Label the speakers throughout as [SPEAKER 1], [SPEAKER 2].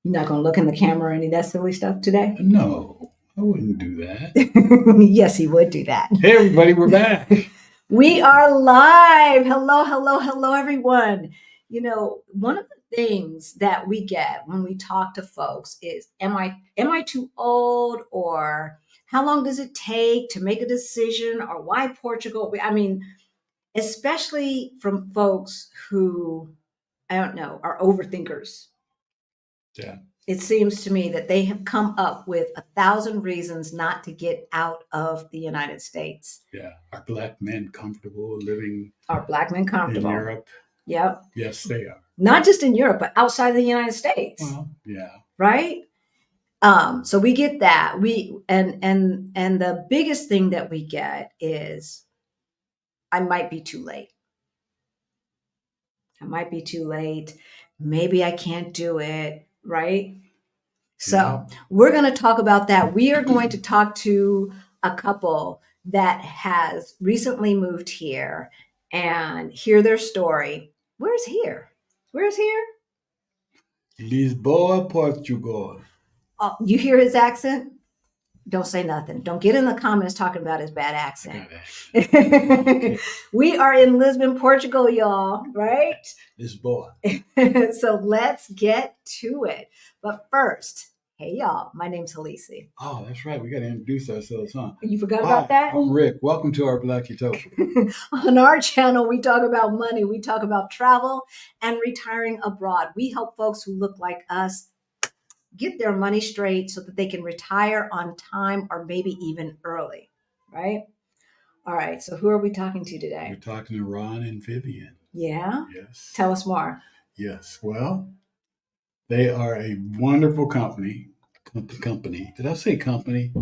[SPEAKER 1] You're not going to look in the camera or any of that silly stuff today?
[SPEAKER 2] No, I wouldn't do that.
[SPEAKER 1] Yes, he would do that.
[SPEAKER 2] Hey, everybody, we're back.
[SPEAKER 1] We are live. Hello, everyone. You know, one of the things that we get when we talk to folks is, am I too old, or how long does it take to make a decision, or why Portugal? I mean, especially from folks who, I don't know, are overthinkers.
[SPEAKER 2] Yeah.
[SPEAKER 1] It seems to me that they have come up with 1,000 reasons not to get out of the United States.
[SPEAKER 2] Yeah. Are Black men comfortable living
[SPEAKER 1] Are Black men comfortable?
[SPEAKER 2] in Europe?
[SPEAKER 1] Yep.
[SPEAKER 2] Yes, they are.
[SPEAKER 1] Not just in Europe, but outside of the United States.
[SPEAKER 2] Well, yeah.
[SPEAKER 1] Right? So we get that. And the biggest thing that we get is, I might be too late. I might be too late. Maybe I can't do it. Right? So we're going to talk about that. We are going to talk to a couple that has recently moved here and hear their story. Where's here? Where's here?
[SPEAKER 2] Lisbon, Portugal.
[SPEAKER 1] Oh, you hear his accent? Don't say nothing. Don't get in the comments talking about his bad accent. We are in Lisbon, Portugal, y'all, right?
[SPEAKER 2] Lisbon.
[SPEAKER 1] So let's get to it. But first, hey, y'all, my name's Halisi.
[SPEAKER 2] Oh, that's right. We got to introduce ourselves, huh?
[SPEAKER 1] You forgot about that?
[SPEAKER 2] I'm Rick. Welcome to our Black Utopia.
[SPEAKER 1] On our channel, we talk about money. We talk about travel and retiring abroad. We help folks who look like us get their money straight so that they can retire on time or maybe even early, right? All right. So who are we talking to today?
[SPEAKER 2] We're talking to Ron and Vivian.
[SPEAKER 1] Yeah?
[SPEAKER 2] Yes.
[SPEAKER 1] Tell us more.
[SPEAKER 2] Yes. Well, they are a wonderful company. Did I say company?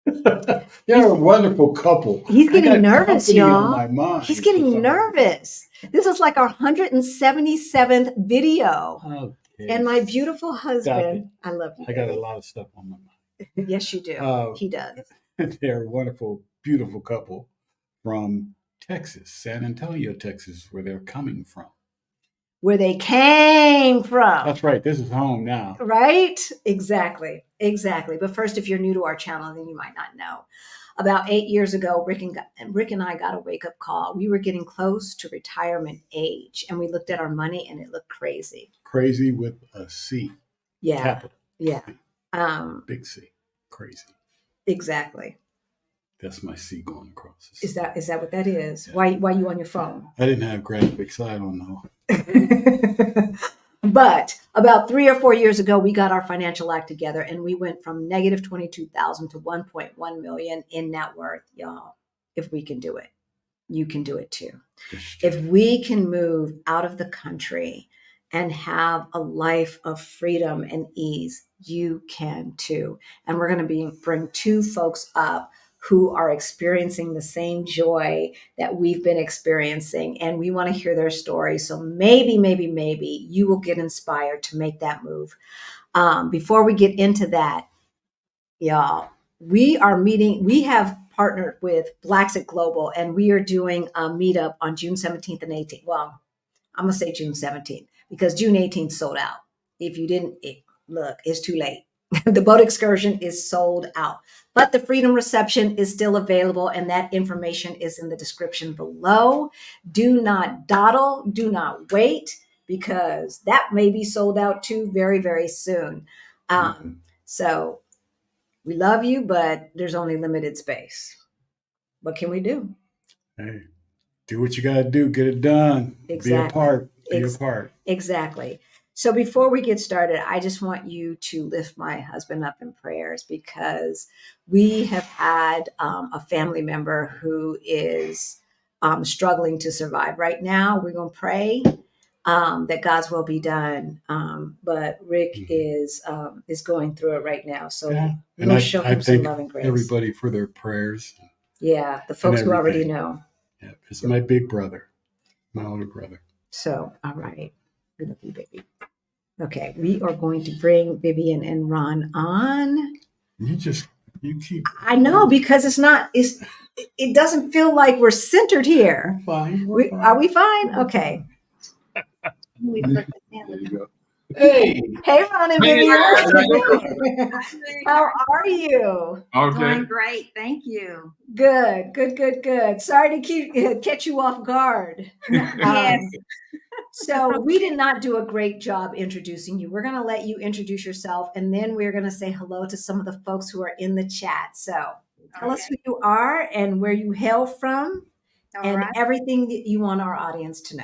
[SPEAKER 2] They're a wonderful couple.
[SPEAKER 1] He's getting nervous, y'all.
[SPEAKER 2] On my mind.
[SPEAKER 1] He's getting nervous. This is like our 177th video.
[SPEAKER 2] Okay.
[SPEAKER 1] And my beautiful husband, I love you.
[SPEAKER 2] I got a lot of stuff on my mind.
[SPEAKER 1] Yes, you do. He does.
[SPEAKER 2] They're a wonderful, beautiful couple from Texas, San Antonio, Texas, where they're coming from.
[SPEAKER 1] Where they came from.
[SPEAKER 2] That's right. This is home now.
[SPEAKER 1] Right? Exactly. But first, if you're new to our channel, then you might not know. About 8 years ago, Rick and I got a wake-up call. We were getting close to retirement age, and we looked at our money, and it looked crazy.
[SPEAKER 2] Crazy with a C.
[SPEAKER 1] Yeah.
[SPEAKER 2] Capital.
[SPEAKER 1] Yeah.
[SPEAKER 2] Big C. Crazy.
[SPEAKER 1] Exactly.
[SPEAKER 2] That's my C going across.
[SPEAKER 1] Is that what that is?
[SPEAKER 2] Yeah.
[SPEAKER 1] Why you on your phone?
[SPEAKER 2] I didn't have graphics, so I don't know.
[SPEAKER 1] But about 3 or 4 years ago, we got our financial act together, and we went from negative 22,000 to 1.1 million in net worth, y'all. If we can do it, you can do it too. If we can move out of the country and have a life of freedom and ease, you can too. And we're going to bring two folks up who are experiencing the same joy that we've been experiencing. And we want to hear their story. So maybe you will get inspired to make that move. Before we get into that, y'all, we have partnered with Blacks at Global, and we are doing a meetup on June 17th and 18th. Well, I'm going to say June 17th because June 18th sold out. If you didn't, look, it's too late. The boat excursion is sold out, but the Freedom Reception is still available, and that information is in the description below. Do not dawdle, do not wait, because that may be sold out too very, very soon. So we love you, but there's only limited space. What can we do?
[SPEAKER 2] Hey, do what you got to do. Get it done.
[SPEAKER 1] Exactly.
[SPEAKER 2] Be a part.
[SPEAKER 1] Exactly. So before we get started, I just want you to lift my husband up in prayers, because we have had a family member who is struggling to survive right now. We're going to pray that God's will be done. But Rick is going through it right now. So we'll show him some love and grace.
[SPEAKER 2] Everybody for their prayers.
[SPEAKER 1] Yeah, the folks who already know.
[SPEAKER 2] Yeah, it's my big brother, my older brother.
[SPEAKER 1] So, all right. We love you, baby. Okay, we are going to bring Vivian and Ron on.
[SPEAKER 2] You keep.
[SPEAKER 1] I know, because it doesn't feel like we're centered here.
[SPEAKER 2] Fine.
[SPEAKER 1] Are we fine? Okay.
[SPEAKER 2] There you go. Hey,
[SPEAKER 1] Hey, Ron and
[SPEAKER 3] Hey,
[SPEAKER 1] Vivian.
[SPEAKER 3] guys, how you
[SPEAKER 1] How are you?
[SPEAKER 3] Okay.
[SPEAKER 4] Doing great, thank you.
[SPEAKER 1] Good. Sorry to catch you off guard.
[SPEAKER 4] Yes.
[SPEAKER 1] So we did not do a great job introducing you. We're going to let you introduce yourself, and then we're going to say hello to some of the folks who are in the chat. So tell us who you are and where you hail from,
[SPEAKER 4] All right.
[SPEAKER 1] everything that you want our audience to know.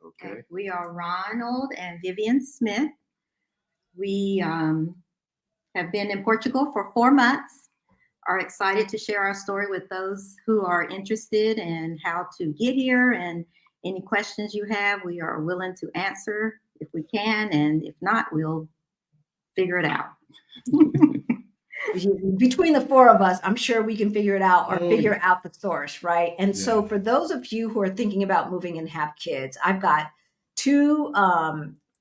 [SPEAKER 3] Okay.
[SPEAKER 4] We are Ronald and Vivian Smith. We have been in Portugal for 4 months. Are excited to share our story with those who are interested in how to get here, and any questions you have, we are willing to answer if we can, and if not, we'll figure it out.
[SPEAKER 1] Between the four of us, I'm sure we can figure it out or
[SPEAKER 2] Oh,
[SPEAKER 1] figure out the source, right? And so
[SPEAKER 2] Yeah.
[SPEAKER 1] for those of you who are thinking about moving and have kids, I've got 2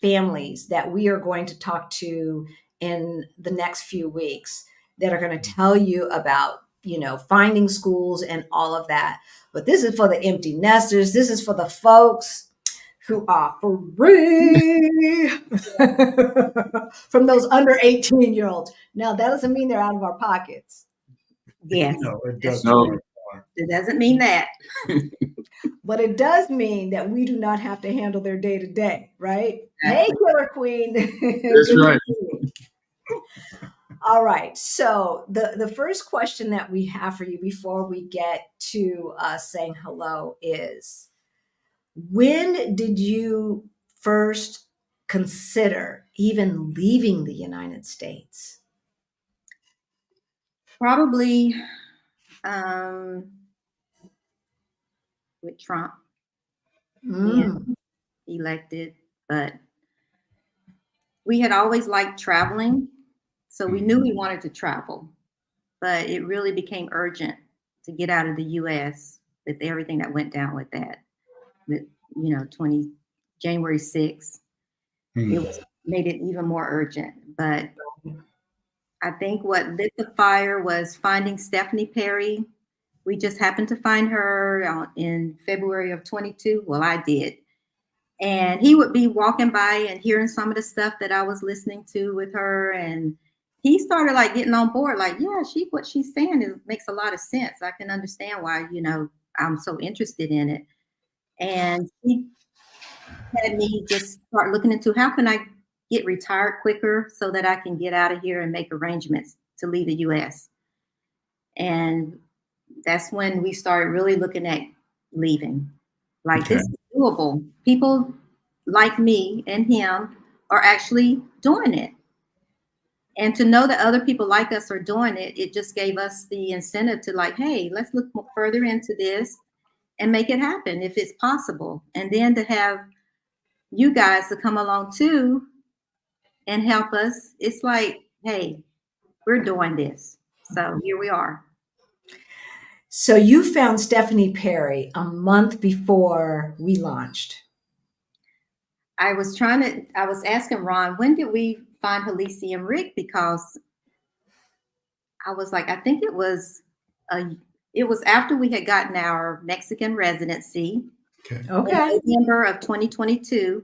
[SPEAKER 1] families that we are going to talk to in the next few weeks that are going to tell you about, finding schools and all of that. But this is for the empty nesters. This is for the folks who are free from those under 18-year-olds. Now, that doesn't mean they're out of our pockets,
[SPEAKER 4] Yes,
[SPEAKER 2] No, it doesn't.
[SPEAKER 3] No.
[SPEAKER 4] it doesn't mean that.
[SPEAKER 1] but it does mean that we do not have to handle their day to day, right? Hey, Killer Queen.
[SPEAKER 3] That's right.
[SPEAKER 1] All right. So the first question that we have for you before we get to saying hello is, when did you first consider even leaving the United States?
[SPEAKER 4] Probably with Trump being elected, but we had always liked traveling, so we knew we wanted to travel, but it really became urgent to get out of the U.S. with everything that went down with that. With January 6th, it was made it even more urgent. But I think what lit the fire was finding Stephanie Perry. We just happened to find her in February of 22. Well, I did. And he would be walking by and hearing some of the stuff that I was listening to with her. And he started like getting on board, like, yeah, what she's saying makes a lot of sense. I can understand why, I'm so interested in it. And he had me just start looking into how can I get retired quicker so that I can get out of here and make arrangements to leave the US. And that's when we started really looking at leaving. Like, this is doable. People like me and him are actually doing it. And to know that other people like us are doing it, it just gave us the incentive to like, hey, let's look further into this and make it happen if it's possible. And then to have you guys to come along too and help us, it's like, hey, we're doing this. So here we are.
[SPEAKER 1] So you found Stephanie Perry a month before we launched.
[SPEAKER 4] I was asking Ron, when did we find Halisi and Rick? Because I was like, I think it was after we had gotten our Mexican residency.
[SPEAKER 1] Okay.
[SPEAKER 4] In November of 2022.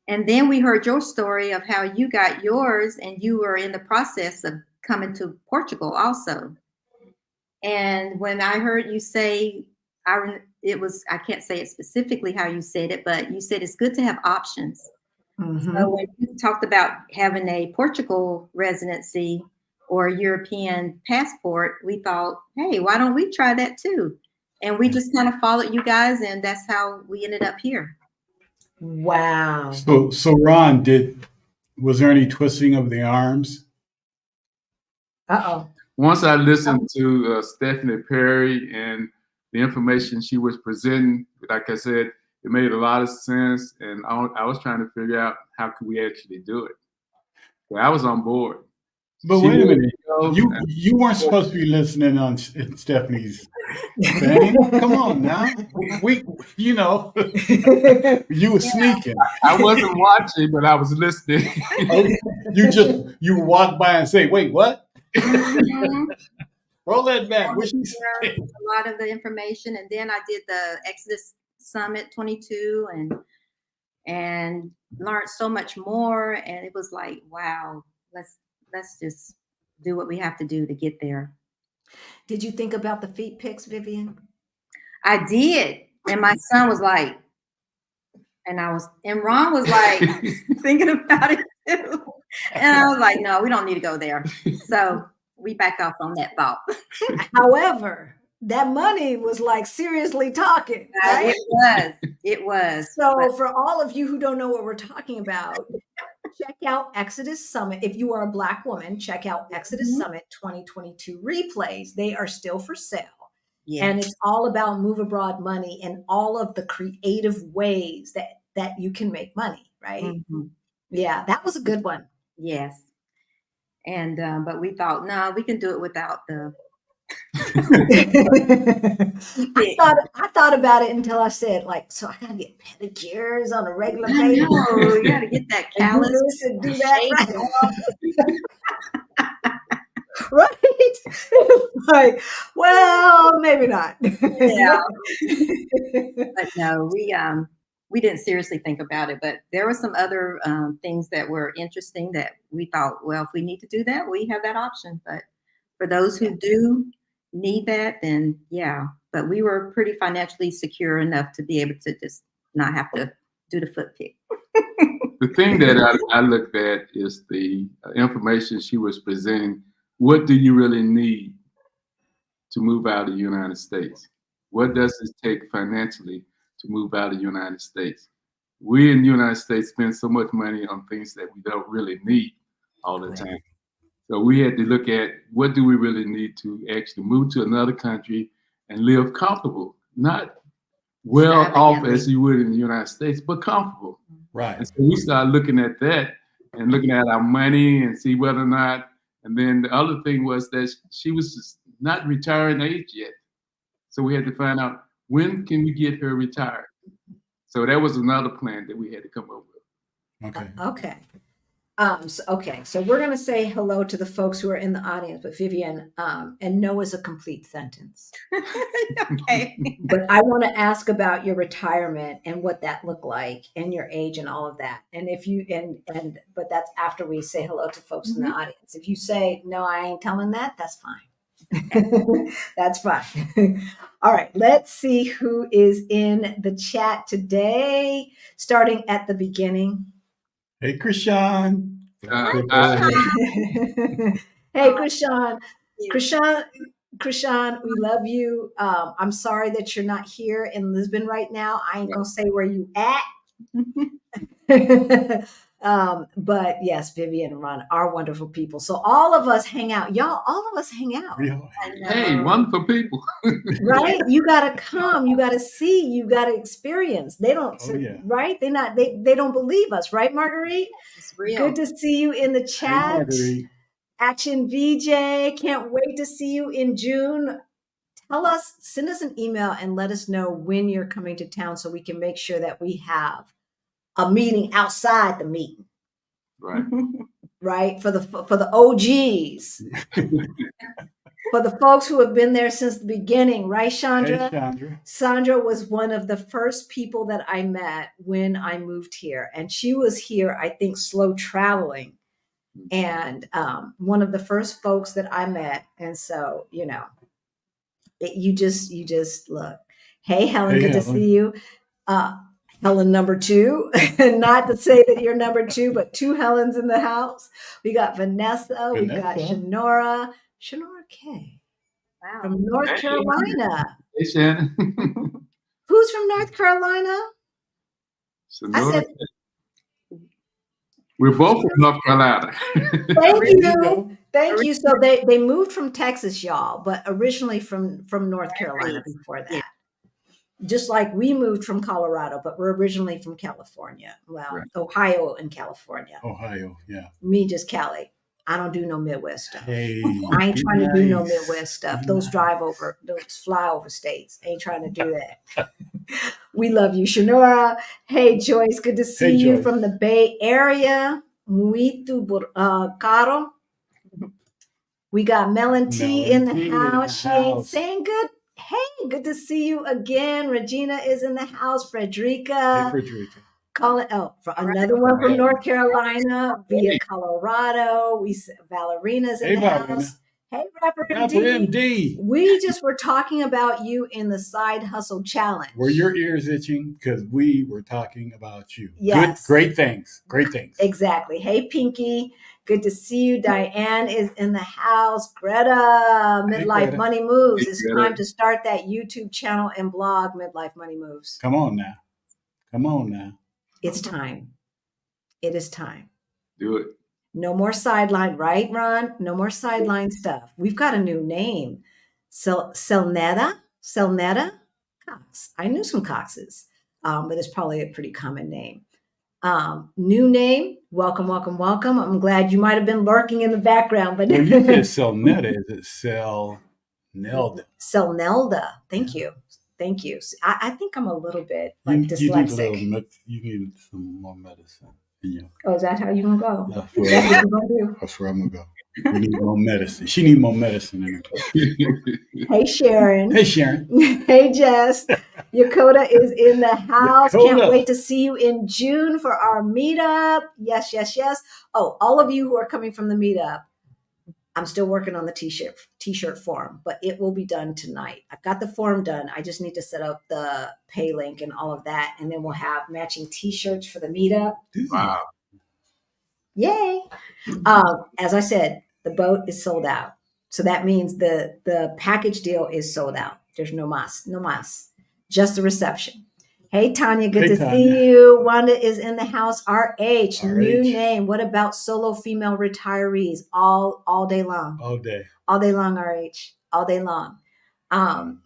[SPEAKER 4] And then we heard your story of how you got yours and you were in the process of coming to Portugal also. And when I heard you say, I can't say it specifically how you said it, but you said it's good to have options.
[SPEAKER 1] Mm-hmm.
[SPEAKER 4] So when you talked about having a Portugal residency or a European passport, we thought, hey, why don't we try that too? And we just kind of followed you guys, and that's how we ended up here.
[SPEAKER 1] Wow.
[SPEAKER 2] So Ron, was there any twisting of the arms?
[SPEAKER 1] Uh-oh.
[SPEAKER 3] Once I listened to Stephanie Perry and the information she was presenting, like I said, it made a lot of sense. And I was trying to figure out how could we actually do it. So I was on board.
[SPEAKER 2] But wait a minute, you weren't supposed to be listening on Stephanie's thing. Come on now, you were sneaking.
[SPEAKER 3] I wasn't watching, but I was listening.
[SPEAKER 2] You walk by and say, "Wait, what?"
[SPEAKER 4] Mm-hmm.
[SPEAKER 2] Roll that back.
[SPEAKER 4] A lot of the information, and then I did the Exodus Summit 22, and and learned so much more. And it was like, wow, let's just do what we have to do to get there.
[SPEAKER 1] Did you think about the feet pics, Vivian?
[SPEAKER 4] I did. And my son was like, and Ron was like thinking about it too. And I was like, no, we don't need to go there. So we backed off on that thought.
[SPEAKER 1] However, that money was like seriously talking, right?
[SPEAKER 4] It was.
[SPEAKER 1] So for all of you who don't know what we're talking about, check out Exodus Summit. If you are a Black woman, check out Exodus Summit 2022 replays. They are still for sale. Yes. And it's all about move abroad money and all of the creative ways that you can make money, right? Mm-hmm. Yeah, that was a good one.
[SPEAKER 4] Yes. And but we thought, no, we can do it without the
[SPEAKER 1] I thought about it until I said, like, so I gotta get pedicures on a regular basis.
[SPEAKER 4] No, you gotta get that callus
[SPEAKER 1] and do that, right? Like, well, maybe not.
[SPEAKER 4] Yeah. But no, we didn't seriously think about it, but there were some other things that were interesting that we thought, well, if we need to do that, we have that option. But for those who do need that, then yeah. But we were pretty financially secure enough to be able to just not have to do the foot pick.
[SPEAKER 3] The thing that I looked at is the information she was presenting. What do you really need to move out of the United States? What does it take financially to move out of the United States? We in the United States spend so much money on things that we don't really need all the time. So we had to look at what do we really need to actually move to another country and live comfortable, not well off as you would in the United States, but comfortable.
[SPEAKER 2] Right.
[SPEAKER 3] And so we started looking at that and looking at our money and see whether or not. And then the other thing was that she was just not retiring age yet. So we had to find out when can we get her retired. So that was another plan that we had to come up with.
[SPEAKER 1] Okay. So we're going to say hello to the folks who are in the audience, but Vivian, and no is a complete sentence.
[SPEAKER 4] Okay.
[SPEAKER 1] But I want to ask about your retirement and what that looked like and your age and all of that. And if you, but that's after we say hello to folks in the audience. If you say, no, I ain't telling that, that's fine. That's fine. All right. Let's see who is in the chat today, starting at the beginning.
[SPEAKER 2] Hey, Krishan.
[SPEAKER 1] Hey, Krishan. Krishan, we love you. I'm sorry that you're not here in Lisbon right now. I ain't gonna say where you at. But yes, Vivian and Ron are wonderful people. So all of us hang out. Y'all, all of us hang out.
[SPEAKER 3] Hey, wonderful people.
[SPEAKER 1] Right? You gotta come, you gotta see, you gotta experience. They don't right? They don't believe us, right, Marguerite?
[SPEAKER 4] It's real.
[SPEAKER 1] Good to see you in the chat.
[SPEAKER 2] Hey,
[SPEAKER 1] Action VJ, can't wait to see you in June. Send us an email and let us know when you're coming to town so we can make sure that we have a meeting outside the meeting.
[SPEAKER 3] Right.
[SPEAKER 1] Right? For the OGs. For the folks who have been there since the beginning, right, Chandra?
[SPEAKER 2] Hey, Chandra.
[SPEAKER 1] Sandra was one of the first people that I met when I moved here. And she was here, I think, slow traveling. And one of the first folks that I met. And so, you know, you just look. Hey, Helen, good to see you. Helen number 2. Not to say that you're number 2, but 2 Helens in the house. We got Vanessa. We got Shanora K.
[SPEAKER 4] Wow.
[SPEAKER 1] From North Carolina.
[SPEAKER 3] Hey, Shannon.
[SPEAKER 1] Who's from North Carolina? I said,
[SPEAKER 3] we're both from North Carolina.
[SPEAKER 1] Thank you. So they moved from Texas, y'all, but originally from North Carolina before that. Yeah. Just like we moved from Colorado, but we're originally from California. Well, right. Ohio and California.
[SPEAKER 2] Ohio, yeah.
[SPEAKER 1] Me, just Cali. I don't do no Midwest stuff.
[SPEAKER 2] Hey,
[SPEAKER 1] I ain't trying to do no Midwest stuff. Those flyover states. Ain't trying to do that. We love you, Shanora. Hey, Joyce. Good to see you from the Bay Area. Muito caro. We got Melon T in the house. She ain't saying good. Hey, good to see you again. Regina is in the house. Frederica.
[SPEAKER 2] Hey, Frederica.
[SPEAKER 1] For another one from North Carolina via Colorado. Valerina's in the house. Hey, Rapper MD. We just were talking about you in the Side Hustle Challenge.
[SPEAKER 2] Were your ears itching? Because we were talking about you.
[SPEAKER 1] Yes.
[SPEAKER 2] Great things.
[SPEAKER 1] Exactly. Hey, Pinky. Good to see you. Diane is in the house. Greta, Midlife Money Moves. It's time to start that YouTube channel and blog, Midlife Money Moves.
[SPEAKER 2] Come on now.
[SPEAKER 1] It's time. It is time.
[SPEAKER 3] Do it.
[SPEAKER 1] No more sideline, right, Ron? No more sideline stuff. We've got a new name. Selnetta Cox. I knew some Coxes, but it's probably a pretty common name. New name. Welcome. I'm glad you might have been lurking in the background, but
[SPEAKER 2] when you said Selnetta, is it Selnelda?
[SPEAKER 1] Selnelda. Thank you. I think I'm a little bit dyslexic.
[SPEAKER 2] You need some more medicine. Yeah.
[SPEAKER 1] Oh, is that how you're gonna go?
[SPEAKER 2] That's what you're gonna do. That's where I'm gonna go. You need more medicine. She needs more medicine in her.
[SPEAKER 1] Hey, Sharon.
[SPEAKER 2] Hey,
[SPEAKER 1] Jess. Yakota is in the house. Can't wait to see you in June for our meetup. Yes. Oh, all of you who are coming from the meetup, I'm still working on the t-shirt form, but it will be done tonight. I've got the form done. I just need to set up the pay link and all of that. And then we'll have matching t-shirts for the meetup.
[SPEAKER 3] Wow.
[SPEAKER 1] Yay. As I said, the boat is sold out. So that means the package deal is sold out. There's no mas, just the reception. Hey, Tanya, good to see you. Wanda is in the house. RH, new name. What about solo female retirees? All day long. All day long, RH. All day long.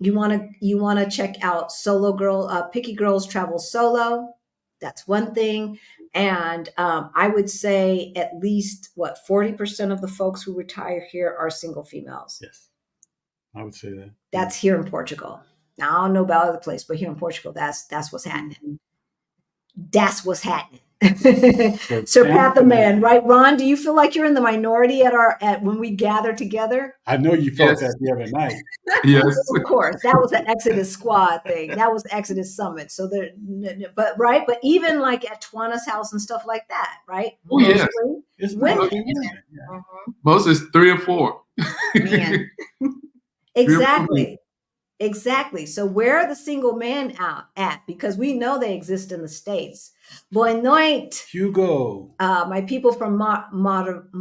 [SPEAKER 1] You wanna check out Solo Girl, Picky Girls Travel Solo. That's one thing. And I would say at least 40% of the folks who retire here are single females.
[SPEAKER 2] Yes, I would say that.
[SPEAKER 1] That's here in Portugal. Now, I don't know about other places, but here in Portugal, that's what's happening. That's what's happening. Sir Pat the man, right? Ron, do you feel like you're in the minority at when we gather together?
[SPEAKER 2] I know you felt that the other night.
[SPEAKER 3] Yes,
[SPEAKER 1] of course. That was the Exodus Squad thing. That was the Exodus Summit. So but even like at Twana's house and stuff like that, right?
[SPEAKER 3] Oh, yes.
[SPEAKER 2] It's
[SPEAKER 1] women.
[SPEAKER 3] Yeah. Most is 3 or 4.
[SPEAKER 4] Man.
[SPEAKER 1] Exactly. So where are the single men at? Because we know they exist in the States. Boa noite.
[SPEAKER 2] Hugo.
[SPEAKER 1] My people from Maravilloso.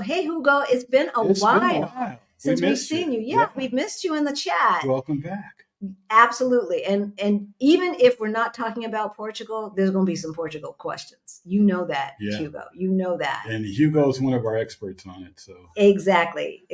[SPEAKER 1] Hey, Hugo, it's been a while since we've seen you. Yeah, we've missed you in the chat.
[SPEAKER 2] Welcome back.
[SPEAKER 1] Absolutely. And even if we're not talking about Portugal, there's going to be some Portugal questions. You know that, Hugo. You know that.
[SPEAKER 2] And Hugo's one of our experts on it. So
[SPEAKER 1] Exactly.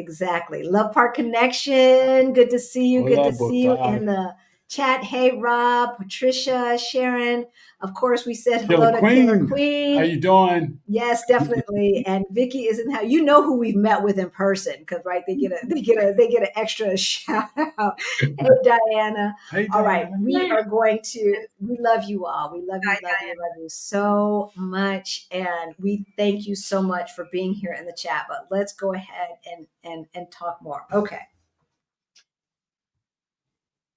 [SPEAKER 1] Love Park Connection. Good to see you.
[SPEAKER 2] Hola,
[SPEAKER 1] Good to see you in the chat. Hey, Rob, Patricia, Sharon. Of course, we said hello to Killer Queen.
[SPEAKER 2] How you doing?
[SPEAKER 1] Yes, definitely. And Vicky is in how you know who we've met with in person because they get an extra shout out. Hey, Diana. All right, we love you all. We love you so much, and we thank you so much for being here in the chat. But let's go ahead and talk more. Okay.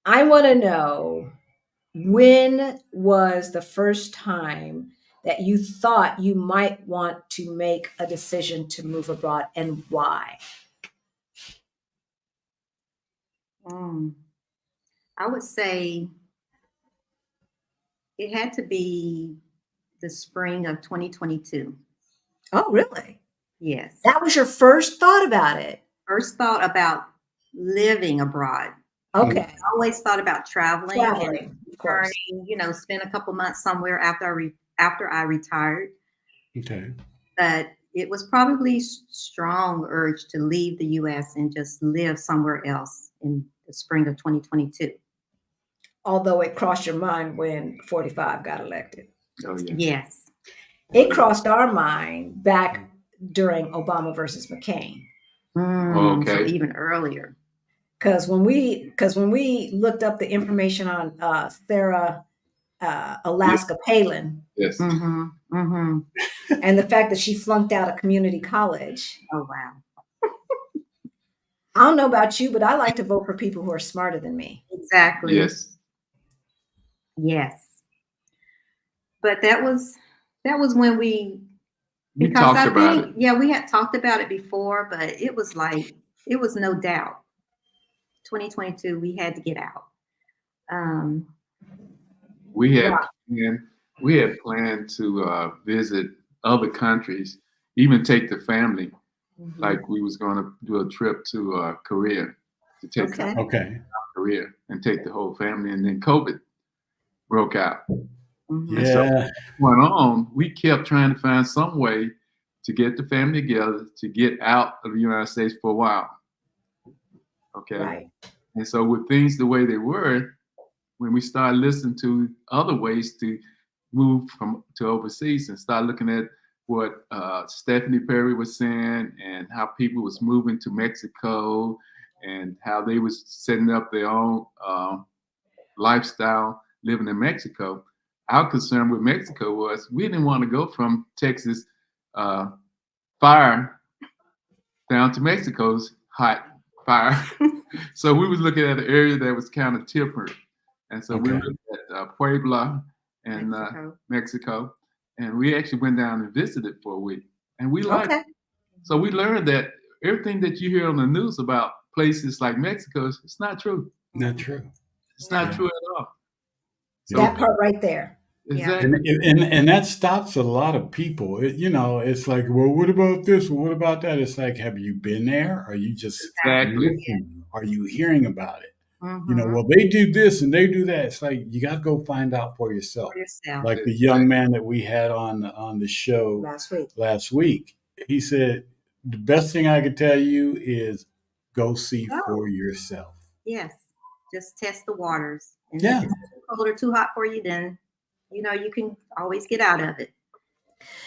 [SPEAKER 1] I want to know, when was the first time that you thought you might want to make a decision to move abroad, and why?
[SPEAKER 4] I would say it had to be the spring of 2022.
[SPEAKER 1] Oh, really?
[SPEAKER 4] Yes.
[SPEAKER 1] That was your first thought about it?
[SPEAKER 4] First thought about living abroad.
[SPEAKER 1] Okay.
[SPEAKER 4] I always thought about traveling and
[SPEAKER 1] returning,
[SPEAKER 4] spend a couple months somewhere after I retired.
[SPEAKER 2] Okay.
[SPEAKER 4] But it was probably strong urge to leave the U.S. and just live somewhere else in the spring of 2022.
[SPEAKER 1] Although it crossed your mind when 45 got elected.
[SPEAKER 3] Oh, yeah.
[SPEAKER 4] Yes.
[SPEAKER 1] It crossed our mind back during Obama versus McCain.
[SPEAKER 3] Okay.
[SPEAKER 4] So even earlier.
[SPEAKER 1] Because when we looked up the information on Sarah Alaska Palin,
[SPEAKER 3] Yes,
[SPEAKER 4] and
[SPEAKER 1] the fact that she flunked out of community college.
[SPEAKER 4] Oh wow!
[SPEAKER 1] I don't know about you, but I like to vote for people who are smarter than me.
[SPEAKER 4] Exactly.
[SPEAKER 3] Yes.
[SPEAKER 4] But that was when we
[SPEAKER 3] talked about it.
[SPEAKER 4] Yeah, we had talked about it before, but it was no doubt 2022 we had to get out.
[SPEAKER 3] We had planned to visit other countries, even take the family.
[SPEAKER 4] Mhm.
[SPEAKER 3] Like we was going to do a trip to Korea, to take
[SPEAKER 2] Okay.
[SPEAKER 3] Korea and take the whole family, and then COVID broke out.
[SPEAKER 4] Mhm.
[SPEAKER 3] And so
[SPEAKER 2] Yeah.
[SPEAKER 3] went on, we kept trying to find some way to get the family together to get out of the United States for a while. Okay.
[SPEAKER 1] Right.
[SPEAKER 3] And so with things the way they were, when we started listening to other ways to move to overseas and start looking at what Stephanie Perry was saying and how people was moving to Mexico and how they was setting up their own lifestyle living in Mexico. Our concern with Mexico was we didn't want to go from Texas fire down to Mexico's hot fire. So we was looking at an area that was kind of temperate. And so we looked at Puebla and Mexico. And we actually went down and visited for a week. And we liked it. So we learned that everything that you hear on the news about places like Mexico, it's not true.
[SPEAKER 2] Not true.
[SPEAKER 3] It's not true at all.
[SPEAKER 1] So, that part right there.
[SPEAKER 3] Exactly.
[SPEAKER 2] And that stops a lot of people. It's like, well, what about this? Well, what about that? It's like, have you been there? Are you just listening? Are you hearing about it?
[SPEAKER 4] Mm-hmm.
[SPEAKER 2] Well, they do this and they do that. It's like, you got to go find out for yourself. Like the young man that we had on the show last week. He said, the best thing I could tell you is go see for yourself.
[SPEAKER 4] Yes. Just test the waters. And
[SPEAKER 2] if
[SPEAKER 4] it's too cold or too hot for you, then you can always get out of it.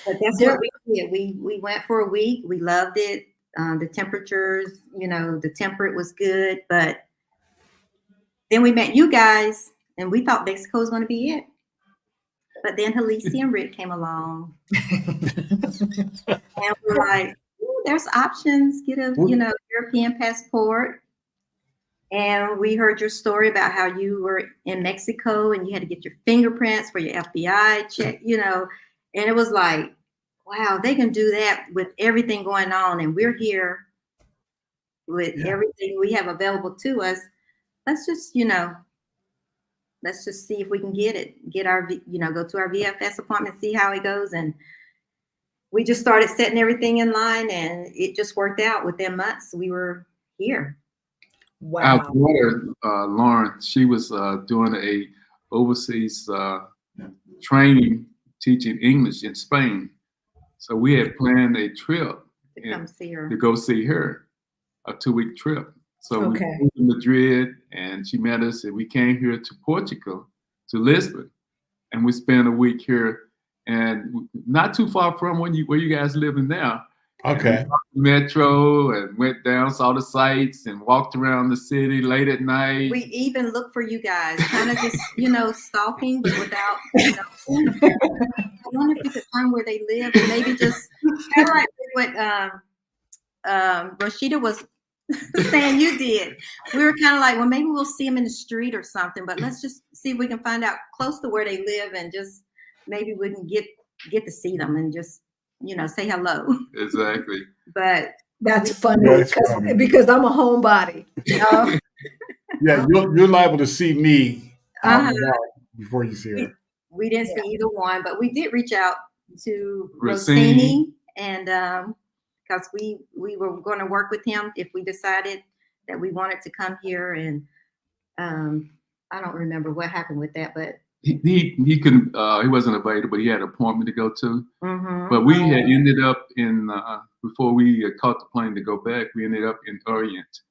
[SPEAKER 4] But that's what we did. We went for a week. We loved it. The temperatures, the temperate was good. But then we met you guys, and we thought Mexico was going to be it. But then Halisi and Rick came along, and we're like, "There's options. Get a European passport." And we heard your story about how you were in Mexico and you had to get your fingerprints for your FBI check, and it was like, wow, they can do that with everything going on. And we're here with everything we have available to us. Let's just see if we can get our, go to our VFS appointment, see how it goes. And we just started setting everything in line, and it just worked out. Within months, we were here.
[SPEAKER 1] Wow.
[SPEAKER 3] Our daughter, Lauren, she was doing a overseas training, teaching English in Spain. So we had planned a trip
[SPEAKER 4] to
[SPEAKER 3] go see her, a 2-week trip. So we moved to Madrid, and she met us, and we came here to Portugal, to Lisbon, and we spent a week here, and not too far from where you guys living now.
[SPEAKER 2] Okay.
[SPEAKER 3] Metro, and went down, saw the sights, and walked around the city late at night.
[SPEAKER 4] We even looked for you guys, kind of just stalking, but without. I wonder if you could find where they live, and maybe just kind of like what Rashida was saying you did. We were kind of like, well, maybe we'll see them in the street or something, but let's just see if we can find out close to where they live, and just maybe we can get to see them and just say hello.
[SPEAKER 3] Exactly.
[SPEAKER 4] But
[SPEAKER 1] that's funny because I'm a homebody.
[SPEAKER 2] Yeah, you're liable to see me before you see her.
[SPEAKER 4] We didn't see either one, but we did reach out to Rossini, and because we were going to work with him if we decided that we wanted to come here, and I don't remember what happened with that, but
[SPEAKER 3] he couldn't. He wasn't available. He had an appointment to go to.
[SPEAKER 4] Mm-hmm.
[SPEAKER 3] But we had ended up in before we caught the plane to go back. We ended up in Orient,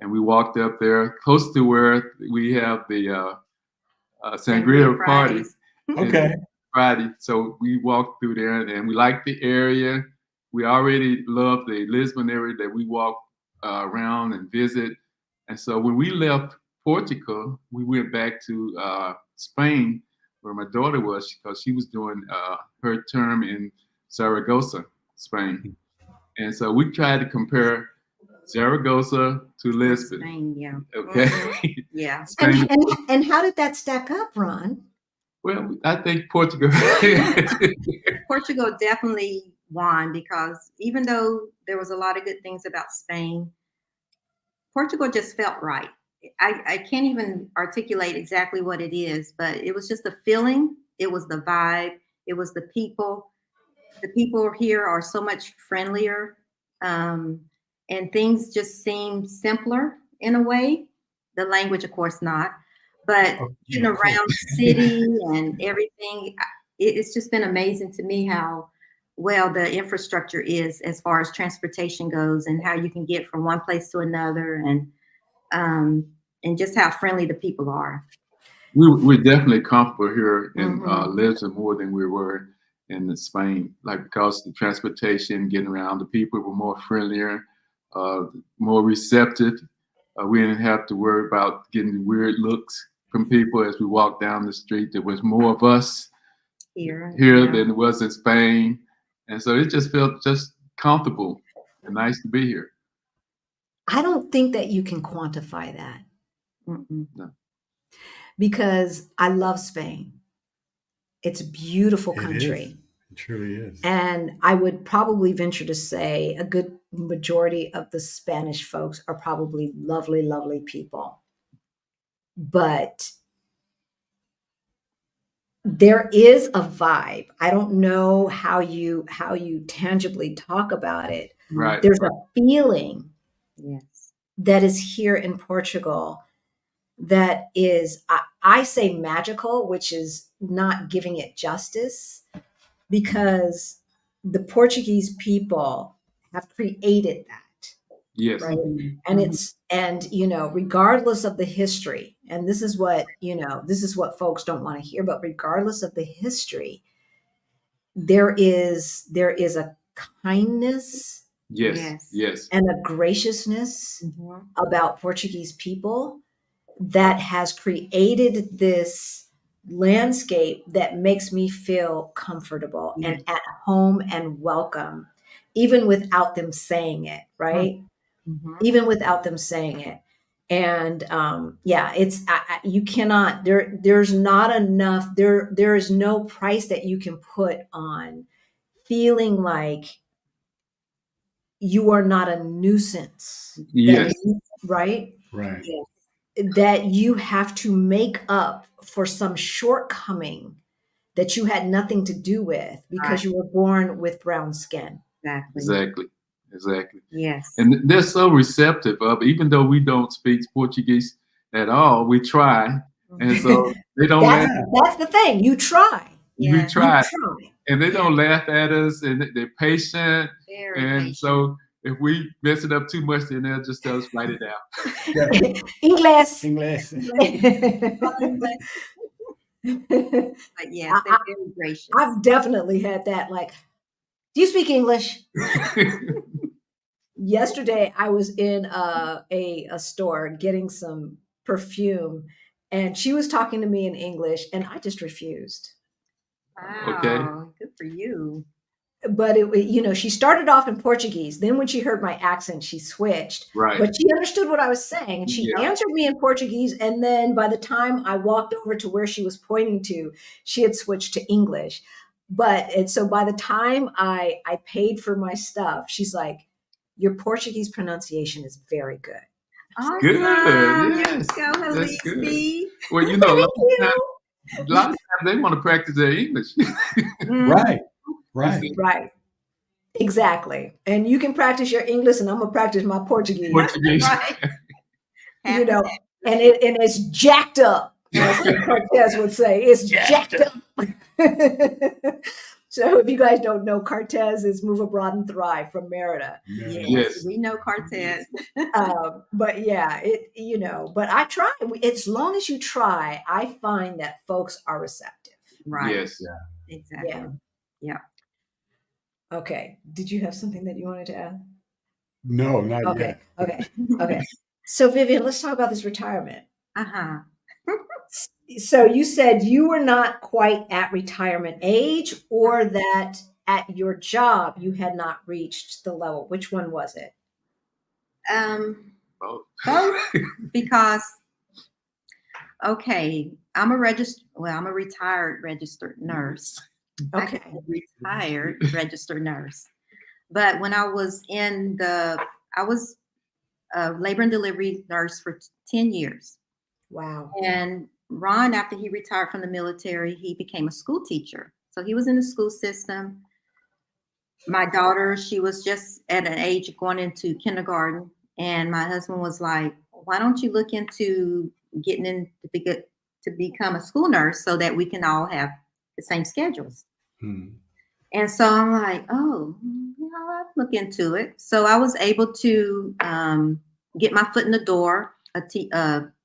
[SPEAKER 3] and we walked up there close to where we have the sangria party.
[SPEAKER 2] Okay.
[SPEAKER 3] Friday. So we walked through there, and we liked the area. We already loved the Lisbon area that we walked around and visit. And so when we left Portugal, we went back to Spain, where my daughter was, because she was doing her term in Zaragoza, Spain. And so we tried to compare Zaragoza to Lisbon.
[SPEAKER 4] Spain, yeah.
[SPEAKER 3] Okay.
[SPEAKER 4] Mm-hmm. Yeah.
[SPEAKER 1] And how did that stack up, Ron?
[SPEAKER 3] Well, I think Portugal.
[SPEAKER 4] Portugal definitely won because even though there was a lot of good things about Spain, Portugal just felt right. I can't even articulate exactly what it is, but it was just the feeling. It was the vibe. It was the people. The people here are so much friendlier, and things just seem simpler in a way. The language, of course, not. But getting around the city and everything, it's just been amazing to me how well the infrastructure is as far as transportation goes, and how you can get from one place to another, and just how friendly the people are.
[SPEAKER 3] We're definitely comfortable here in Lisbon more than we were in Spain, like because the transportation, getting around, the people were more friendlier, more receptive. We didn't have to worry about getting weird looks from people as we walked down the street. There was more of us here than it was in Spain, and so it just felt just comfortable and nice to be here.
[SPEAKER 1] I don't think that you can quantify that.
[SPEAKER 3] No.
[SPEAKER 1] Because I love Spain. It's a beautiful country.
[SPEAKER 2] It truly is.
[SPEAKER 1] And I would probably venture to say a good majority of the Spanish folks are probably lovely, lovely people. But there is a vibe. I don't know how you tangibly talk about it.
[SPEAKER 3] Right.
[SPEAKER 1] There's a feeling
[SPEAKER 4] Yes.
[SPEAKER 1] that is here in Portugal that is, I say magical, which is not giving it justice, because the Portuguese people have created that.
[SPEAKER 3] Yes.
[SPEAKER 1] Right. And you know, regardless of the history, and this is what, this is what folks don't want to hear, but regardless of the history, there is a kindness.
[SPEAKER 3] Yes.
[SPEAKER 1] And a graciousness about Portuguese people that has created this landscape that makes me feel comfortable and at home and welcome, even without them saying it, right? Even without them saying it. And it's you cannot, there's not enough, there is no price that you can put on feeling like you are not a nuisance.
[SPEAKER 3] Yes.
[SPEAKER 1] Right?
[SPEAKER 2] Right.
[SPEAKER 1] That you have to make up for some shortcoming that you had nothing to do with because you were born with brown skin.
[SPEAKER 4] Exactly. Yes.
[SPEAKER 3] And they're so receptive of, even though we don't speak Portuguese at all, we try. And so they don't laugh.
[SPEAKER 1] That's the thing. You try.
[SPEAKER 3] We try. And they don't laugh at us, and they're patient.
[SPEAKER 4] Very
[SPEAKER 3] and
[SPEAKER 4] patient.
[SPEAKER 3] So if we mess it up too much, then they'll just tell us write it down.
[SPEAKER 1] English.
[SPEAKER 4] But yes, they're very gracious.
[SPEAKER 1] I've definitely had that. Like, do you speak English? Yesterday, I was in a store getting some perfume, and she was talking to me in English, and I just refused.
[SPEAKER 4] Wow.
[SPEAKER 3] Okay.
[SPEAKER 4] Good for you.
[SPEAKER 1] But she started off in Portuguese. Then when she heard my accent, she switched.
[SPEAKER 3] Right.
[SPEAKER 1] But she understood what I was saying. And she answered me in Portuguese. And then by the time I walked over to where she was pointing to, she had switched to English. And so by the time I paid for my stuff, she's like, your Portuguese pronunciation is very good.
[SPEAKER 4] Awesome.
[SPEAKER 3] Good. Yes.
[SPEAKER 4] Go,
[SPEAKER 3] That's good.
[SPEAKER 4] Halisi.
[SPEAKER 3] Well, a lot of times they want to practice their English.
[SPEAKER 2] Right.
[SPEAKER 1] Exactly. And you can practice your English, and I'm gonna practice my Portuguese.
[SPEAKER 4] Right.
[SPEAKER 1] And it's jacked up, as Cortez would say. It's jacked up. So if you guys don't know, Cortez is Move Abroad and Thrive from Merida.
[SPEAKER 3] Yes.
[SPEAKER 4] We know Cortez.
[SPEAKER 1] But yeah, but I try. As long as you try, I find that folks are receptive.
[SPEAKER 4] Right.
[SPEAKER 3] Yes.
[SPEAKER 4] Yeah. Exactly. Yeah.
[SPEAKER 1] Okay. Did you have something that you wanted to add?
[SPEAKER 2] No, not yet.
[SPEAKER 1] Okay. So Vivian, let's talk about this retirement.
[SPEAKER 4] Uh-huh.
[SPEAKER 1] So you said you were not quite at retirement age, or that at your job you had not reached the level. Which one was it?
[SPEAKER 3] Both.
[SPEAKER 4] Because, okay, I'm a retired registered nurse.
[SPEAKER 1] Okay.
[SPEAKER 4] Retired registered nurse. But when I was I was a labor and delivery nurse for 10 years.
[SPEAKER 1] Wow.
[SPEAKER 4] And Ron, after he retired from the military, he became a school teacher. So he was in the school system. My daughter, she was just at an age of going into kindergarten. And my husband was like, why don't you look into getting in to become a school nurse so that we can all have the same schedules? And so I'm like, oh, I'll look into it. So I was able to get my foot in the door.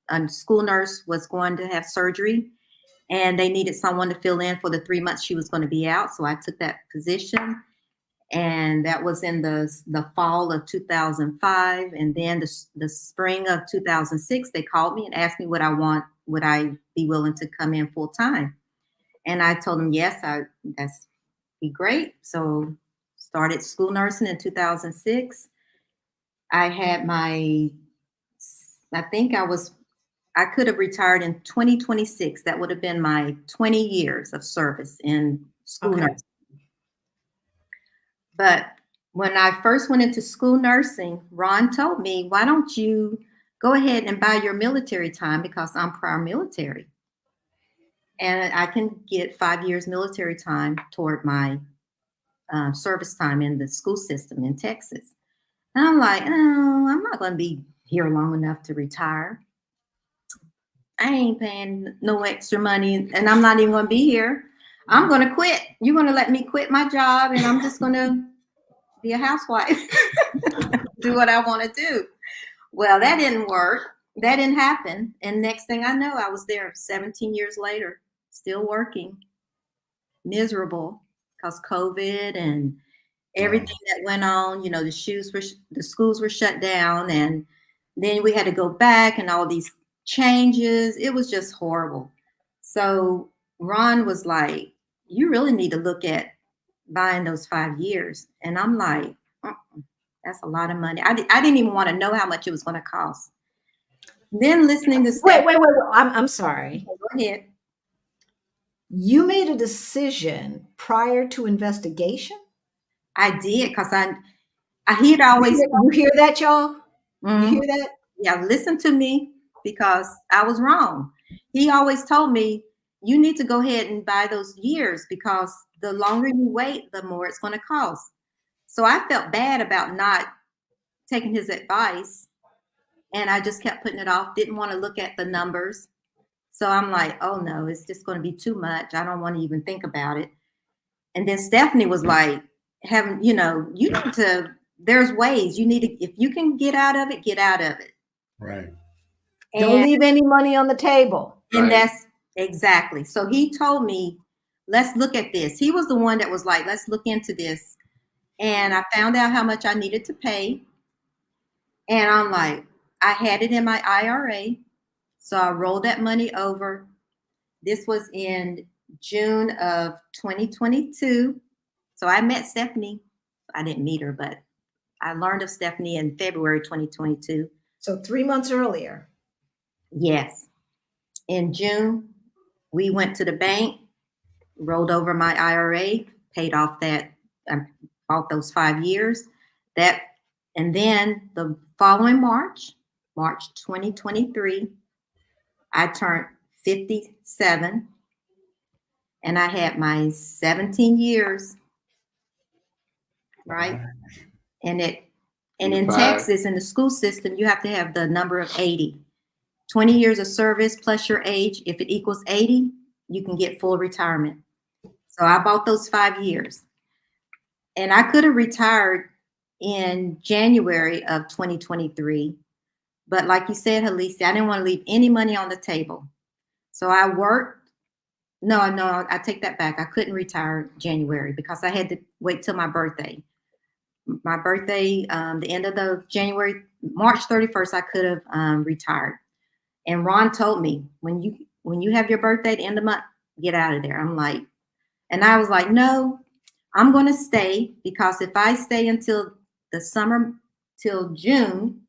[SPEAKER 4] A school nurse was going to have surgery, and they needed someone to fill in for the 3 months she was going to be out. So I took that position, and that was in the fall of 2005. And then the spring of 2006, they called me and asked me would I be willing to come in full time? And I told them, yes, that's be great. So started school nursing in 2006. I had I could have retired in 2026. That would have been my 20 years of service in school nursing. But when I first went into school nursing, Ron told me, why don't you go ahead and buy your military time, because I'm prior military. And I can get 5 years military time toward my service time in the school system in Texas. And I'm like, oh, I'm not going to be here long enough to retire. I ain't paying no extra money, and I'm not even going to be here. I'm going to quit. You're going to let me quit my job, and I'm just going to be a housewife, do what I want to do. Well, that didn't work. That didn't happen. And next thing I know, I was there 17 years later, still working, miserable because COVID and everything that went on. The schools were shut down, and then we had to go back and all these changes. It was just horrible. So Ron was like, you really need to look at buying those 5 years. And I'm like, that's a lot of money. I didn't even want to know how much it was going to cost. Then listening to
[SPEAKER 1] wait. I'm sorry.
[SPEAKER 4] Go ahead.
[SPEAKER 1] You made a decision prior to investigation?
[SPEAKER 4] I did, because I hear always.
[SPEAKER 1] You hear that, y'all?
[SPEAKER 4] Mm-hmm.
[SPEAKER 1] You hear that?
[SPEAKER 4] Yeah, listen to me, because I was wrong. He always told me, you need to go ahead and buy those years, because the longer you wait, the more it's going to cost. So I felt bad about not taking his advice, and I just kept putting it off, didn't want to look at the numbers. So I'm like, oh no, it's just going to be too much. I don't want to even think about it. And then Stephanie was like, you need to, there's ways you need to, if you can get out of it, get out of it.
[SPEAKER 2] Right.
[SPEAKER 1] Don't leave any money on the table.
[SPEAKER 4] And that's exactly. So he told me, let's look at this. He was the one that was like, let's look into this. And I found out how much I needed to pay. And I'm like, I had it in my IRA. So I rolled that money over. This was in June of 2022. So I met Stephanie. I didn't meet her, but I learned of Stephanie in February 2022.
[SPEAKER 1] So 3 months earlier.
[SPEAKER 4] Yes. In June, we went to the bank, rolled over my IRA, paid off that, bought those 5 years. And then the following March 2023, I turned 57, and I had my 17 years, right? And in Texas, in the school system, you have to have the number of 80. 20 years of service plus your age. If it equals 80, you can get full retirement. So I bought those 5 years. And I could have retired in January of 2023. But like you said, Halisi, I didn't want to leave any money on the table. So I worked. No, I take that back. I couldn't retire January because I had to wait till my birthday. My birthday, the end of the January, March 31st, I could have retired. And Ron told me, when you have your birthday at the end of the month, get out of there. I'm like, and I was like, no, I'm going to stay, because if I stay until the summer, till June,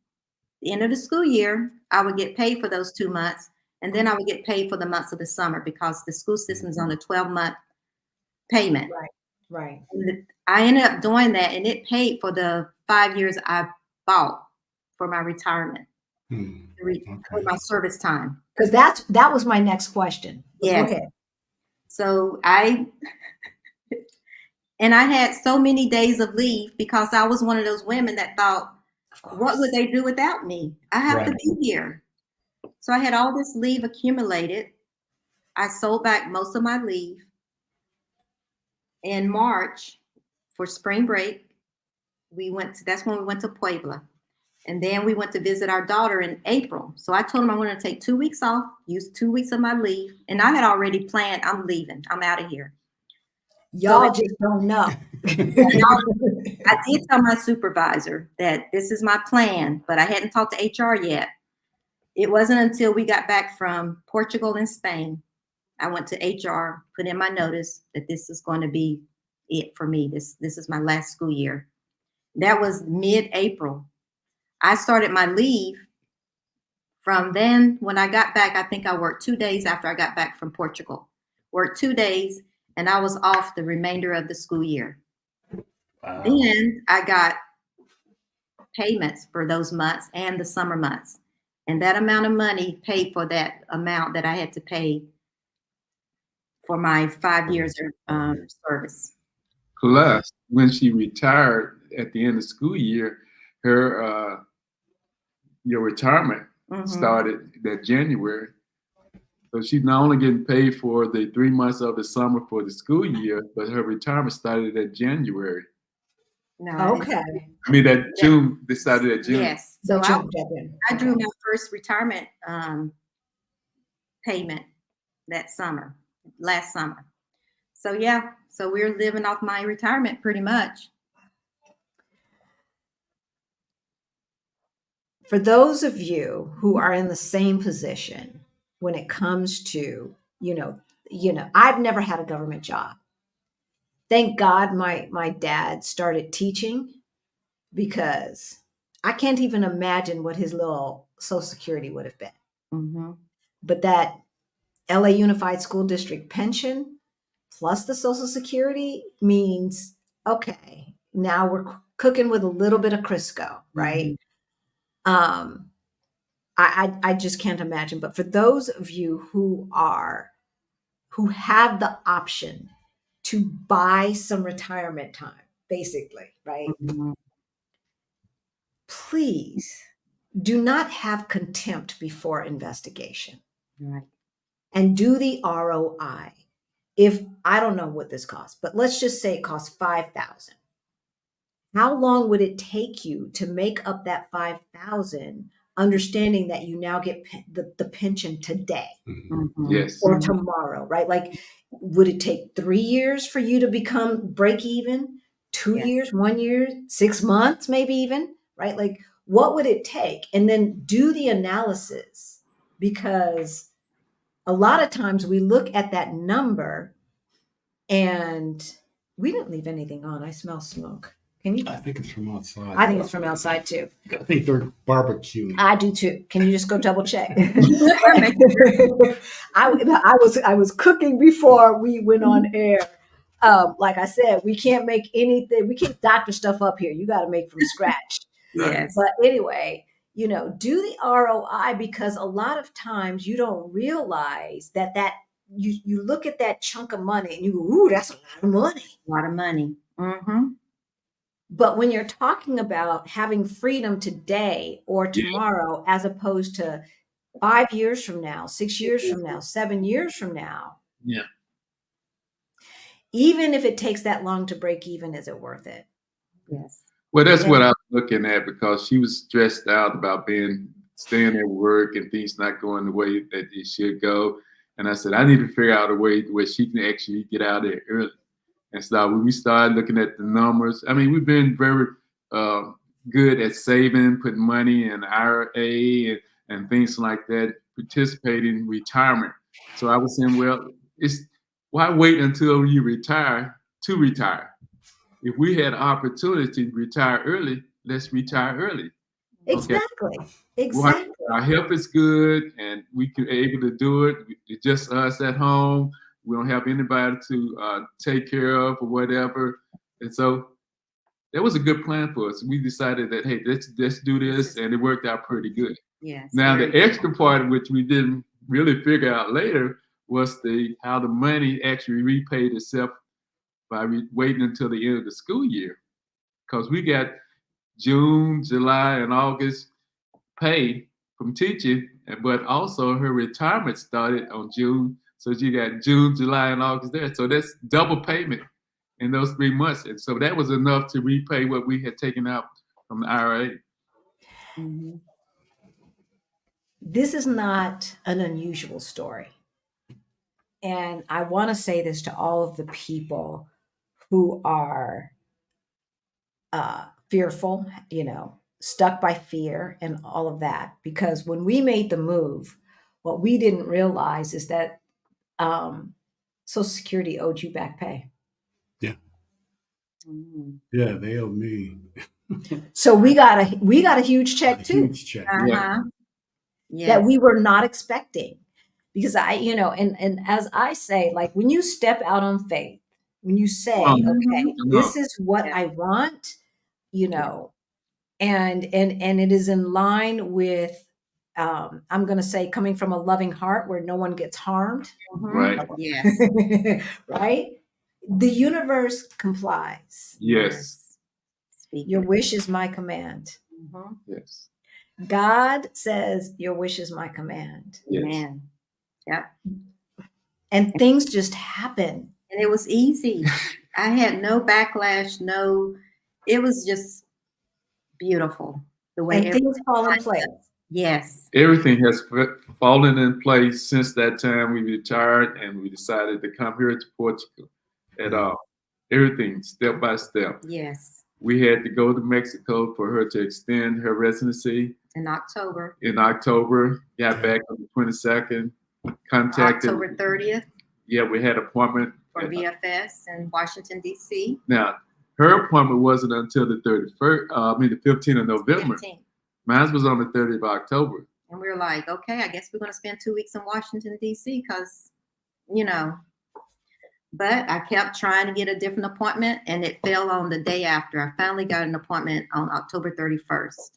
[SPEAKER 4] the end of the school year, I would get paid for those 2 months, and then I would get paid for the months of the summer because the school system is on a 12-month payment.
[SPEAKER 1] Right.
[SPEAKER 4] And I ended up doing that, and it paid for the 5 years I bought for my retirement, for my service time.
[SPEAKER 1] Because that was my next question.
[SPEAKER 4] Yes.
[SPEAKER 1] Go ahead.
[SPEAKER 4] So I had so many days of leave because I was one of those women that thought, what would they do without me? I have to be here. So I had all this leave accumulated. I sold back most of my leave in March for spring break. That's when we went to Puebla. And then we went to visit our daughter in April. So I told him I wanted to take 2 weeks off, use 2 weeks of my leave. And I had already planned, I'm leaving. I'm out of here.
[SPEAKER 1] Y'all just don't know.
[SPEAKER 4] I did tell my supervisor that this is my plan, but I hadn't talked to HR yet. It wasn't until we got back from Portugal and Spain, I went to HR, put in my notice that this is going to be it for me. This is my last school year. That was mid-April. I started my leave from then. When I got back, I think I worked 2 days after I got back from Portugal. Worked 2 days, and I was off the remainder of the school year. Wow. Then I got payments for those months and the summer months. And that amount of money paid for that amount that I had to pay for my 5 years of service.
[SPEAKER 3] Plus, when she retired at the end of school year, her your retirement started that January. So she's not only getting paid for the 3 months of the summer for the school year, but her retirement started at January.
[SPEAKER 4] No.
[SPEAKER 1] Okay.
[SPEAKER 3] I mean, that June, they started at June.
[SPEAKER 4] Yes. So I drew my first retirement payment last summer. So yeah, so we're living off my retirement pretty much.
[SPEAKER 1] For those of you who are in the same position when it comes to, I've never had a government job. Thank God my dad started teaching, because I can't even imagine what his little Social Security would have been. But that LA Unified School District pension plus the Social Security means, okay, now we're cooking with a little bit of Crisco, right? I just can't imagine. But for those of you who have the option to buy some retirement time, basically, right? Please do not have contempt before investigation.
[SPEAKER 4] Right.
[SPEAKER 1] And do the ROI. If I don't know what this costs, but let's just say it costs $5,000. How long would it take you to make up that $5,000, understanding that you now get the pension today?
[SPEAKER 3] Yes.
[SPEAKER 1] Or tomorrow, right? Like, would it take 3 years for you to become break even? 2 years, 1 year, 6 months, maybe even, right? Like, what would it take? And then do the analysis, because a lot of times we look at that number and we didn't leave anything on. I smell smoke. Can you?
[SPEAKER 2] I think it's from outside.
[SPEAKER 1] I think it's from outside too.
[SPEAKER 2] I think they're barbecuing.
[SPEAKER 1] I do too. Can you just go double check? I was cooking before we went on air. Like I said, we can't make anything. We can't doctor stuff up here. You got to make from scratch.
[SPEAKER 4] Yes.
[SPEAKER 1] But anyway, do the ROI, because a lot of times you don't realize that you look at that chunk of money and you go, ooh, that's a lot of money.
[SPEAKER 4] A lot of money.
[SPEAKER 1] But when you're talking about having freedom today or tomorrow, as opposed to 5 years from now, 6 years from now, 7 years from now.
[SPEAKER 3] Yeah.
[SPEAKER 1] Even if it takes that long to break even, is it worth it?
[SPEAKER 4] Yes.
[SPEAKER 3] Well, that's what I was looking at, because she was stressed out about staying at work and things not going the way that it should go. And I said, I need to figure out a way where she can actually get out there early. And so when we started looking at the numbers, I mean, we've been very good at saving, putting money in IRA and things like that, participating in retirement. So I was saying, well, why wait until you retire to retire? If we had an opportunity to retire early, let's retire early.
[SPEAKER 1] Exactly.
[SPEAKER 3] Okay?
[SPEAKER 1] Exactly.
[SPEAKER 3] our health is good and we can able to do it. It's just us at home. We don't have anybody to take care of or whatever. And so that was a good plan for us. We decided that, hey, let's do this, and it worked out pretty good.
[SPEAKER 4] Yes.
[SPEAKER 3] Now the extra part, which we didn't really figure out later, was how the money actually repaid itself by waiting until the end of the school year, because we got June, July, and August pay from teaching, but also her retirement started on June, so she got June, July, and August there. So that's double payment in those 3 months, and so that was enough to repay what we had taken out from the IRA.
[SPEAKER 4] Mm-hmm.
[SPEAKER 1] This is not an unusual story. And I want to say this to all of the people who are fearful, stuck by fear and all of that. Because when we made the move, what we didn't realize is that Social Security owed you back pay.
[SPEAKER 2] Yeah.
[SPEAKER 4] Mm-hmm.
[SPEAKER 2] Yeah, they owe me.
[SPEAKER 1] So we got a huge check too.
[SPEAKER 2] Huge check.
[SPEAKER 4] Uh-huh. Yes.
[SPEAKER 1] That we were not expecting. Because and as I say, like when you step out on faith, when you say, okay, this is what I want, and it is in line with, I'm going to say, coming from a loving heart where no one gets harmed.
[SPEAKER 3] Right.
[SPEAKER 4] Yes.
[SPEAKER 1] Right. The universe complies.
[SPEAKER 3] Yes.
[SPEAKER 1] Your wish is my command.
[SPEAKER 4] Mm-hmm.
[SPEAKER 3] Yes.
[SPEAKER 1] God says, your wish is my command.
[SPEAKER 3] Yes.
[SPEAKER 4] Yep.
[SPEAKER 1] And things just happen.
[SPEAKER 4] And it was easy. I had no backlash, it was just beautiful. The way
[SPEAKER 1] things fall in place.
[SPEAKER 4] Yes.
[SPEAKER 3] Everything has fallen in place since that time we retired and we decided to come here to Portugal at all. Everything step by step.
[SPEAKER 4] Yes.
[SPEAKER 3] We had to go to Mexico for her to extend her residency.
[SPEAKER 4] In October.
[SPEAKER 3] Got back on the 22nd. Contacted
[SPEAKER 4] October 30th.
[SPEAKER 3] Yeah, we had an appointment
[SPEAKER 4] for VFS in Washington, D.C.
[SPEAKER 3] Now, her appointment wasn't until the 31st, the 15th of November. 15th. Mine was on the 30th of October.
[SPEAKER 4] And we were like, okay, I guess we're going to spend 2 weeks in Washington, D.C. because, But I kept trying to get a different appointment, and it fell on the day after. I finally got an appointment on October 31st.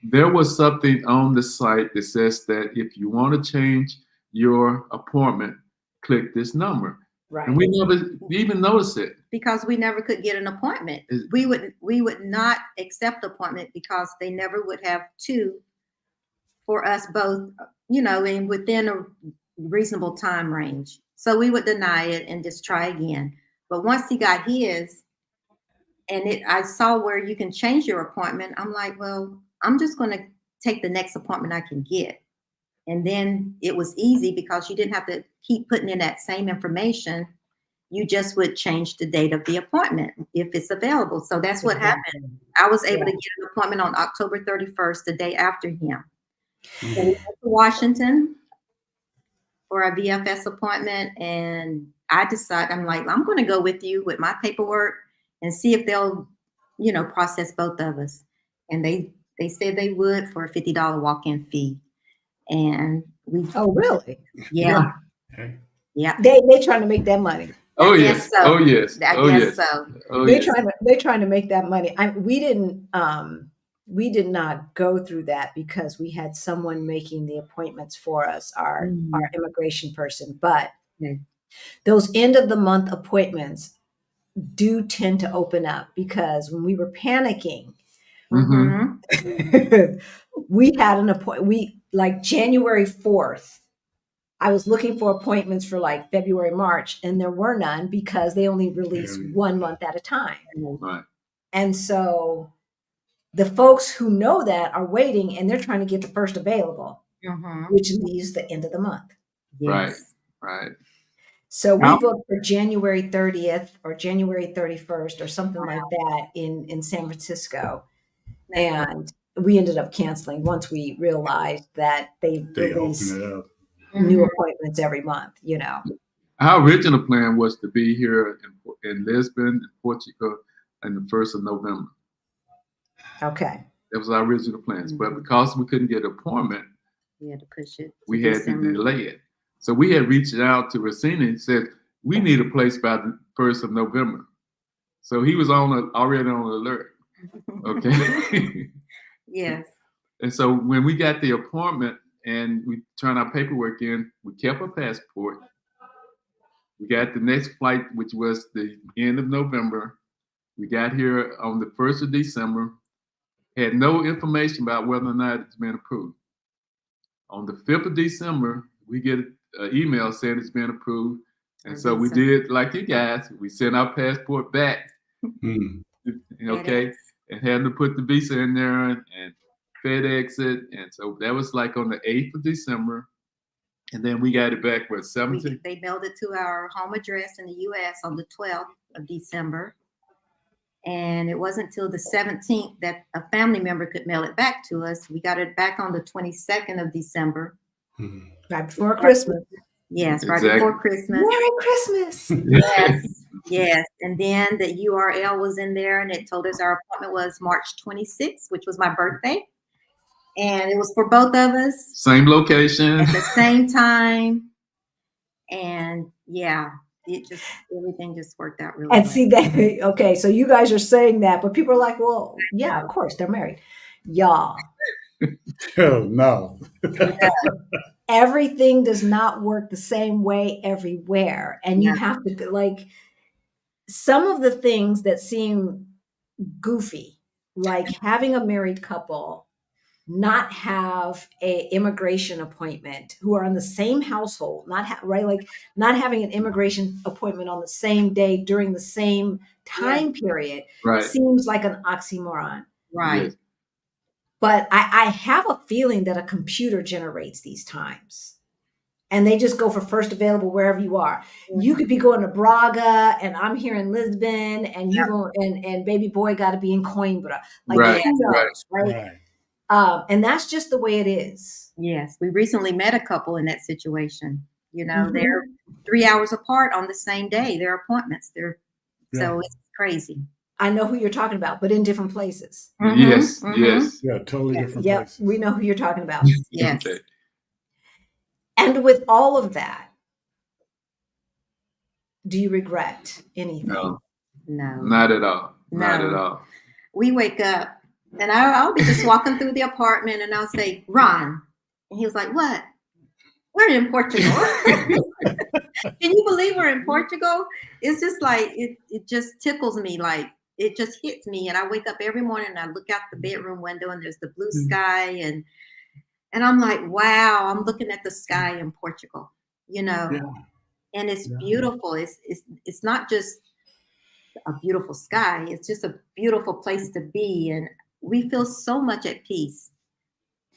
[SPEAKER 3] There was something on the site that says that if you want to change your appointment, click this number.
[SPEAKER 1] Right.
[SPEAKER 3] And we never even noticed it.
[SPEAKER 4] Because we never could get an appointment. We would not accept appointment because they never would have two for us both, and within a reasonable time range. So we would deny it and just try again. But once he got his, and I saw where you can change your appointment, I'm like, well, I'm just going to take the next appointment I can get. And then it was easy because you didn't have to keep putting in that same information. You just would change the date of the appointment if it's available. So that's what happened. I was able to get an appointment on October 31st, the day after him. Mm-hmm. So we went to Washington for a VFS appointment, and I decided, I'm like, I'm going to go with you with my paperwork and see if they'll, process both of us. And they said they would for a $50 walk-in fee. And we.
[SPEAKER 1] Oh, really?
[SPEAKER 4] Yeah. Yeah.
[SPEAKER 1] They trying to make that money.
[SPEAKER 3] Oh yes.
[SPEAKER 4] So.
[SPEAKER 3] Oh yes.
[SPEAKER 4] I
[SPEAKER 3] oh,
[SPEAKER 4] guess
[SPEAKER 3] yes.
[SPEAKER 4] so.
[SPEAKER 3] Oh,
[SPEAKER 1] They're trying to make that money. We did not go through that because we had someone making the appointments for us, our immigration person. But those end of the month appointments do tend to open up because when we were panicking, we had an appointment. Like January 4th, I was looking for appointments for like February, March, and there were none because they only release 1 month at a time.
[SPEAKER 3] Right.
[SPEAKER 1] And so the folks who know that are waiting and they're trying to get the first available, which leaves the end of the month.
[SPEAKER 4] Yes.
[SPEAKER 3] Right.
[SPEAKER 1] So we booked for January 30th or January 31st or something like that in San Francisco. And we ended up canceling once we realized that they release new appointments every month,
[SPEAKER 3] Our original plan was to be here in Lisbon, Portugal, on the 1st of November.
[SPEAKER 1] Okay.
[SPEAKER 3] That was our original plans. But because we couldn't get an appointment,
[SPEAKER 4] we had to push it.
[SPEAKER 3] We had to delay it. So we had reached out to Residency and said, we need a place by the 1st of November. So he was already on alert. Okay.
[SPEAKER 4] Yes.
[SPEAKER 3] And so when we got the appointment and we turned our paperwork in, we kept our passport. We got the next flight, which was the end of November. We got here on the 1st of December, had no information about whether or not it's been approved. On the 5th of December, we get an email saying it's been approved. And so we did like you guys, we sent our passport back, okay, and had to put the visa in there and FedEx it. And so that was like on the 8th of December. And then we got it back, what, 17th?
[SPEAKER 4] They mailed it to our home address in the U.S. on the 12th of December. And it wasn't until the 17th that a family member could mail it back to us. We got it back on the 22nd of December.
[SPEAKER 1] Right before Christmas.
[SPEAKER 4] Yes, right before Christmas.
[SPEAKER 1] Merry Christmas.
[SPEAKER 4] Yes, yes. And then the URL was in there and it told us our appointment was March 26th, which was my birthday. And it was for both of us.
[SPEAKER 3] Same location.
[SPEAKER 4] At the same time. And yeah, everything just worked out really well.
[SPEAKER 1] And see that, okay, so you guys are saying that, but people are like, well, yeah, of course, they're married. Y'all.
[SPEAKER 2] Oh, no.
[SPEAKER 1] Everything does not work the same way everywhere. And you have to, like, some of the things that seem goofy, like having a married couple not have a immigration appointment who are in the same household, not having an immigration appointment on the same day during the same time period seems like an oxymoron.
[SPEAKER 4] Right.
[SPEAKER 3] Yes.
[SPEAKER 1] But I have a feeling that a computer generates these times and they just go for first available wherever you are. You could be going to Braga and I'm here in Lisbon and you go and baby boy got to be in Coimbra. Like right. And that's just the way it is.
[SPEAKER 4] Yes. We recently met a couple in that situation. You know, they're 3 hours apart on the same day, their appointments. So it's crazy.
[SPEAKER 1] I know who you're talking about, but in different places.
[SPEAKER 3] Yes, yes.
[SPEAKER 2] Yeah, totally different places.
[SPEAKER 1] We know who you're talking about.
[SPEAKER 4] Yes.
[SPEAKER 3] Okay.
[SPEAKER 1] And with all of that, do you regret anything?
[SPEAKER 3] No.
[SPEAKER 4] No.
[SPEAKER 3] Not at all.
[SPEAKER 4] No.
[SPEAKER 3] Not at all.
[SPEAKER 4] We wake up and I'll be just walking through the apartment and I'll say, Ron. And he was like, what? We're in Portugal. Can you believe we're in Portugal? It's just like, it just tickles me. Like, it just hits me. And I wake up every morning and I look out the bedroom window and there's the blue sky. And I'm like, wow, I'm looking at the sky in Portugal, you know, and it's beautiful. It's not just a beautiful sky. It's just a beautiful place to be. And we feel so much at peace.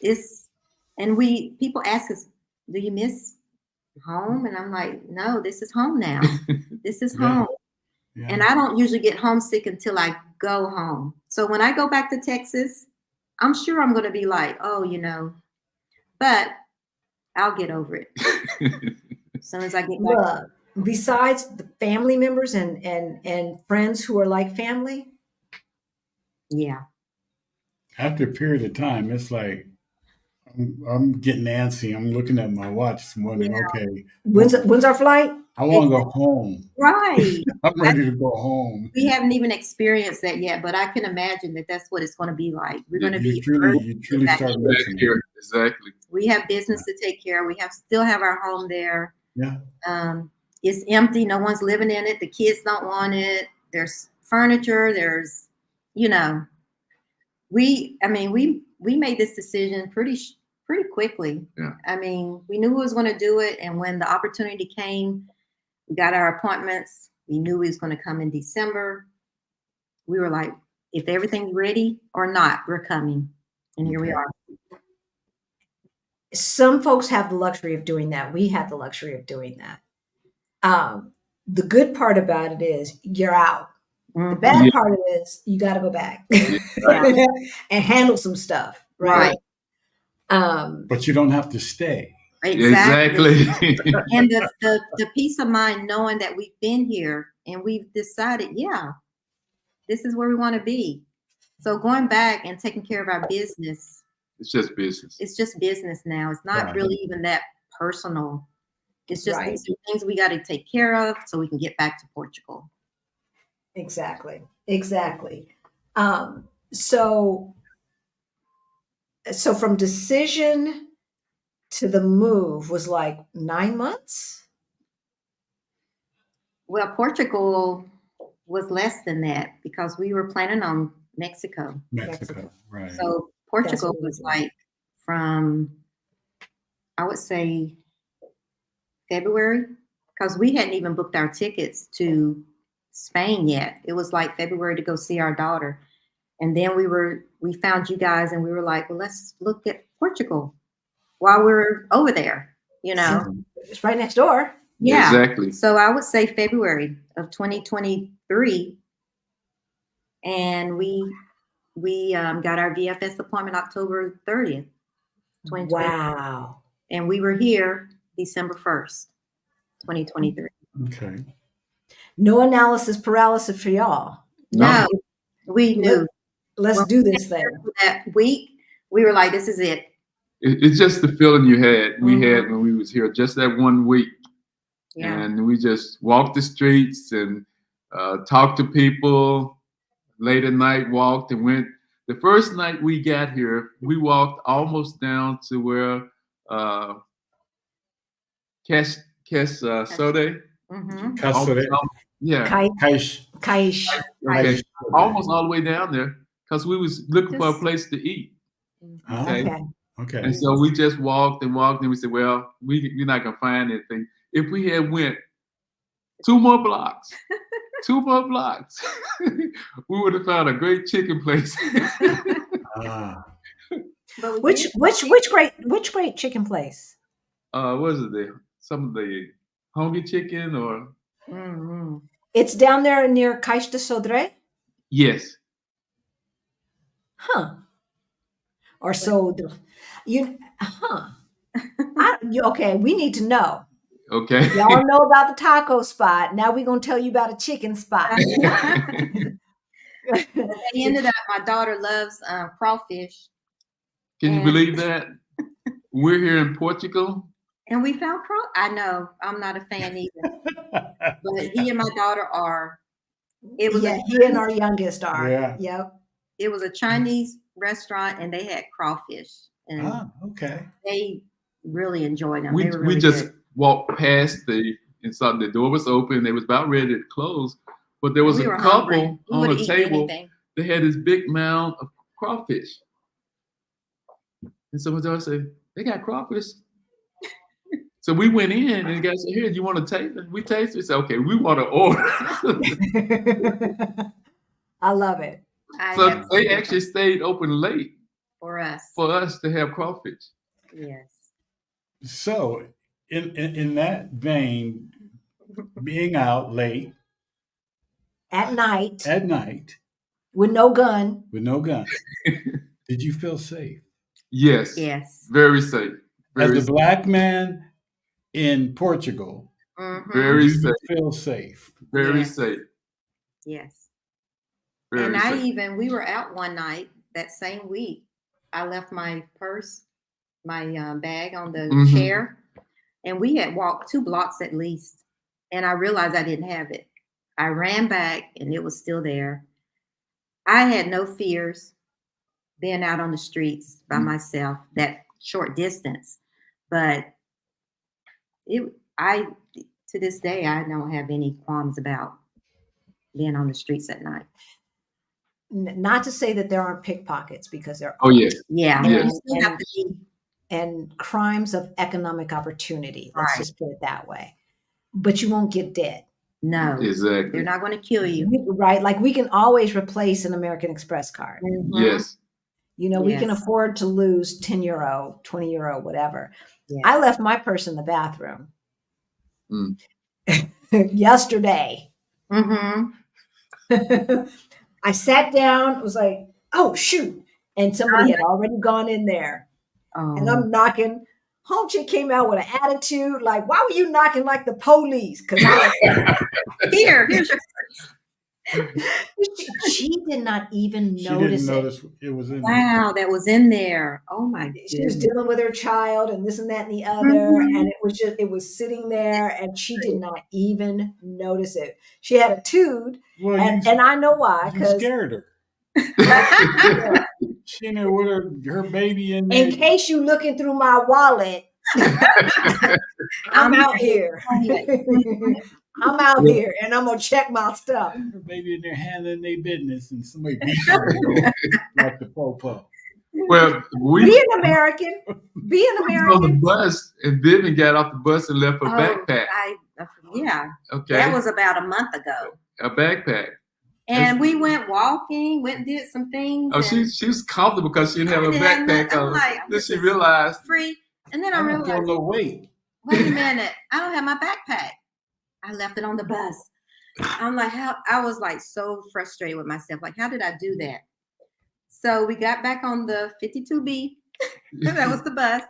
[SPEAKER 4] People ask us, do you miss home? And I'm like, no, this is home now. This is home. Yeah. And I don't usually get homesick until I go home. So when I go back to Texas, I'm sure I'm going to be like, oh, you know, but I'll get over it. As soon as I get back.
[SPEAKER 1] Besides the family members and friends who are like family.
[SPEAKER 4] Yeah.
[SPEAKER 2] After a period of time, it's like, I'm getting antsy. I'm looking at my watch and wondering, okay.
[SPEAKER 1] When's our flight?
[SPEAKER 2] I want to go home.
[SPEAKER 4] Right.
[SPEAKER 2] I'm ready to go home.
[SPEAKER 4] We haven't even experienced that yet, but I can imagine that that's what it's going to be like. We're going to be
[SPEAKER 2] you truly start missing
[SPEAKER 3] here. Exactly.
[SPEAKER 4] We have business to take care of. We still have our home there.
[SPEAKER 2] Yeah.
[SPEAKER 4] It's empty. No one's living in it. The kids don't want it. There's furniture. There's, you know, we made this decision pretty quickly.
[SPEAKER 3] Yeah.
[SPEAKER 4] I mean, we knew who was going to do it. And when the opportunity came, we got our appointments. We knew he was going to come in December. We were like, if everything's ready or not, we're coming. And here we are.
[SPEAKER 1] Some folks have the luxury of doing that. We had the luxury of doing that. The good part about it is you're out. The bad part of it is you got to go back and handle some stuff. Right.
[SPEAKER 2] But you don't have to stay.
[SPEAKER 4] Exactly. And the peace of mind knowing that we've been here and we've decided, this is where we want to be. So going back and taking care of our business.
[SPEAKER 3] It's just business.
[SPEAKER 4] It's just business now. It's not really even that personal. It's just these are things we got to take care of so we can get back to Portugal.
[SPEAKER 1] Exactly. So from decision to the move was like 9 months?
[SPEAKER 4] Well, Portugal was less than that because we were planning on Mexico.
[SPEAKER 2] Right.
[SPEAKER 4] So Portugal was like from, I would say, February, because we hadn't even booked our tickets to Spain yet. It was like February to go see our daughter. And then we found you guys and we were like, well, let's look at Portugal while we're over there, you know.
[SPEAKER 1] It's right next door.
[SPEAKER 4] Yeah.
[SPEAKER 3] Exactly.
[SPEAKER 4] So I would say February of 2023. And we got our VFS appointment October 30th, 2023.
[SPEAKER 1] Wow.
[SPEAKER 4] And we were here December 1st, 2023.
[SPEAKER 2] Okay.
[SPEAKER 1] No analysis paralysis for y'all.
[SPEAKER 4] No, we knew.
[SPEAKER 1] Let's do this thing.
[SPEAKER 4] That week, we were like, this is it.
[SPEAKER 3] It's just the feeling you had. We had when we was here, just that 1 week.
[SPEAKER 4] Yeah.
[SPEAKER 3] And we just walked the streets and talked to people. Late at night, walked and went. The first night we got here, we walked almost down to where Cash Sode. Yeah.
[SPEAKER 1] Caixa.
[SPEAKER 3] Okay. Almost all the way down there because we was looking for a place to eat.
[SPEAKER 2] Okay.
[SPEAKER 3] And so we just walked and we said, well, we're not gonna find anything. If we had went 2 more blocks, we would have found a great chicken place.
[SPEAKER 1] Which great chicken place?
[SPEAKER 3] What is it? Some of the honey chicken or?
[SPEAKER 1] It's down there near Caixa de Sodré?
[SPEAKER 3] Yes.
[SPEAKER 1] Huh. Or so okay, we need to know.
[SPEAKER 3] Okay.
[SPEAKER 1] Y'all know about the taco spot. Now we're gonna tell you about a chicken spot.
[SPEAKER 4] They ended up, my daughter loves crawfish.
[SPEAKER 3] Can you believe that? We're here in Portugal.
[SPEAKER 4] And we found I know, I'm not a fan either. But he and my daughter are. It was
[SPEAKER 1] he and our youngest are.
[SPEAKER 2] Yeah.
[SPEAKER 1] Yep.
[SPEAKER 4] It was a Chinese restaurant and they had crawfish. And
[SPEAKER 2] okay.
[SPEAKER 4] They really enjoyed them.
[SPEAKER 3] We just walked past and saw the door was open. They was about ready to close. But there was a couple on the table. They had this big mound of crawfish. And someone else said, they got crawfish. So we went in and the guy said, here, do you want to taste it? We tasted it. We said, okay, we want to order.
[SPEAKER 1] I love it.
[SPEAKER 3] So they actually stayed open late.
[SPEAKER 4] For us
[SPEAKER 3] to have crawfish.
[SPEAKER 4] Yes.
[SPEAKER 2] So in that vein, being out late.
[SPEAKER 1] At night.
[SPEAKER 2] With
[SPEAKER 1] no gun.
[SPEAKER 2] Did you feel safe?
[SPEAKER 3] Yes. Very safe.
[SPEAKER 2] As a Black man in Portugal,
[SPEAKER 3] very safe.
[SPEAKER 2] Feel safe.
[SPEAKER 3] Very safe.
[SPEAKER 4] Yes.
[SPEAKER 3] Very
[SPEAKER 4] safe. We were out one night that same week. I left my purse, my bag on the chair, and we had walked 2 blocks at least. And I realized I didn't have it. I ran back and it was still there. I had no fears being out on the streets by myself that short distance, but to this day, I don't have any qualms about being on the streets at night.
[SPEAKER 1] Not to say that there aren't pickpockets, because there are.
[SPEAKER 3] Oh, yes.
[SPEAKER 4] Yeah.
[SPEAKER 1] And crimes of economic opportunity. Let's just put it that way. But you won't get dead.
[SPEAKER 4] No.
[SPEAKER 3] Exactly.
[SPEAKER 4] They're not going to kill you.
[SPEAKER 1] Right. Like we can always replace an American Express card.
[SPEAKER 3] Yes.
[SPEAKER 1] You know, we can afford to lose 10 euro, 20 euro, whatever.
[SPEAKER 4] Yes.
[SPEAKER 1] I left my purse in the bathroom yesterday. I sat down, was like, oh, shoot. And somebody had already gone in there. And I'm knocking. Home chick came out with an attitude, like, why were you knocking like the police? Because
[SPEAKER 4] here's your purse.
[SPEAKER 1] She did not even
[SPEAKER 2] She
[SPEAKER 1] notice
[SPEAKER 2] didn't
[SPEAKER 1] it.
[SPEAKER 2] notice it was in there.
[SPEAKER 4] Wow, that was in there. Oh my
[SPEAKER 1] She was
[SPEAKER 4] goodness.
[SPEAKER 1] dealing with her child and this and that and the other,
[SPEAKER 4] Mhm.
[SPEAKER 1] and it was sitting there, and she did not even notice it. She had a tude,
[SPEAKER 2] Well,
[SPEAKER 1] and I know why,
[SPEAKER 2] you
[SPEAKER 1] because
[SPEAKER 2] scared her. She in there with her baby in
[SPEAKER 1] in
[SPEAKER 2] there.
[SPEAKER 1] case you looking through my wallet, I'm out here. I'm out here, and I'm gonna check my stuff.
[SPEAKER 2] Her baby in there handling their business, and somebody beat her like the po-po.
[SPEAKER 3] Well,
[SPEAKER 1] Be an American. Be an
[SPEAKER 3] on the
[SPEAKER 1] American.
[SPEAKER 3] bus, and Vivian got off the bus and left her backpack.
[SPEAKER 4] Yeah.
[SPEAKER 3] Okay.
[SPEAKER 4] That was about a month ago.
[SPEAKER 3] A backpack.
[SPEAKER 4] And we went walking, went and did some things.
[SPEAKER 3] Oh, she was comfortable because she didn't have a backpack on. Then she realized.
[SPEAKER 4] Free. And then I realized,
[SPEAKER 2] no weight.
[SPEAKER 4] Wait a minute, I don't have my backpack. I left it on the bus. I'm like, I was like so frustrated with myself. Like, how did I do that? So we got back on the 52B. That was the bus.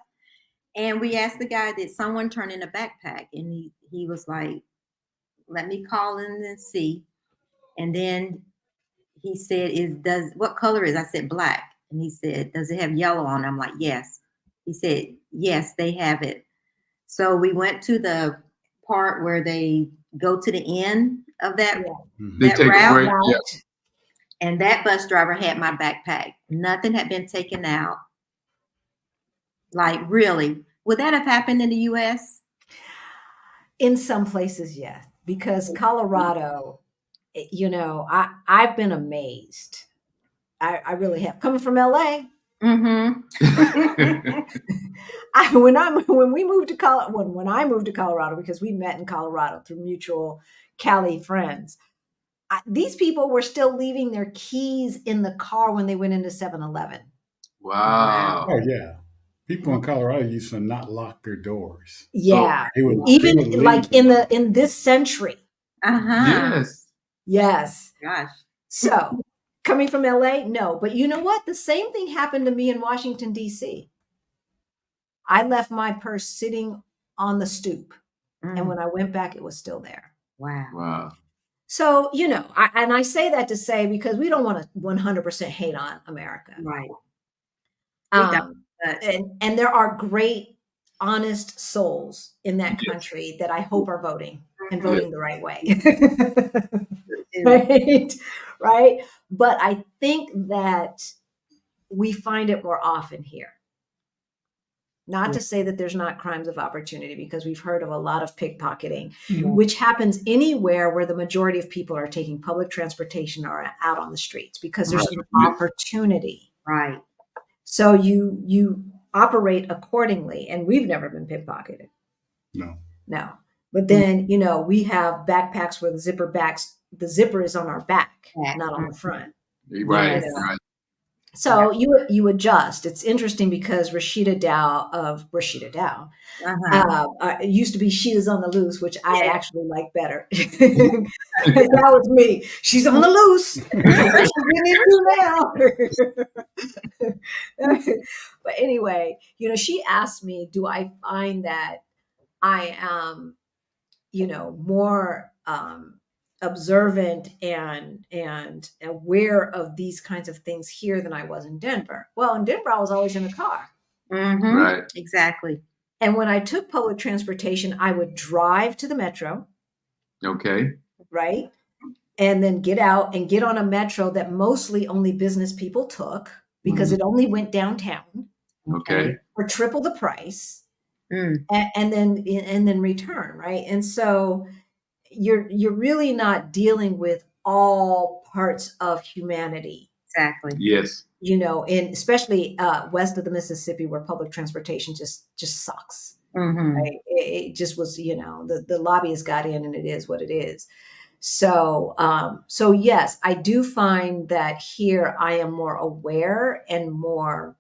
[SPEAKER 4] And we asked the guy, did someone turn in a backpack? And he was like, let me call in and see. And then he said, what color is? I said, black. And he said, does it have yellow on it? I'm like, yes. He said, yes, they have it. So we went to the part where they go to the end of that, that route.
[SPEAKER 3] Yeah.
[SPEAKER 4] And that bus driver had my backpack. Nothing had been taken out. Like, really? Would that have happened in the U.S.?
[SPEAKER 1] In some places, yes. Because Colorado, I've been amazed. I really have. Coming from LA.
[SPEAKER 4] Mm-hmm.
[SPEAKER 1] when I moved to Colorado, because we met in Colorado through mutual Cali friends, these people were still leaving their keys in the car when they went into 7-Eleven.
[SPEAKER 3] Wow.
[SPEAKER 2] Oh yeah. People in Colorado used to not lock their doors.
[SPEAKER 1] Yeah.
[SPEAKER 2] So
[SPEAKER 1] even like in this century.
[SPEAKER 4] Uh-huh.
[SPEAKER 1] Yes.
[SPEAKER 4] Gosh.
[SPEAKER 1] So coming from LA, no. But you know what? The same thing happened to me in Washington, D.C. I left my purse sitting on the stoop. And when I went back, it was still there.
[SPEAKER 3] Wow.
[SPEAKER 1] So, I say that to say, because we don't want to 100% hate on America.
[SPEAKER 4] Right.
[SPEAKER 1] And there are great, honest souls in that country that I hope are voting and voting the right way. Right. But I think that we find it more often here. Not to say that there's not crimes of opportunity, because we've heard of a lot of pickpocketing, which happens anywhere where the majority of people are taking public transportation or out on the streets, because there's an opportunity.
[SPEAKER 4] Right.
[SPEAKER 1] So you operate accordingly, and we've never been pickpocketed. No. But then, we have backpacks where the zipper is on our back, not on the front.
[SPEAKER 3] Right. Right.
[SPEAKER 1] So you adjust. It's interesting because Rashida Dow used to be Sheeta's on the Loose, which I actually like better. That was me. She's on the loose. But anyway, she asked me, do I find that I am, more observant and aware of these kinds of things here than I was in Denver. Well, in Denver, I was always in the car.
[SPEAKER 4] Mm-hmm.
[SPEAKER 3] Right.
[SPEAKER 4] Exactly.
[SPEAKER 1] And when I took public transportation, I would drive to the metro.
[SPEAKER 3] Okay.
[SPEAKER 1] Right. And then get out and get on a metro that mostly only business people took, because it only went downtown.
[SPEAKER 3] Okay.
[SPEAKER 1] For triple the price. And then return. Right. And so you're really not dealing with all parts of humanity.
[SPEAKER 4] Exactly.
[SPEAKER 3] Yes.
[SPEAKER 1] And especially west of the Mississippi, where public transportation just sucks. Right? It just was, the lobbyists got in, and it is what it is. So yes, I do find that here I am more aware and more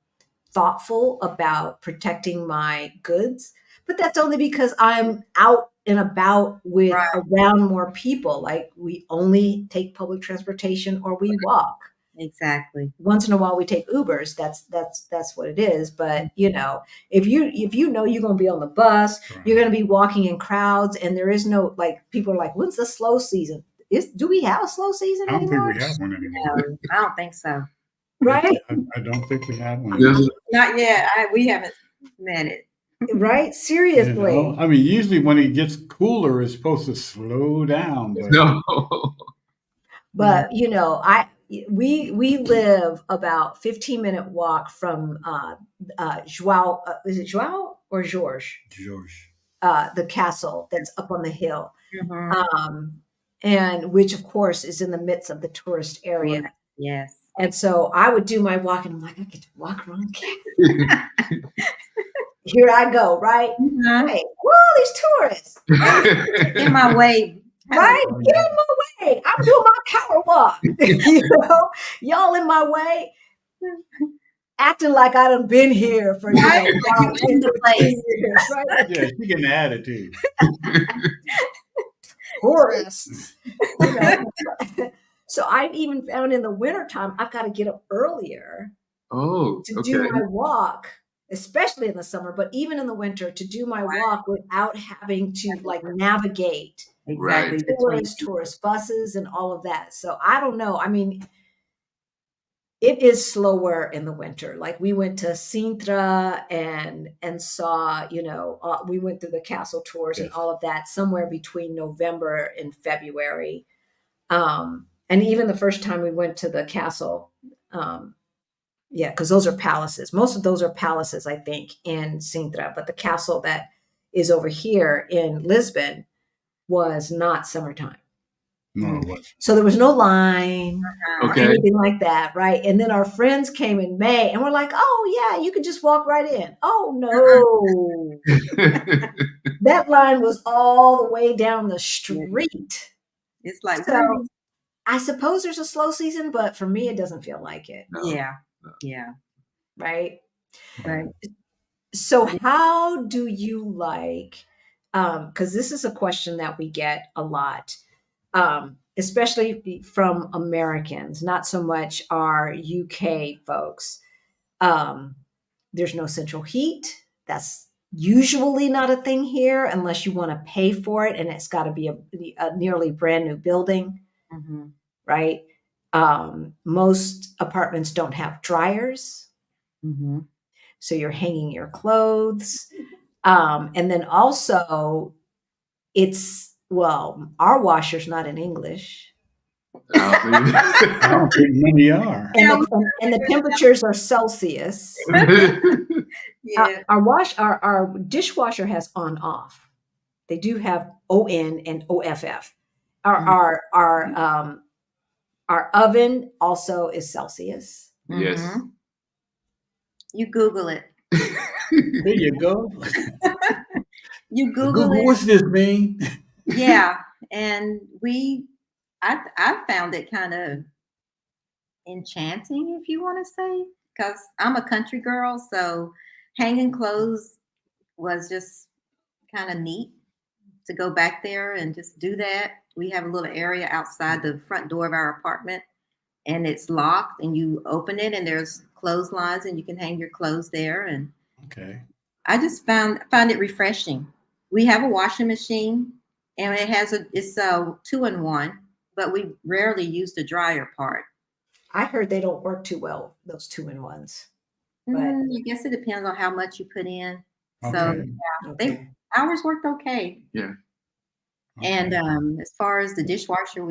[SPEAKER 1] thoughtful about protecting my goods, but that's only because I'm out and about with around more people. Like, we only take public transportation or we walk.
[SPEAKER 4] Exactly.
[SPEAKER 1] Once in a while we take Ubers. That's what it is. But if you know you're going to be on the bus, you're going to be walking in crowds, and there is no, like, people are like, when's the slow season? do we have a slow season
[SPEAKER 2] I don't think
[SPEAKER 1] anymore?
[SPEAKER 2] we have one anymore.
[SPEAKER 4] No, I don't think so.
[SPEAKER 1] Right?
[SPEAKER 2] I don't think we have one.
[SPEAKER 4] Not yet. We haven't met it.
[SPEAKER 1] Right? Seriously.
[SPEAKER 2] I mean, usually when it gets cooler, it's supposed to slow down. But
[SPEAKER 3] No.
[SPEAKER 1] But we live about 15-minute walk from Joao. Is it Joao or George?
[SPEAKER 2] George.
[SPEAKER 1] The castle that's up on the hill,
[SPEAKER 4] Mm-hmm.
[SPEAKER 1] and which of course is in the midst of the tourist area.
[SPEAKER 4] Yes.
[SPEAKER 1] And so I would do my walk, and I'm like, I get to walk around the castle. Here I go, right?
[SPEAKER 4] Mm-hmm.
[SPEAKER 1] Hey, whoa, these tourists
[SPEAKER 4] In my way.
[SPEAKER 1] right? Get in my way. I'm doing my power walk. Y'all in my way, acting like I done been here for
[SPEAKER 4] Right.
[SPEAKER 1] about 10 to 15 years, right?
[SPEAKER 2] Yeah, she get an attitude.
[SPEAKER 1] Tourists. So I even found in the wintertime, I've got to get up earlier to do my walk, especially in the summer, but even in the winter, to do my walk without having to navigate
[SPEAKER 4] Exactly.
[SPEAKER 1] tourist buses and all of that. So I don't know. I mean, it is slower in the winter. Like we went to Sintra and saw, we went through the castle tours and all of that somewhere between November and February. And even the first time we went to the castle, because those are palaces. Most of those are palaces, I think, in Sintra. But the castle that is over here in Lisbon was not summertime.
[SPEAKER 2] No, it wasn't.
[SPEAKER 1] So there was no line or anything like that, right? And then our friends came in May, and we're like, oh, yeah, you could just walk right in. Oh, no. That line was all the way down the street.
[SPEAKER 4] It's like,
[SPEAKER 1] so I suppose there's a slow season, but for me, it doesn't feel like it.
[SPEAKER 3] No.
[SPEAKER 4] Yeah. Yeah.
[SPEAKER 1] Right?
[SPEAKER 4] Right.
[SPEAKER 1] So how do you like, because this is a question that we get a lot, especially from Americans, not so much our UK folks. There's no central heat. That's usually not a thing here unless you want to pay for it, and it's got to be a nearly brand new building, right? Most apartments don't have dryers, so you're hanging your clothes, and then also our washer's not in English.
[SPEAKER 2] I don't think many are.
[SPEAKER 1] And the temperatures are Celsius.
[SPEAKER 4] Yeah.
[SPEAKER 1] Our dishwasher has on off. They do have ON and OFF. Our oven also is Celsius.
[SPEAKER 3] Yes.
[SPEAKER 4] You Google it.
[SPEAKER 2] There you go.
[SPEAKER 4] You Google it.
[SPEAKER 2] What's this mean?
[SPEAKER 4] Yeah, and I found it kind of enchanting, if you want to say, because I'm a country girl, so hanging clothes was just kind of neat to go back there and just do that. We have a little area outside the front door of our apartment, and it's locked, and you open it, and there's clotheslines, and you can hang your clothes there. And I just found it refreshing. We have a washing machine, and it's a 2-in-1, but we rarely use the dryer part.
[SPEAKER 1] I heard they don't work too well, those 2-in-1s. But
[SPEAKER 4] I guess it depends on how much you put in. So ours worked okay.
[SPEAKER 3] Yeah.
[SPEAKER 4] And as far as the dishwasher,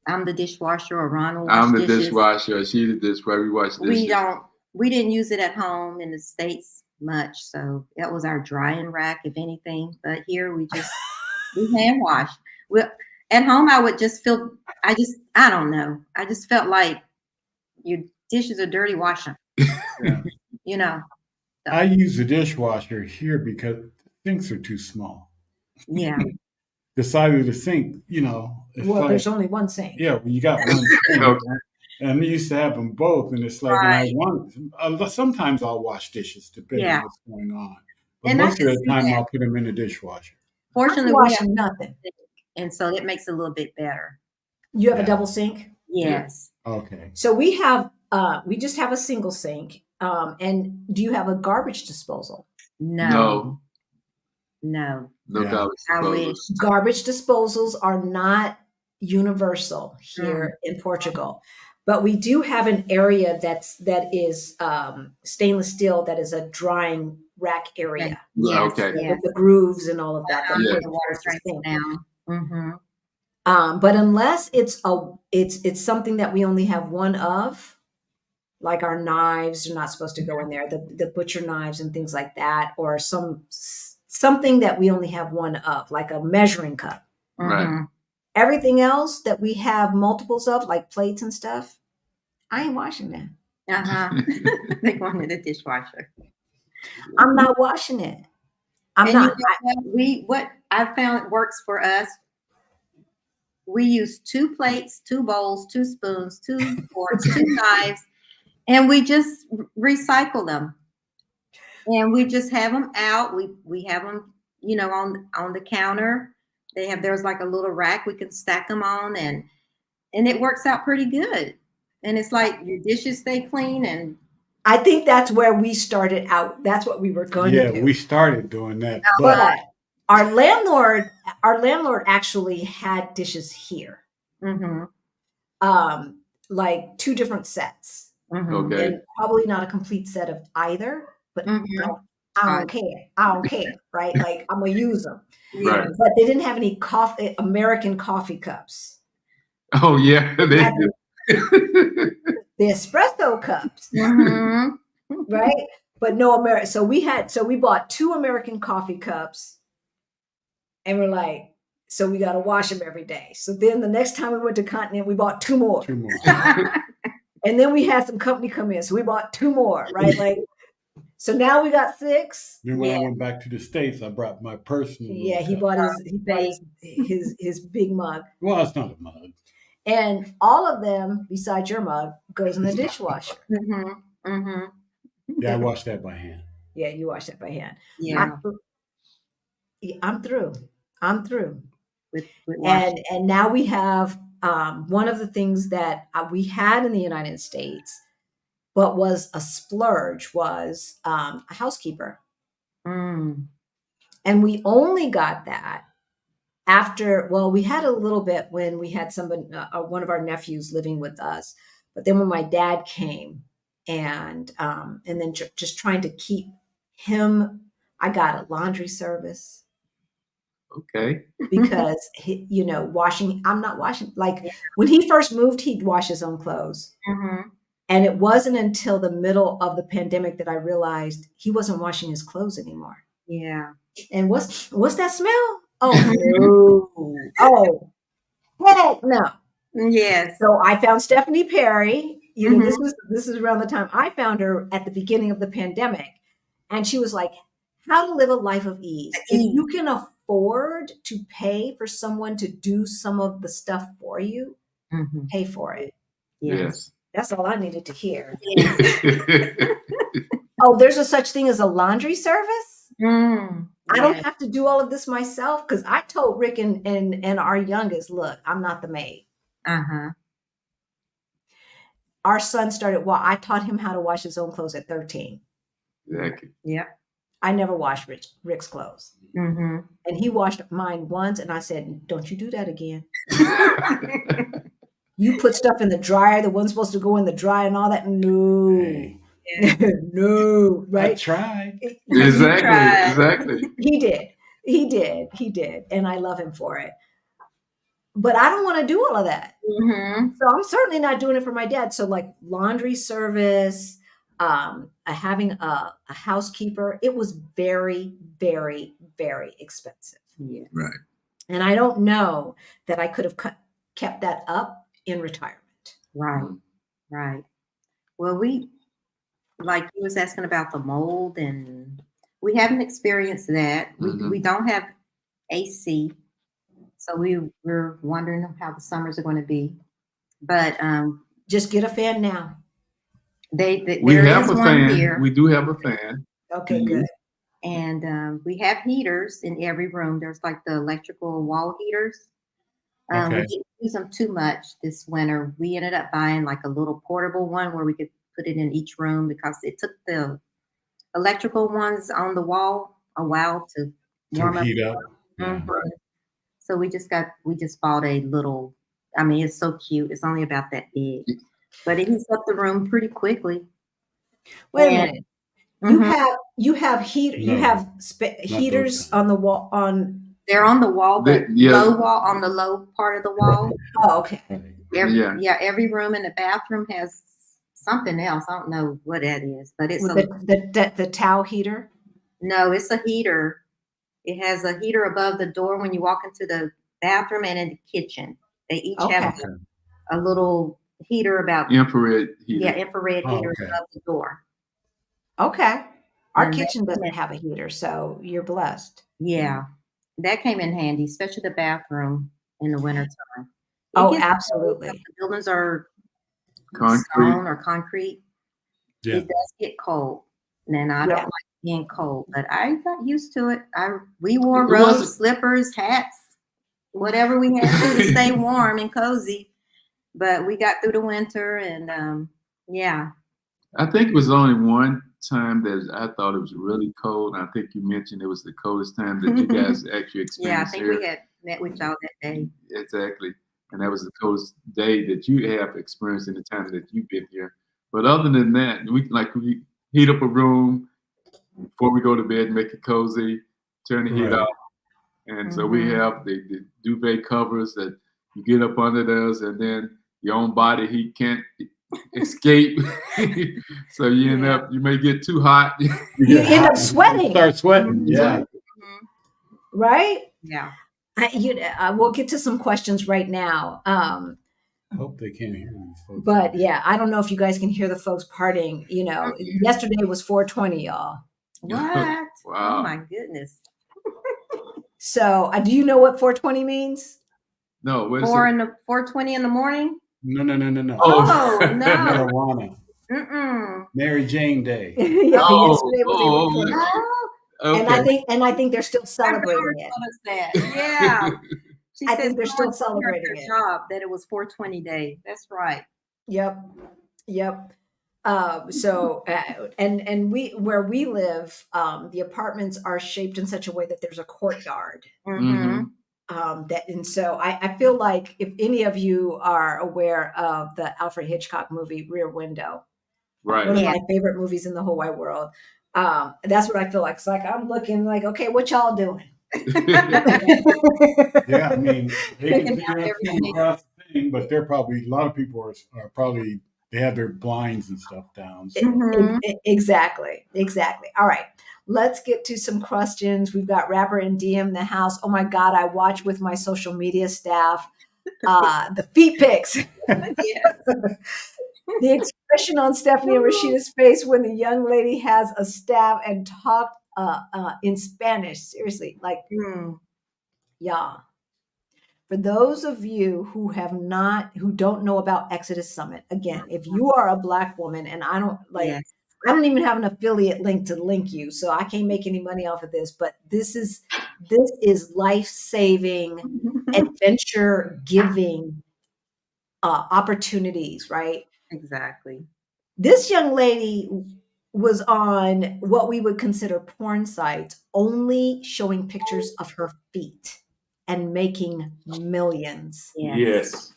[SPEAKER 4] I'm the dishwasher, or Ron will wash
[SPEAKER 3] I'm the
[SPEAKER 4] dishes.
[SPEAKER 3] dishwasher. She the dishwasher. We wash dishes.
[SPEAKER 4] We didn't use it at home in the States much, so that was our drying rack, if anything. But here we hand wash. At home, I would just feel. I don't know. I just felt like your dishes are dirty. Wash them. So.
[SPEAKER 2] I use the dishwasher here because sinks are too small.
[SPEAKER 4] Yeah.
[SPEAKER 2] The side of the sink,
[SPEAKER 1] there's only one sink.
[SPEAKER 2] Yeah, you got one sink. And we used to have them both, and it's like sometimes I'll wash dishes depending on what's going on. But most of the time, I'll put them in the dishwasher.
[SPEAKER 4] Fortunately,
[SPEAKER 1] we have nothing,
[SPEAKER 4] and so it makes it a little bit better.
[SPEAKER 1] You have a double sink?
[SPEAKER 4] Yes.
[SPEAKER 2] Okay.
[SPEAKER 1] So we just have a single sink. And do you have a garbage disposal?
[SPEAKER 4] No.
[SPEAKER 3] No
[SPEAKER 4] I wish.
[SPEAKER 1] Garbage disposals are not universal here in Portugal. But we do have an area that is stainless steel that is a drying rack area.
[SPEAKER 4] Yes,
[SPEAKER 3] okay.
[SPEAKER 4] yes.
[SPEAKER 1] With the grooves and all of that.
[SPEAKER 3] Yeah.
[SPEAKER 4] The water trains down. Mm-hmm.
[SPEAKER 1] But unless it's something that we only have one of, like our knives are not supposed to go in there, the butcher knives and things like that, or something that we only have one of, like a measuring cup.
[SPEAKER 3] Right.
[SPEAKER 1] Everything else that we have multiples of, like plates and stuff, I ain't washing that.
[SPEAKER 4] They go into the dishwasher.
[SPEAKER 1] I'm not washing it.
[SPEAKER 4] What I found works for us. We use 2 plates, 2 bowls, 2 spoons, 2 forks, 2 knives, and we just recycle them. And we just have them out. We have them, on the counter. There's like a little rack we can stack them on, and it works out pretty good. And it's like your dishes stay clean. And
[SPEAKER 1] I think that's where we started out. That's what we were going to do.
[SPEAKER 2] Yeah, we started doing that.
[SPEAKER 1] But our landlord actually had dishes here. Like 2 different sets.
[SPEAKER 3] Okay.
[SPEAKER 1] And probably not a complete set of either, but I don't care, right? Like, I'm gonna use them.
[SPEAKER 3] Right.
[SPEAKER 1] But they didn't have any American coffee cups.
[SPEAKER 3] Oh yeah.
[SPEAKER 1] The espresso cups, right? But no American. So we bought 2 American coffee cups, and we're like, so we got to wash them every day. So then the next time we went to Continent, we bought 2 more.
[SPEAKER 2] 2 more.
[SPEAKER 1] And then we had some company come in, so we bought 2 more, right? Like, so now we got 6.
[SPEAKER 2] Then when I went back to the States, I brought my personal.
[SPEAKER 1] Yeah, he bought his big mug.
[SPEAKER 2] Well, it's not a mug.
[SPEAKER 1] And all of them, besides your mug, goes in the dishwasher.
[SPEAKER 2] Yeah, I washed that by hand.
[SPEAKER 1] Yeah, you wash that by hand.
[SPEAKER 4] Yeah.
[SPEAKER 1] I'm through.
[SPEAKER 4] With
[SPEAKER 1] and now we have one of the things that we had in the United States, but was a splurge, was a housekeeper. And we only got that after, we had a little bit when we had somebody, one of our nephews living with us, but then when my dad came and then just trying to keep him, I got a laundry service.
[SPEAKER 3] Okay.
[SPEAKER 1] Because I'm not washing. Like, when he first moved, he'd wash his own clothes. And it wasn't until the middle of the pandemic that I realized he wasn't washing his clothes anymore.
[SPEAKER 4] Yeah.
[SPEAKER 1] And what's that smell? Oh no. Oh, heck no.
[SPEAKER 4] Yes.
[SPEAKER 1] So I found Stephanie Perry. This is around the time I found her, at the beginning of the pandemic. And she was like, how to live a life of ease. If you can afford to pay for someone to do some of the stuff for you, pay for it.
[SPEAKER 3] Yes.
[SPEAKER 1] That's all I needed to hear. Oh, there's a such thing as a laundry service? I don't have to do all of this myself, because I told Rick and our youngest, look, I'm not the maid. Our son I taught him how to wash his own clothes at 13.
[SPEAKER 3] Exactly.
[SPEAKER 4] Yeah.
[SPEAKER 1] I never washed Rick's clothes. And he washed mine once, and I said, don't you do that again. You put stuff in the dryer that wasn't supposed to go in the dryer and all that. No.
[SPEAKER 2] Hey.
[SPEAKER 1] No, right?
[SPEAKER 2] I tried.
[SPEAKER 3] Exactly.
[SPEAKER 1] He did. And I love him for it. But I don't want to do all of that. So I'm certainly not doing it for my dad. So, like, laundry service, having a housekeeper, it was very, very, very expensive.
[SPEAKER 4] Yeah.
[SPEAKER 3] Right.
[SPEAKER 1] And I don't know that I could have kept that up in retirement.
[SPEAKER 4] Right. Well, like you was asking about the mold, and we haven't experienced that. We don't have AC, so we're wondering how the summers are going to be. But
[SPEAKER 1] just get a fan now.
[SPEAKER 3] We have a fan here. We do have a fan.
[SPEAKER 1] Okay, good.
[SPEAKER 4] And we have heaters in every room. There's like the electrical wall heaters. We didn't use them too much this winter. We ended up buying like a little portable one where we could put it in each room, because it took the electrical ones on the wall a while to warm up.
[SPEAKER 2] Heat up.
[SPEAKER 4] So we just bought a little I mean, it's so cute. It's only about that big, but it heats up the room pretty quickly.
[SPEAKER 1] Wait a minute. You have heaters on the wall
[SPEAKER 4] They're on the wall, but low wall on the low part of the wall.
[SPEAKER 1] Oh, okay.
[SPEAKER 4] Every room in the bathroom has something else. I don't know what that is, but it's
[SPEAKER 1] the towel heater.
[SPEAKER 4] No, it's a heater. It has a heater above the door when you walk into the bathroom and in the kitchen. They each have a little heater about
[SPEAKER 3] infrared heater.
[SPEAKER 4] Yeah, infrared heater above the door.
[SPEAKER 1] Okay. Our kitchen doesn't have a heater, so you're blessed.
[SPEAKER 4] Yeah. That came in handy, especially the bathroom in the wintertime.
[SPEAKER 1] Oh, absolutely.
[SPEAKER 4] The buildings are
[SPEAKER 3] concrete.
[SPEAKER 4] Stone or concrete.
[SPEAKER 2] Yeah.
[SPEAKER 4] It does get cold. And I don't like being cold, but I got used to it. We wore robes, slippers, hats, whatever we had to stay warm and cozy. But we got through the winter, and yeah.
[SPEAKER 3] I think it was only one time that I thought it was really cold. I think you mentioned it was the coldest time that you guys actually experienced.
[SPEAKER 4] Yeah, I think we had met with y'all that day.
[SPEAKER 3] Exactly. And that was the coldest day that you have experienced in the time that you've been here. But other than that, we heat up a room before we go to bed, make it cozy, turn the heat off. And so we have the duvet covers that you get up under those, and then your own body heat can't escape. So you may get too hot.
[SPEAKER 1] You end up sweating.
[SPEAKER 2] Start sweating. Yeah.
[SPEAKER 1] Right?
[SPEAKER 4] Yeah.
[SPEAKER 1] We'll get to some questions right now.
[SPEAKER 2] I hope they can't hear these folks.
[SPEAKER 1] But yeah, I don't know if you guys can hear the folks partying. Yesterday was 420, y'all.
[SPEAKER 4] What?
[SPEAKER 3] Wow.
[SPEAKER 4] Oh my goodness.
[SPEAKER 1] So do you know what 420 means?
[SPEAKER 3] No.
[SPEAKER 4] 4:20 in the morning?
[SPEAKER 2] No.
[SPEAKER 4] Oh, no.
[SPEAKER 2] Marijuana. Mary Jane Day.
[SPEAKER 1] Yesterday was 420. And I think they're still celebrating it.
[SPEAKER 4] Yeah.
[SPEAKER 1] I think they're still celebrating it.
[SPEAKER 4] That it was 420 day. That's right.
[SPEAKER 1] Yep. So where we live, the apartments are shaped in such a way that there's a courtyard. And so I feel like if any of you are aware of the Alfred Hitchcock movie Rear Window, one of my favorite movies in the whole wide world, that's what I feel like. It's like I'm looking like, okay, what y'all doing?
[SPEAKER 2] Yeah, I mean, they can figure out across the thing, but they're probably, a lot of people are probably, they have their blinds and stuff down. So.
[SPEAKER 1] Exactly. All right. Let's get to some questions. We've got Rapper and DM in the house. Oh my God, I watch with my social media staff the feet pics. The expression on Stephanie and Rashida's face when the young lady has a staff and talked in Spanish. Seriously, yeah. For those of you who don't know about Exodus Summit, again, if you are a Black woman, and I don't even have an affiliate link to link you, so I can't make any money off of this, but this is life-saving, adventure-giving opportunities, right?
[SPEAKER 4] Exactly.
[SPEAKER 1] This young lady was on what we would consider porn sites, only showing pictures of her feet and making millions.
[SPEAKER 3] Yes.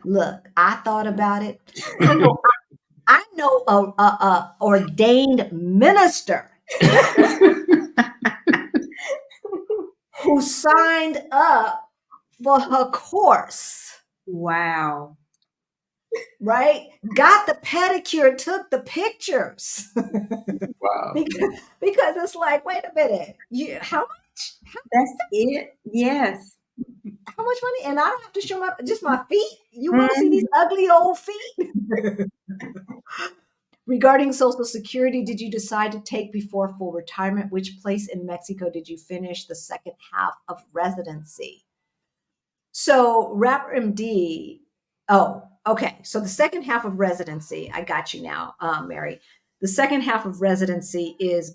[SPEAKER 1] Look, I thought about it. I know a ordained minister who signed up for her course.
[SPEAKER 4] Wow.
[SPEAKER 1] Right? Got the pedicure, took the pictures.
[SPEAKER 3] Wow.
[SPEAKER 1] because it's like, wait a minute, how much?
[SPEAKER 4] That's it? Yes.
[SPEAKER 1] How much money? And I don't have to show just my feet. You want to see these ugly old feet? Regarding Social Security, did you decide to take before full retirement? Which place in Mexico did you finish the second half of residency? So Rapper MD, okay. So the second half of residency, I got you now, Mary. The second half of residency is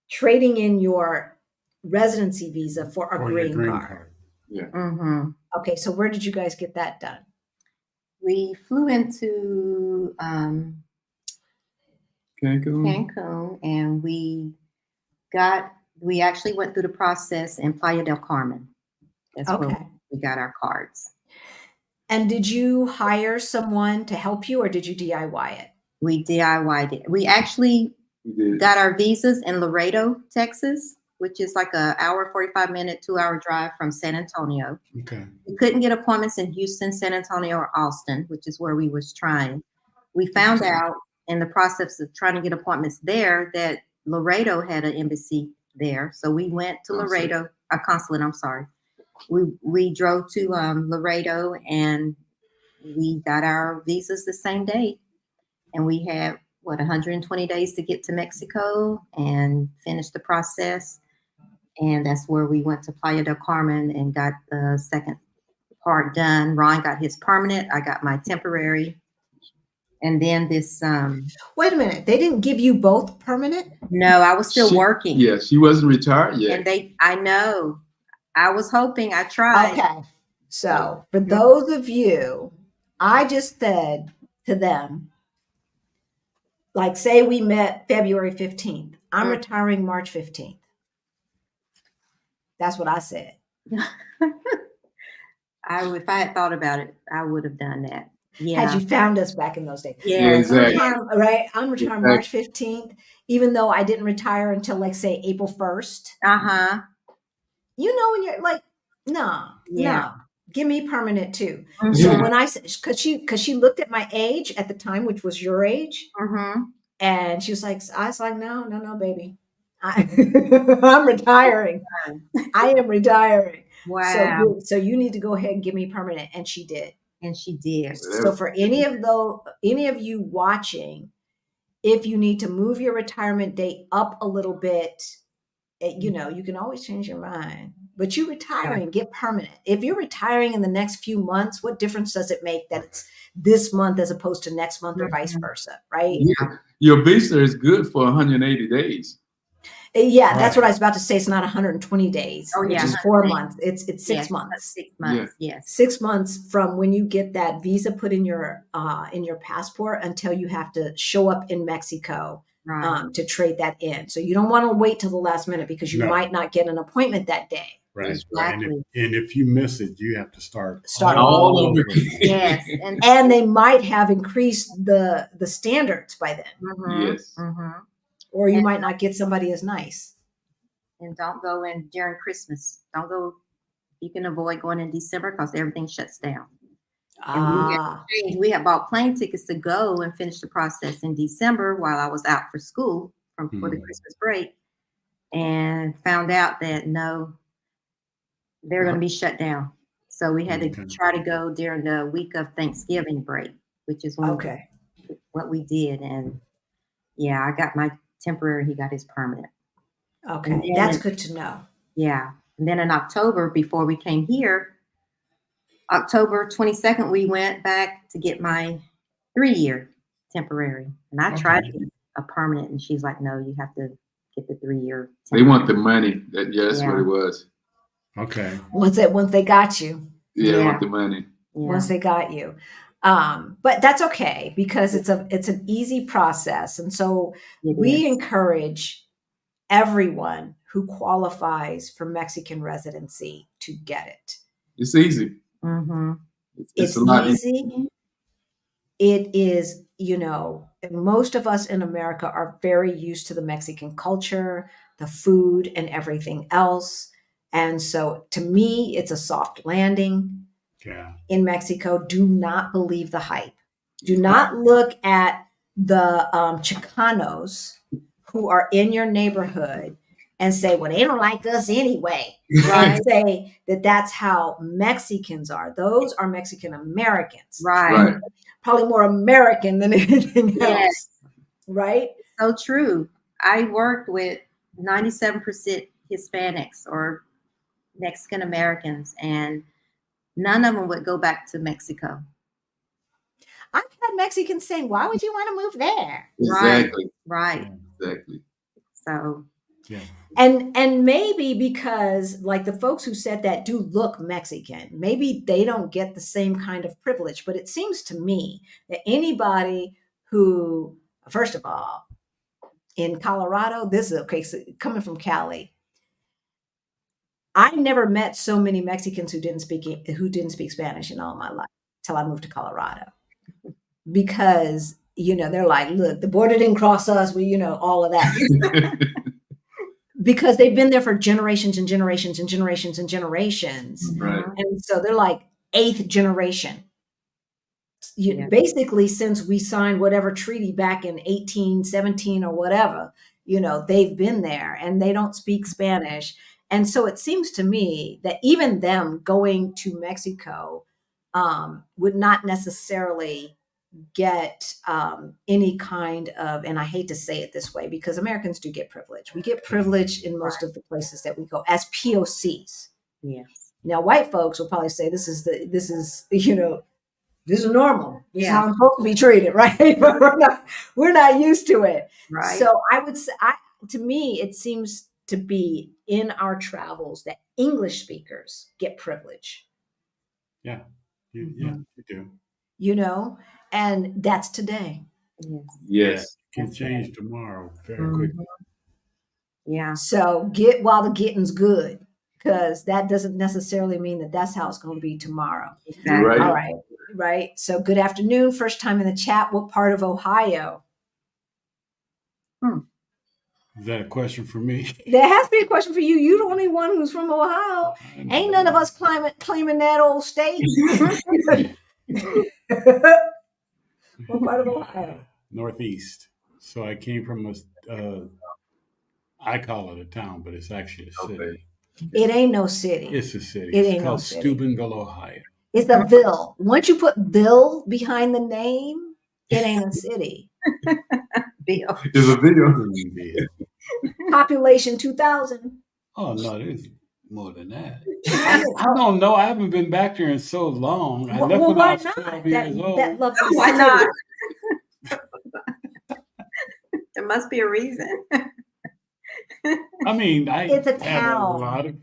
[SPEAKER 1] trading in your residency visa for a green card.
[SPEAKER 3] Yeah.
[SPEAKER 1] Okay, so where did you guys get that done?
[SPEAKER 4] We flew into
[SPEAKER 3] Cancun,
[SPEAKER 4] and we got We actually went through the process in Playa del Carmen. That's where we got our cards.
[SPEAKER 1] And did you hire someone to help you, or did you DIY it?
[SPEAKER 4] We DIY'd it. We actually got our visas in Laredo, Texas, which is like a hour, 45-minute, 2-hour drive from San Antonio.
[SPEAKER 2] Okay.
[SPEAKER 4] We couldn't get appointments in Houston, San Antonio, or Austin, which is where we was trying. We found out in the process of trying to get appointments there that Laredo had an embassy there. So we went to Laredo, a consulate, I'm sorry. We drove to Laredo, and we got our visas the same day. And we had, 120 days to get to Mexico and finish the process. And that's where we went to Playa del Carmen and got the second part done. Ron got his permanent. I got my temporary. And then this.
[SPEAKER 1] Wait a minute. They didn't give you both permanent?
[SPEAKER 4] No, I was still working.
[SPEAKER 3] Yeah, she wasn't retired yet.
[SPEAKER 4] And I know. I was hoping. I tried.
[SPEAKER 1] Okay. So for those of you, I just said to them, like, say we met February 15th. I'm retiring March 15th. That's what I said.
[SPEAKER 4] If I had thought about it, I would have done that. Yeah.
[SPEAKER 1] Had you found us back in those days.
[SPEAKER 4] Yeah,
[SPEAKER 3] exactly.
[SPEAKER 1] I'm retiring March 15th, even though I didn't retire until, like, say, April 1st.
[SPEAKER 4] Uh-huh.
[SPEAKER 1] You know, when you're like, no, give me permanent too.
[SPEAKER 4] Mm-hmm.
[SPEAKER 1] So when I said, because she looked at my age at the time, which was your age, and she was like, I was like, no, baby, I'm retiring. I am retiring.
[SPEAKER 4] Wow.
[SPEAKER 1] So you need to go ahead and give me permanent, and she did.
[SPEAKER 4] And she did.
[SPEAKER 1] So for any of you watching, if you need to move your retirement date up a little bit, you know, you can always change your mind. But you retiring, get permanent. If you're retiring in the next few months, what difference does it make that it's this month as opposed to next month or vice versa, right?
[SPEAKER 3] Yeah. Your visa is good for 180 days.
[SPEAKER 1] Yeah, that's what I was about to say. It's not 120 days, which is 4 months. It's 6 months.
[SPEAKER 4] 6 months, yes.
[SPEAKER 1] 6 months from when you get that visa put in your passport until you have to show up in Mexico to trade that in. So you don't want to wait till the last minute because you might not get an appointment that day.
[SPEAKER 2] Right.
[SPEAKER 4] Exactly.
[SPEAKER 2] And if you miss it, you have to start
[SPEAKER 3] all over again.
[SPEAKER 4] Yes.
[SPEAKER 1] And they might have increased the standards by then.
[SPEAKER 3] Yes.
[SPEAKER 1] Or you might not get somebody as nice.
[SPEAKER 4] And don't go in during Christmas. Don't go. You can avoid going in December because everything shuts down. And we had bought plane tickets to go and finish the process in December while I was out for school for the Christmas break, and found out that no, they're going to be shut down. So we had to try to go during the week of Thanksgiving break, which is what we did. And I got my temporary. He got his permanent.
[SPEAKER 1] Okay, that's good to know.
[SPEAKER 4] Yeah. And then in October, before we came here, October 22nd, we went back to get my 3-year temporary. And I tried to get a permanent, and she's like, no, you have to get the 3-year temporary.
[SPEAKER 3] They want the money. That's what it was.
[SPEAKER 2] Okay.
[SPEAKER 1] Once they got you.
[SPEAKER 3] Yeah, they want the money.
[SPEAKER 4] Yeah.
[SPEAKER 1] Once they got you. But that's okay because it's an easy process. And so we encourage everyone who qualifies for Mexican residency to get it.
[SPEAKER 3] It's easy.
[SPEAKER 1] It's
[SPEAKER 3] a lot
[SPEAKER 1] easy. It is, most of us in America are very used to the Mexican culture, the food, and everything else. And so to me, it's a soft landing in Mexico. Do not believe the hype. Do not look at the Chicanos who are in your neighborhood and say, well, they don't like us anyway. And say that that's how Mexicans are. Those are Mexican Americans.
[SPEAKER 4] Right.
[SPEAKER 1] Probably more American than anything else. Right?
[SPEAKER 4] So true. I worked with 97% Hispanics or Mexican Americans, and none of them would go back to Mexico.
[SPEAKER 1] I've had Mexicans saying, why would you want to move there?
[SPEAKER 3] Exactly.
[SPEAKER 4] Right.
[SPEAKER 3] Exactly.
[SPEAKER 4] So
[SPEAKER 1] and maybe because like the folks who said that do look Mexican, maybe they don't get the same kind of privilege. But it seems to me that anybody who, first of all, in Colorado, this is so coming from Cali, I never met so many Mexicans who didn't speak Spanish in all my life till I moved to Colorado, because they're like, look, the border didn't cross us. We, all of that. Because they've been there for generations and generations and generations and generations.
[SPEAKER 3] Right.
[SPEAKER 1] And so they're like 8th generation. Basically, since we signed whatever treaty back in 1817 or whatever, they've been there and they don't speak Spanish. And so it seems to me that even them going to Mexico would not necessarily get any kind of, and I hate to say it this way, because Americans do get privilege. We get privilege in most of the places that we go as POCs.
[SPEAKER 4] Yes.
[SPEAKER 1] Now, white folks will probably say this is normal. This is how I'm supposed to be treated, right? But we're not used to it.
[SPEAKER 4] Right.
[SPEAKER 1] So I would say, to me, it seems to be in our travels that English speakers get privilege.
[SPEAKER 2] Yeah, you do.
[SPEAKER 1] And that's today.
[SPEAKER 3] Yes.
[SPEAKER 2] Can change tomorrow very quickly.
[SPEAKER 4] Yeah.
[SPEAKER 1] So get while the getting's good, because that doesn't necessarily mean that that's how it's going to be tomorrow.
[SPEAKER 4] Exactly.
[SPEAKER 3] Right.
[SPEAKER 1] All right. Right. So good afternoon. First time in the chat. What part of Ohio?
[SPEAKER 2] Is that a question for me?
[SPEAKER 1] There has to be a question for you. You're the only one who's from Ohio. Ain't none of us claiming that old state. What part of Ohio?
[SPEAKER 2] Northeast. So I came from I call it a town, but it's actually a city.
[SPEAKER 3] Okay.
[SPEAKER 1] It ain't no city.
[SPEAKER 2] It's a city.
[SPEAKER 1] It's
[SPEAKER 2] called Steubenville, Ohio.
[SPEAKER 1] It's a ville. Once you put Bill behind the name, it ain't a city.
[SPEAKER 4] Bill.
[SPEAKER 3] There's a video.
[SPEAKER 1] Population 2,000.
[SPEAKER 2] Oh, no, there's more than that. I don't know. I haven't been back there in so long. I left when I was 12 years old.
[SPEAKER 1] That lovely
[SPEAKER 4] Why
[SPEAKER 1] city.
[SPEAKER 4] not? There must be a reason.
[SPEAKER 2] I mean,
[SPEAKER 1] It's a
[SPEAKER 2] have
[SPEAKER 1] town.
[SPEAKER 2] a lot of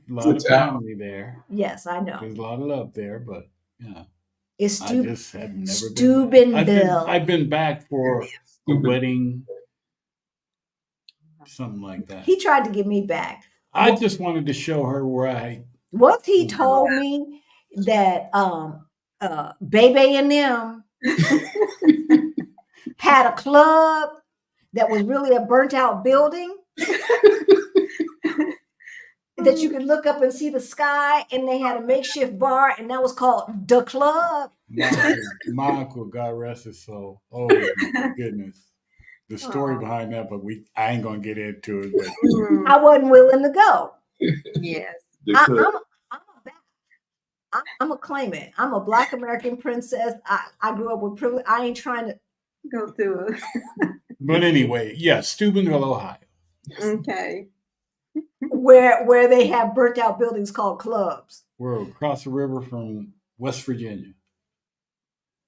[SPEAKER 2] family there.
[SPEAKER 1] Yes, I know.
[SPEAKER 2] There's a lot of love there, but
[SPEAKER 1] It's
[SPEAKER 2] I just have never
[SPEAKER 1] Steubenville.
[SPEAKER 2] been. I've been back for a wedding, something like that.
[SPEAKER 1] He tried to get me back.
[SPEAKER 2] I just wanted to show her where
[SPEAKER 1] What he told me that Bebe and them had a club that was really a burnt out building that you could look up and see the sky, and they had a makeshift bar, and that was called The Club.
[SPEAKER 2] my uncle, God rest his soul. Oh my goodness. The story behind that, but I ain't gonna get into it. But
[SPEAKER 1] I wasn't willing to go.
[SPEAKER 4] Yes.
[SPEAKER 1] I'm a claimant. I'm a Black American princess. I grew up with privilege. I ain't trying to
[SPEAKER 4] Go through it.
[SPEAKER 2] But anyway, Steubenville, Ohio.
[SPEAKER 4] Okay.
[SPEAKER 1] where they have burnt out buildings called clubs.
[SPEAKER 2] We're across the river from West Virginia.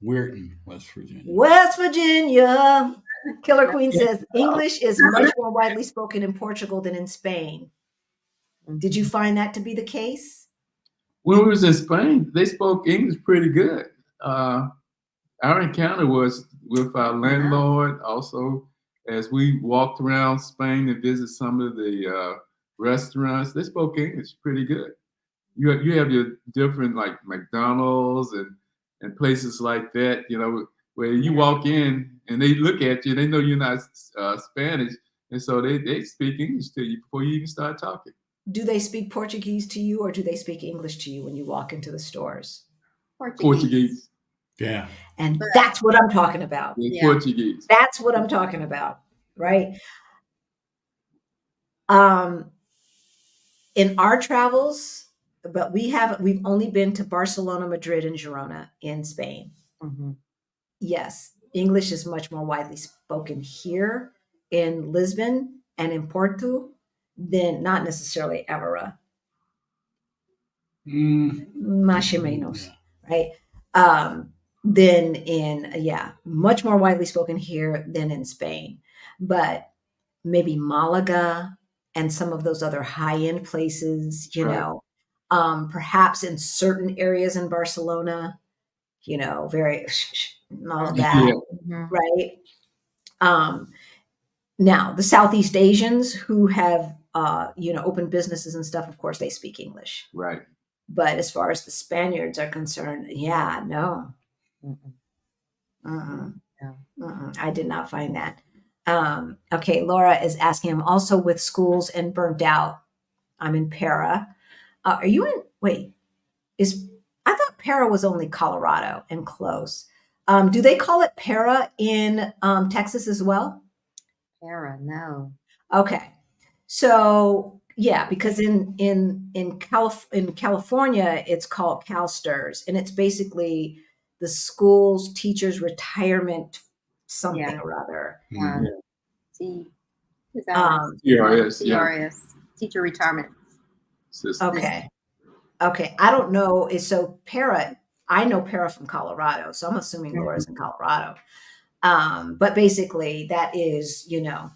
[SPEAKER 2] Weirton, West Virginia.
[SPEAKER 1] West Virginia. Killer Queen says English is much more widely spoken in Portugal than in Spain. Did you find that to be the case?
[SPEAKER 3] When we was in Spain, they spoke English pretty good. Our encounter was with our landlord. Also, as we walked around Spain and visited some of the restaurants, they spoke English pretty good. You have your different like McDonald's and places like that, where you walk in and they look at you, they know you're not Spanish, and so they speak English to you before you even start talking.
[SPEAKER 1] Do they speak Portuguese to you, or do they speak English to you when you walk into the stores?
[SPEAKER 3] Portuguese.
[SPEAKER 2] Yeah.
[SPEAKER 1] And that's what I'm talking about.
[SPEAKER 3] Yeah. Portuguese.
[SPEAKER 1] That's what I'm talking about, right? In our travels, but we've only been to Barcelona, Madrid, and Girona in Spain.
[SPEAKER 4] Mm-hmm.
[SPEAKER 1] Yes, English is much more widely spoken here in Lisbon and in Porto than not necessarily Évora. Más o menos, right? Than in, much more widely spoken here than in Spain. But maybe Malaga and some of those other high-end places, perhaps in certain areas in Barcelona, very all of that, right? Now, the Southeast Asians who have open businesses and stuff, of course, they speak English.
[SPEAKER 3] Right.
[SPEAKER 1] But as far as the Spaniards are concerned, yeah, no.
[SPEAKER 4] No.
[SPEAKER 1] I did not find that. Okay, Laura is asking, I'm also with schools and burnt out. I'm in Para. Are you in, wait, I thought Para was only Colorado and close. Do they call it Para in Texas as well?
[SPEAKER 4] Para, no.
[SPEAKER 1] Okay. So yeah, because in California, it's called CalSTRS, and it's basically the school's teachers' retirement something or other.
[SPEAKER 3] TRS,
[SPEAKER 4] teacher retirement
[SPEAKER 3] system.
[SPEAKER 1] Okay. I don't know. So Para, I know Para from Colorado, so I'm assuming Laura's in Colorado. But basically, that is, the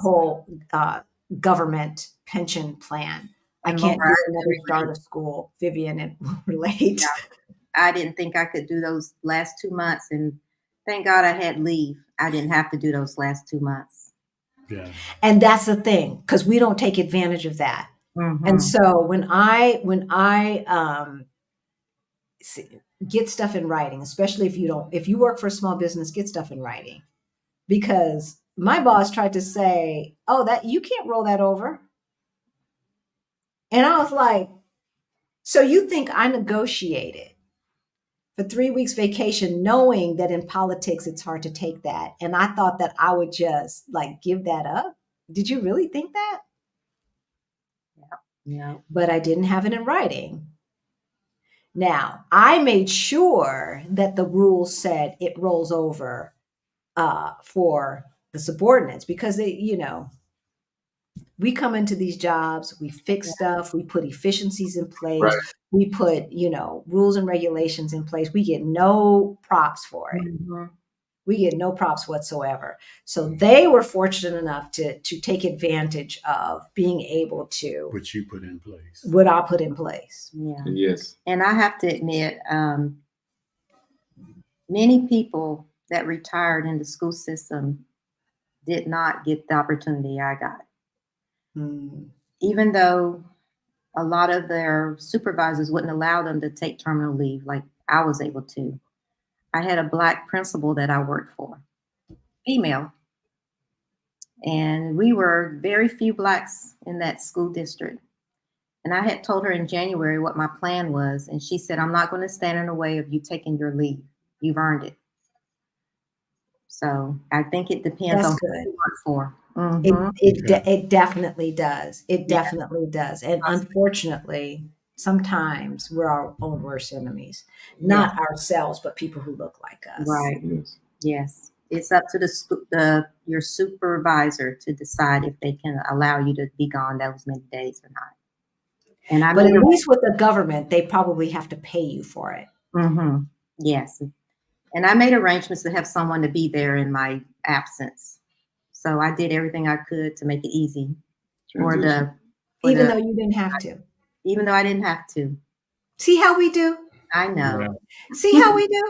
[SPEAKER 1] whole government pension plan. I can't do another start of school, Vivian, and relate.
[SPEAKER 4] Yeah. I didn't think I could do those last 2 months, and thank God I had leave. I didn't have to do those last 2 months.
[SPEAKER 2] Yeah.
[SPEAKER 1] And that's the thing, because we don't take advantage of that. And so when I get stuff in writing, especially if you work for a small business, get stuff in writing, because my boss tried to say, "Oh, that you can't roll that over," and I was like, "So you think I negotiated for 3 weeks vacation, knowing that in politics it's hard to take that, and I thought that I would just give that up? Did you really think that?"
[SPEAKER 4] Yeah.
[SPEAKER 1] But I didn't have it in writing. Now, I made sure that the rules said it rolls over for the subordinates, because we come into these jobs, we fix stuff, we put efficiencies in place, we put, rules and regulations in place. We get no props for it. We get no props whatsoever. So they were fortunate enough to take advantage of being able to.
[SPEAKER 2] What you put in place.
[SPEAKER 1] What I put in place.
[SPEAKER 4] Yeah.
[SPEAKER 3] Yes.
[SPEAKER 4] And I have to admit, many people that retired in the school system did not get the opportunity I got. Even though a lot of their supervisors wouldn't allow them to take terminal leave like I was able to. I had a Black principal that I worked for, female. And we were very few Blacks in that school district. And I had told her in January what my plan was. And she said, "I'm not going to stand in the way of you taking your leave. You've earned it." So I think it depends on who you work for.
[SPEAKER 1] It definitely does. It definitely does. And unfortunately, sometimes we're our own worst enemies. Not ourselves, but people who look like us.
[SPEAKER 4] Right. Yes. It's up to your supervisor to decide if they can allow you to be gone those many days or not.
[SPEAKER 1] But at least with the government, they probably have to pay you for it.
[SPEAKER 4] Yes. And I made arrangements to have someone to be there in my absence. So I did everything I could to make it easy.
[SPEAKER 1] Even though you didn't have to.
[SPEAKER 4] Even though I didn't have to.
[SPEAKER 1] See how we do?
[SPEAKER 4] I know.
[SPEAKER 2] Right.
[SPEAKER 1] See how we do?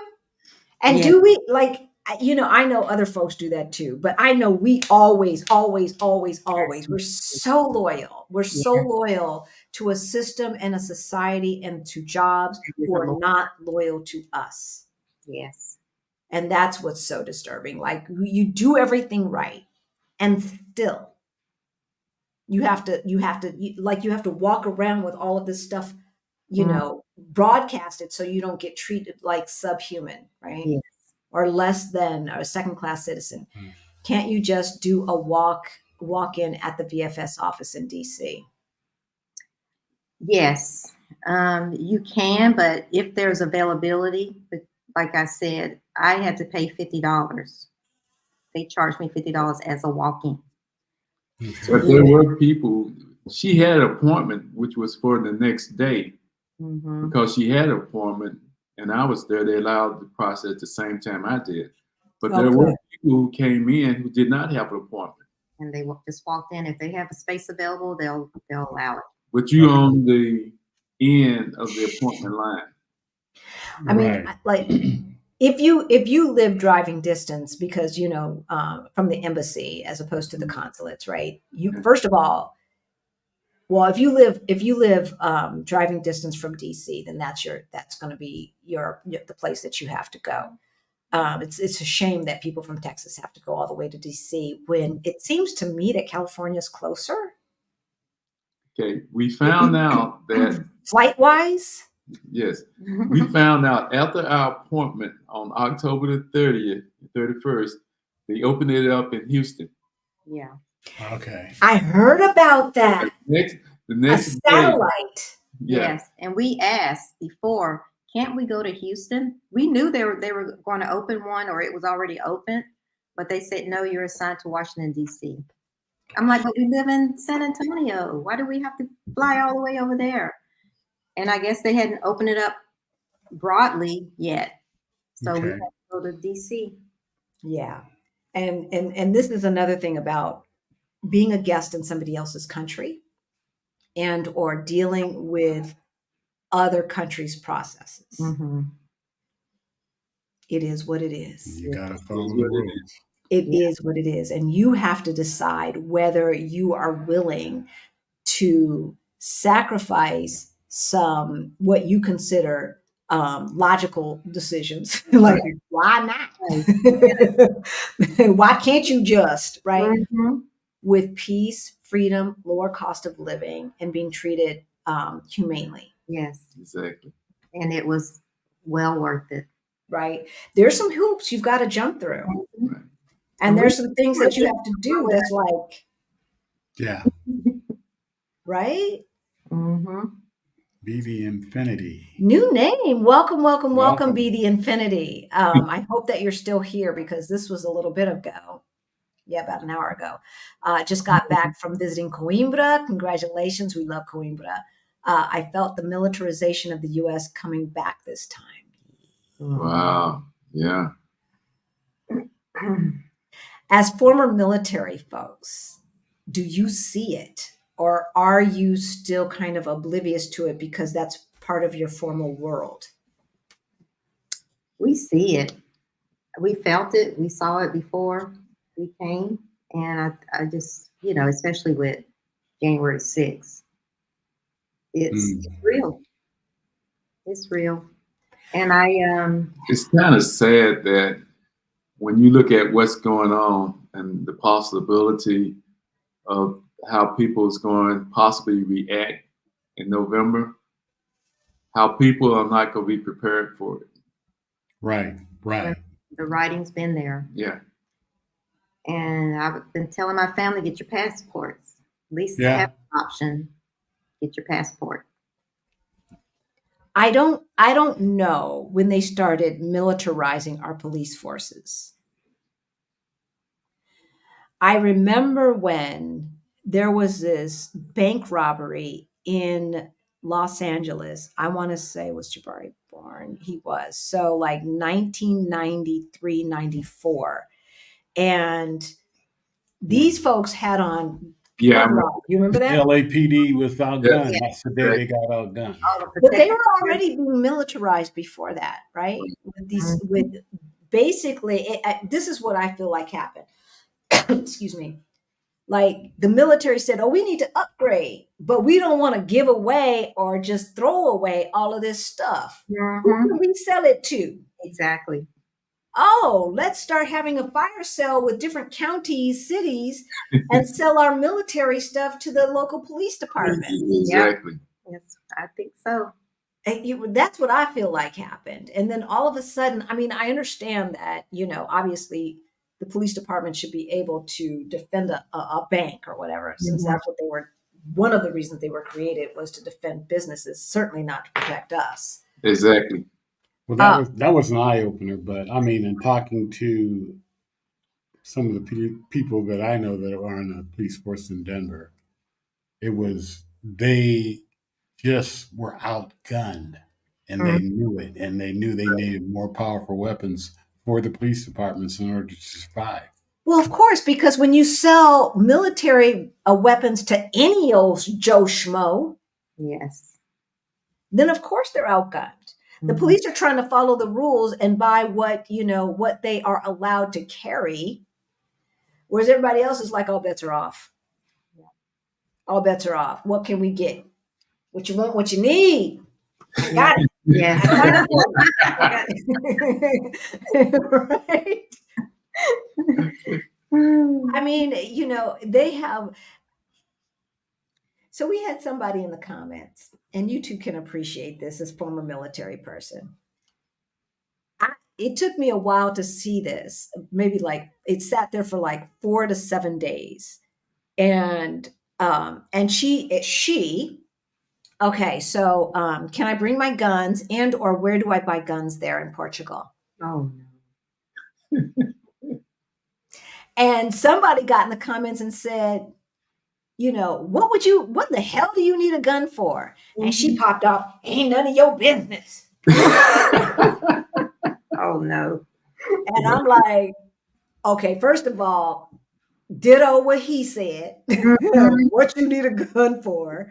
[SPEAKER 1] And do we, I know other folks do that too, but I know we always, we're so loyal. We're so loyal to a system and a society and to jobs who are not loyal to us.
[SPEAKER 4] Yes.
[SPEAKER 1] And that's what's so disturbing. You do everything right, and still you have to walk around with all of this stuff, broadcasted so you don't get treated like subhuman, right?
[SPEAKER 4] Yes.
[SPEAKER 1] Or less than a second-class citizen. Can't you just do a walk-in at the VFS office in DC?
[SPEAKER 4] Yes, you can, but if there's availability, but like I said, I had to pay $50. They charged me $50 as a walk-in.
[SPEAKER 3] But there were people, she had an appointment, which was for the next day. Because she had an appointment and I was there, they allowed the process at the same time I did. But there were people who came in who did not have an appointment.
[SPEAKER 4] And they just walked in. If they have a space available, they'll allow it.
[SPEAKER 3] But you on the end of the appointment line.
[SPEAKER 1] I mean, if you live driving distance, because from the embassy as opposed to the consulates, right? First of all, Well, if you live driving distance from DC, then that's going to be the place that you have to go. It's a shame that people from Texas have to go all the way to DC when it seems to me that California is closer.
[SPEAKER 3] Okay, we found out that
[SPEAKER 1] flight wise.
[SPEAKER 3] Yes, we found out after our appointment on October the 30th, 31st, they opened it up in Houston.
[SPEAKER 4] Yeah.
[SPEAKER 2] Okay.
[SPEAKER 1] I heard about that.
[SPEAKER 3] The next
[SPEAKER 1] a satellite.
[SPEAKER 3] Yeah.
[SPEAKER 4] Yes, and we asked before, can't we go to Houston? We knew they were going to open one, or it was already open, but they said no, you're assigned to Washington D.C. I'm like, but we live in San Antonio. Why do we have to fly all the way over there? And I guess they hadn't opened it up broadly yet, so we had to go to D.C.
[SPEAKER 1] Yeah, and this is another thing about being a guest in somebody else's country and or dealing with other countries' processes.
[SPEAKER 4] Mm-hmm.
[SPEAKER 1] It is what it is.
[SPEAKER 2] You gotta follow the rules.
[SPEAKER 1] It is what it is. And you have to decide whether you are willing to sacrifice some what you consider logical decisions. Like, why not? Why can't you just, right?
[SPEAKER 4] Mm-hmm.
[SPEAKER 1] With peace, freedom, lower cost of living, and being treated humanely.
[SPEAKER 4] Yes.
[SPEAKER 3] Exactly.
[SPEAKER 4] And it was well worth it.
[SPEAKER 1] Right. There's some hoops you've got to jump through.
[SPEAKER 3] Right.
[SPEAKER 1] And there's some things that you have to do that's like,
[SPEAKER 2] yeah.
[SPEAKER 1] Right?
[SPEAKER 4] Mm-hmm.
[SPEAKER 2] Be the Infinity.
[SPEAKER 1] New name. Welcome, Be the Infinity. I hope that you're still here because this was a little bit ago. Yeah, about an hour ago. Just got back from visiting Coimbra. Congratulations. We love Coimbra. I felt the militarization of the U.S. coming back this time.
[SPEAKER 3] Wow. Yeah.
[SPEAKER 1] As former military folks, do you see it? Or are you still kind of oblivious to it because that's part of your formal world?
[SPEAKER 4] We see it. We felt it. We saw it before we came. And I just, especially with January 6th, it's real. It's real. And
[SPEAKER 3] it's kind of sad that when you look at what's going on and the possibility of how people is going to possibly react in November, how people are not going to be prepared for it.
[SPEAKER 2] Right.
[SPEAKER 4] The writing's been there.
[SPEAKER 3] Yeah.
[SPEAKER 4] And I've been telling my family, get your passports. At least have an option. Get your passport.
[SPEAKER 1] I don't know when they started militarizing our police forces. I remember when there was this bank robbery in Los Angeles. I want to say, was Jabari born? He was. So like 1993, 94. And these folks had on.
[SPEAKER 3] Yeah.
[SPEAKER 1] You remember that?
[SPEAKER 2] LAPD was outgunned. Yeah. That's the day they got outgunned.
[SPEAKER 1] But they were already being militarized before that, right? With basically, this is what I feel like happened. Excuse me. Like the military said, oh, we need to upgrade, but we don't want to give away or just throw away all of this stuff.
[SPEAKER 4] Mm-hmm.
[SPEAKER 1] Who can we sell it to?
[SPEAKER 4] Exactly.
[SPEAKER 1] Oh, let's start having a fire sale with different counties, cities, and sell our military stuff to the local police department.
[SPEAKER 3] Exactly.
[SPEAKER 4] Yep. Yes, I think so.
[SPEAKER 1] That's what I feel like happened. And then all of a sudden, I mean, I understand that, obviously the police department should be able to defend a bank or whatever, since that's what they were. One of the reasons they were created was to defend businesses, certainly not to protect us.
[SPEAKER 3] Exactly.
[SPEAKER 2] Well, that was an eye opener, but I mean, in talking to some of the people that I know that are in the police force in Denver, they just were outgunned, and they knew it, and they knew they needed more powerful weapons for the police departments in order to survive.
[SPEAKER 1] Well, of course, because when you sell military weapons to any old Joe Schmo,
[SPEAKER 4] yes,
[SPEAKER 1] then of course they're outgunned. The police are trying to follow the rules and buy what they are allowed to carry, whereas everybody else is like, all bets are off. all bets are off. What can we get? What you want, what you need. I got it.
[SPEAKER 4] Yeah.
[SPEAKER 1] Right? I mean, you know, they have. So we had somebody in the comments, and you two can appreciate this as former military person. It took me a while to see this. Maybe like it sat there for like 4 to 7 days, and she. Okay, so can I bring my guns, and or where do I buy guns there in Portugal?
[SPEAKER 4] Oh
[SPEAKER 1] no. And somebody got in the comments and said, you know, what the hell do you need a gun for? And she popped off, ain't none of your business.
[SPEAKER 4] Oh no.
[SPEAKER 1] And I'm like, okay, first of all, ditto what he said. What you need a gun for.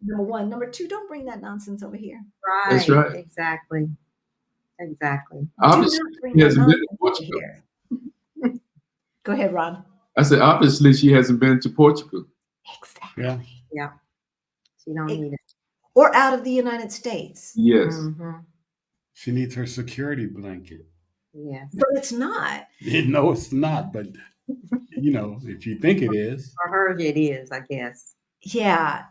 [SPEAKER 1] Number one. Number two, don't bring that nonsense over here.
[SPEAKER 4] Right.
[SPEAKER 3] That's right.
[SPEAKER 4] Exactly.
[SPEAKER 3] Obviously, she hasn't been to Portugal.
[SPEAKER 1] Go ahead, Ron.
[SPEAKER 3] I said, obviously, she hasn't been to Portugal.
[SPEAKER 1] Exactly.
[SPEAKER 4] Yeah. She don't need it.
[SPEAKER 1] Or out of the United States.
[SPEAKER 3] Yes.
[SPEAKER 2] She needs her security blanket.
[SPEAKER 4] Yes.
[SPEAKER 1] But it's not.
[SPEAKER 2] No, it's not. But, you know, if you think it is.
[SPEAKER 4] For her, it is, I guess.
[SPEAKER 1] Yeah.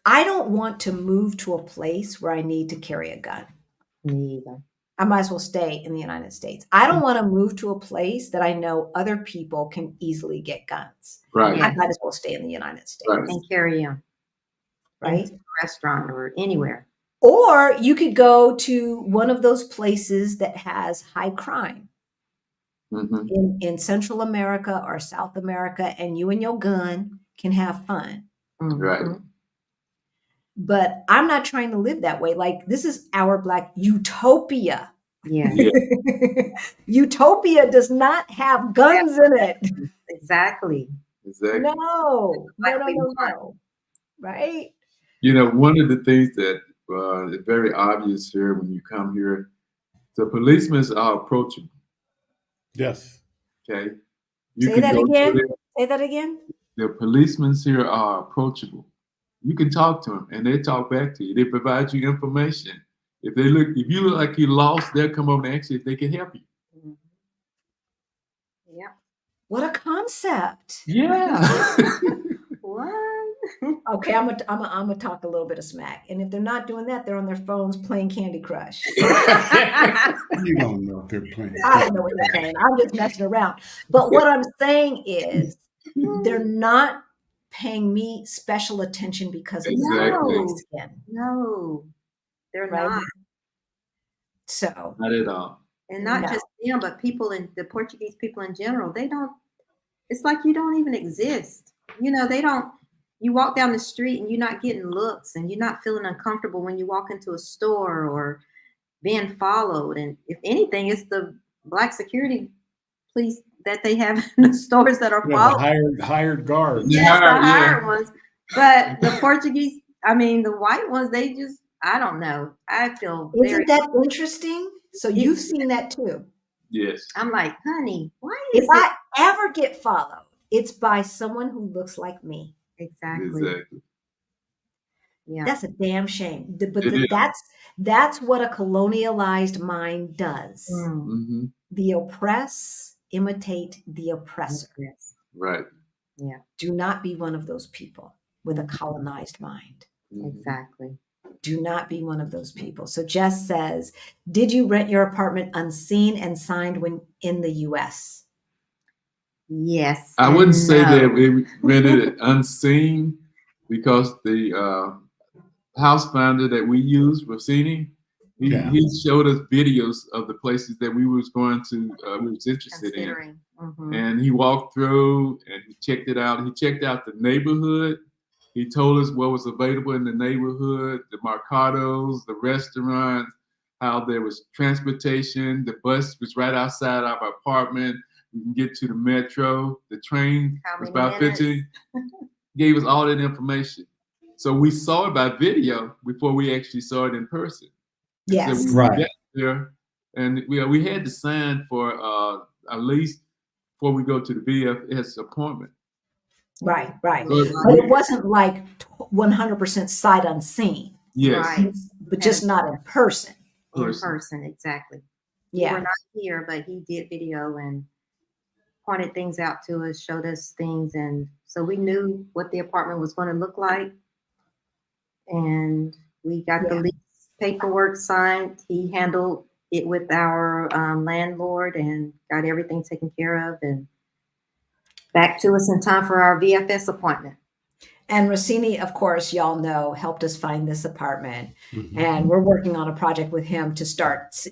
[SPEAKER 1] I don't want to move to a place where I need to carry a gun.
[SPEAKER 4] Me either.
[SPEAKER 1] I might as well stay in the United States. I don't want to move to a place that I know other people can easily get guns.
[SPEAKER 3] Right.
[SPEAKER 1] I might as well stay in the United States.
[SPEAKER 3] Right.
[SPEAKER 4] And carry them.
[SPEAKER 1] Right.
[SPEAKER 4] To a restaurant or anywhere.
[SPEAKER 1] Or you could go to one of those places that has high crime in Central America or South America, and you and your gun can have fun.
[SPEAKER 3] Right.
[SPEAKER 1] But I'm not trying to live that way. Like, this is our Black Utopia.
[SPEAKER 4] Yeah.
[SPEAKER 1] Utopia does not have guns in it.
[SPEAKER 4] Exactly.
[SPEAKER 1] No. Right?
[SPEAKER 3] You know, one of the things that is very obvious here when you come here, the policemen are approachable.
[SPEAKER 2] Yes.
[SPEAKER 3] Okay.
[SPEAKER 1] Say that again. Say that again.
[SPEAKER 3] The policemen here are approachable. You can talk to them, and they talk back to you. They provide you information. If you look like you're lost, they'll come over and ask you if they can help you.
[SPEAKER 4] Yeah.
[SPEAKER 1] What a concept.
[SPEAKER 3] Yeah.
[SPEAKER 4] What?
[SPEAKER 1] Okay, I'm gonna talk a little bit of smack. And if they're not doing that, they're on their phones playing Candy Crush.
[SPEAKER 2] You don't know if they're playing.
[SPEAKER 1] I don't know what they're playing. I'm just messing around. But what I'm saying is they're not paying me special attention because of my skin.
[SPEAKER 4] No, they're not.
[SPEAKER 1] So
[SPEAKER 3] not at all.
[SPEAKER 4] And not just them, but the Portuguese people in general, it's like you don't even exist. You know, you walk down the street and you're not getting looks and you're not feeling uncomfortable when you walk into a store or being followed. And if anything, it's the Black security police that they have in the stores that are followed.
[SPEAKER 2] Hired guards.
[SPEAKER 4] Yes, the hired ones. But the Portuguese, the white ones, they just, I don't know. I feel
[SPEAKER 1] Isn't that interesting? So you've seen that too.
[SPEAKER 3] Yes.
[SPEAKER 4] I'm like, honey, why
[SPEAKER 1] if I ever get followed, it's by someone who looks like me.
[SPEAKER 4] Exactly. Yeah.
[SPEAKER 1] That's a damn shame. But that's what a colonialized mind does.
[SPEAKER 3] Mm-hmm.
[SPEAKER 1] The oppress imitate the oppressor.
[SPEAKER 4] Yes.
[SPEAKER 3] Right.
[SPEAKER 4] Yeah.
[SPEAKER 1] Do not be one of those people with a colonized mind.
[SPEAKER 4] Exactly.
[SPEAKER 1] Do not be one of those people. So Jess says, did you rent your apartment unseen and signed when in the US?
[SPEAKER 4] Yes.
[SPEAKER 3] I wouldn't say that we rented it unseen because the house finder that we used, Residency, he showed us videos of the places that we was going to, we was interested in. And he walked through and he checked it out. He checked out the neighborhood. He told us what was available in the neighborhood, the mercados, the restaurants, how there was transportation. The bus was right outside our apartment. We can get to the metro. The train was about 15. Gave us all that information. So we saw it by video before we actually saw it in person.
[SPEAKER 1] Yes.
[SPEAKER 3] So we got there, and we had to sign for at least before we go to the VFS appointment.
[SPEAKER 1] Right. But
[SPEAKER 3] But
[SPEAKER 1] it wasn't like 100% sight unseen.
[SPEAKER 3] yes,
[SPEAKER 4] Right.
[SPEAKER 1] But just not in person.
[SPEAKER 4] In person, exactly.
[SPEAKER 1] Yeah.
[SPEAKER 4] We were not here, but he did video and pointed things out to us, showed us things, and so we knew what the apartment was going to look like. And we got the lease paperwork signed. He handled it with our landlord and got everything taken care of and back to us in time for our VFS appointment.
[SPEAKER 1] And Rossini, of course, y'all know, helped us find this apartment. And we're working on a project with him to start, to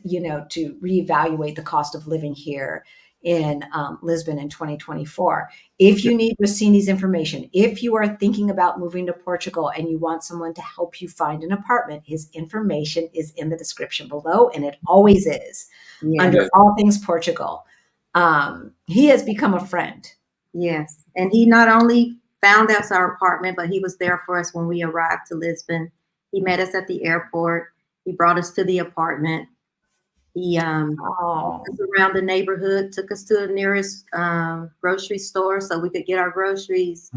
[SPEAKER 1] reevaluate the cost of living here in Lisbon in 2024. If you need Rossini's information, if you are thinking about moving to Portugal and you want someone to help you find an apartment, his information is in the description below, and it always is under All Things Portugal. He has become a friend.
[SPEAKER 4] Yes. And he not only found us our apartment, but he was there for us when we arrived to Lisbon. He met us at the airport. He brought us to the apartment. He took us around the neighborhood, took us to the nearest grocery store so we could get our groceries.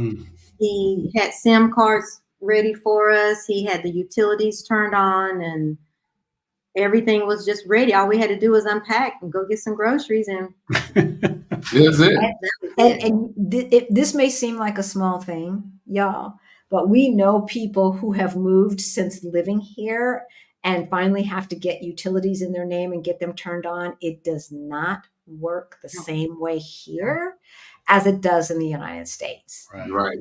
[SPEAKER 4] He had SIM cards ready for us. He had the utilities turned on and everything was just ready. All we had to do was unpack and go get some groceries and
[SPEAKER 3] that's it.
[SPEAKER 1] This may seem like a small thing, y'all, but we know people who have moved since living here and finally have to get utilities in their name and get them turned on. It does not work the same way here as it does in the United States.
[SPEAKER 3] Right.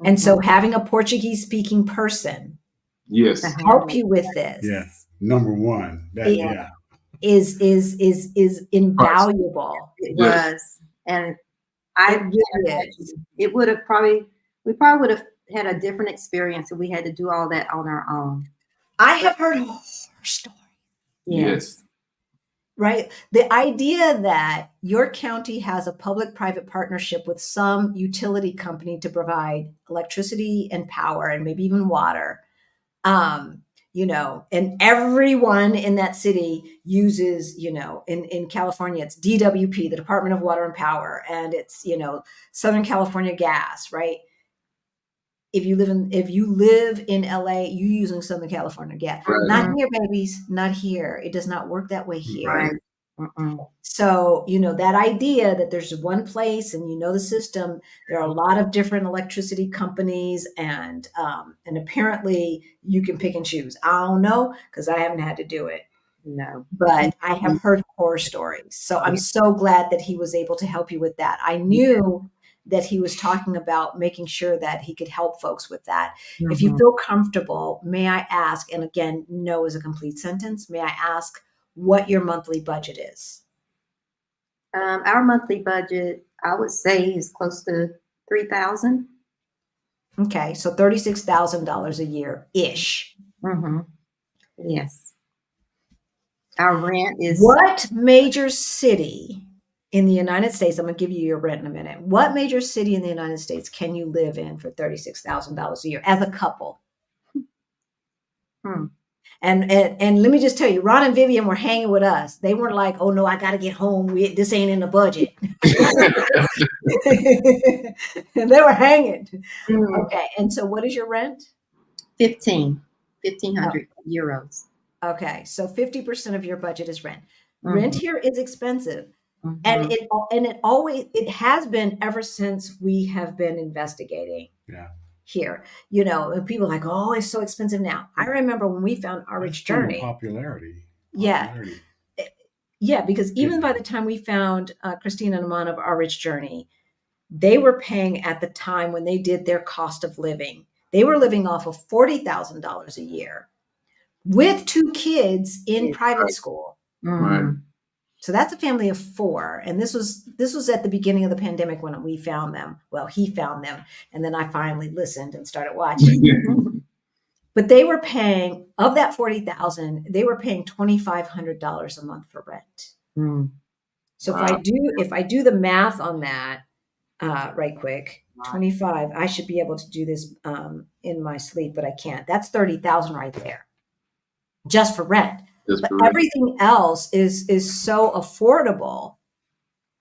[SPEAKER 1] And so having a Portuguese speaking person help you with this.
[SPEAKER 2] Yeah. Number one.
[SPEAKER 1] Is invaluable.
[SPEAKER 4] It was. And we probably would have had a different experience if we had to do all that on our own.
[SPEAKER 1] I have heard horror stories.
[SPEAKER 3] Yes.
[SPEAKER 1] Right. The idea that your county has a public-private partnership with some utility company to provide electricity and power and maybe even water, and everyone in that city uses, in California, it's DWP, the Department of Water and Power, and it's, Southern California Gas, right? If you live in LA, you using Southern California gas. Right. Not here, babies. Not here. It does not work that way here.
[SPEAKER 4] Right.
[SPEAKER 1] So, that idea that there's one place and the system, there are a lot of different electricity companies and apparently you can pick and choose. I don't know because I haven't had to do it.
[SPEAKER 4] No.
[SPEAKER 1] But I have heard horror stories. So I'm so glad that he was able to help you with that. I knew that he was talking about making sure that he could help folks with that. If you feel comfortable, may I ask, and again, no is a complete sentence, may I ask what your monthly budget is?
[SPEAKER 4] Our monthly budget, I would say, is close to $3,000.
[SPEAKER 1] Okay, so $36,000 a year-ish.
[SPEAKER 4] Yes. Our rent is...
[SPEAKER 1] What major city in the United States, I'm going to give you your rent in a minute. What major city in the United States can you live in for $36,000 a year as a couple? And let me just tell you, Ron and Vivian were hanging with us. They weren't like, oh no, I got to get home. This ain't in the budget. They were hanging. Okay. And so what is your rent?
[SPEAKER 4] 1,500 euros.
[SPEAKER 1] Okay. So 50% of your budget is rent. Rent here is expensive. And it has been ever since we have been investigating. Here, and people are like, oh, it's so expensive now. I remember when we found Our Rich Journey.
[SPEAKER 2] Popularity.
[SPEAKER 1] Yeah, because even by the time we found Christina and Aman of Our Rich Journey, they were paying at the time when they did their cost of living. They were living off of $40,000 a year with 2 kids in private school.
[SPEAKER 3] Right.
[SPEAKER 1] So that's a family of 4. And this was at the beginning of the pandemic when we found them. Well, he found them. And then I finally listened and started watching. But they were paying, of that $40,000, they were paying $2,500 a month for rent. So if I do the math on that right quick, 25, I should be able to do this in my sleep, but I can't. That's $30,000 right there, just for rent. But everything else is so affordable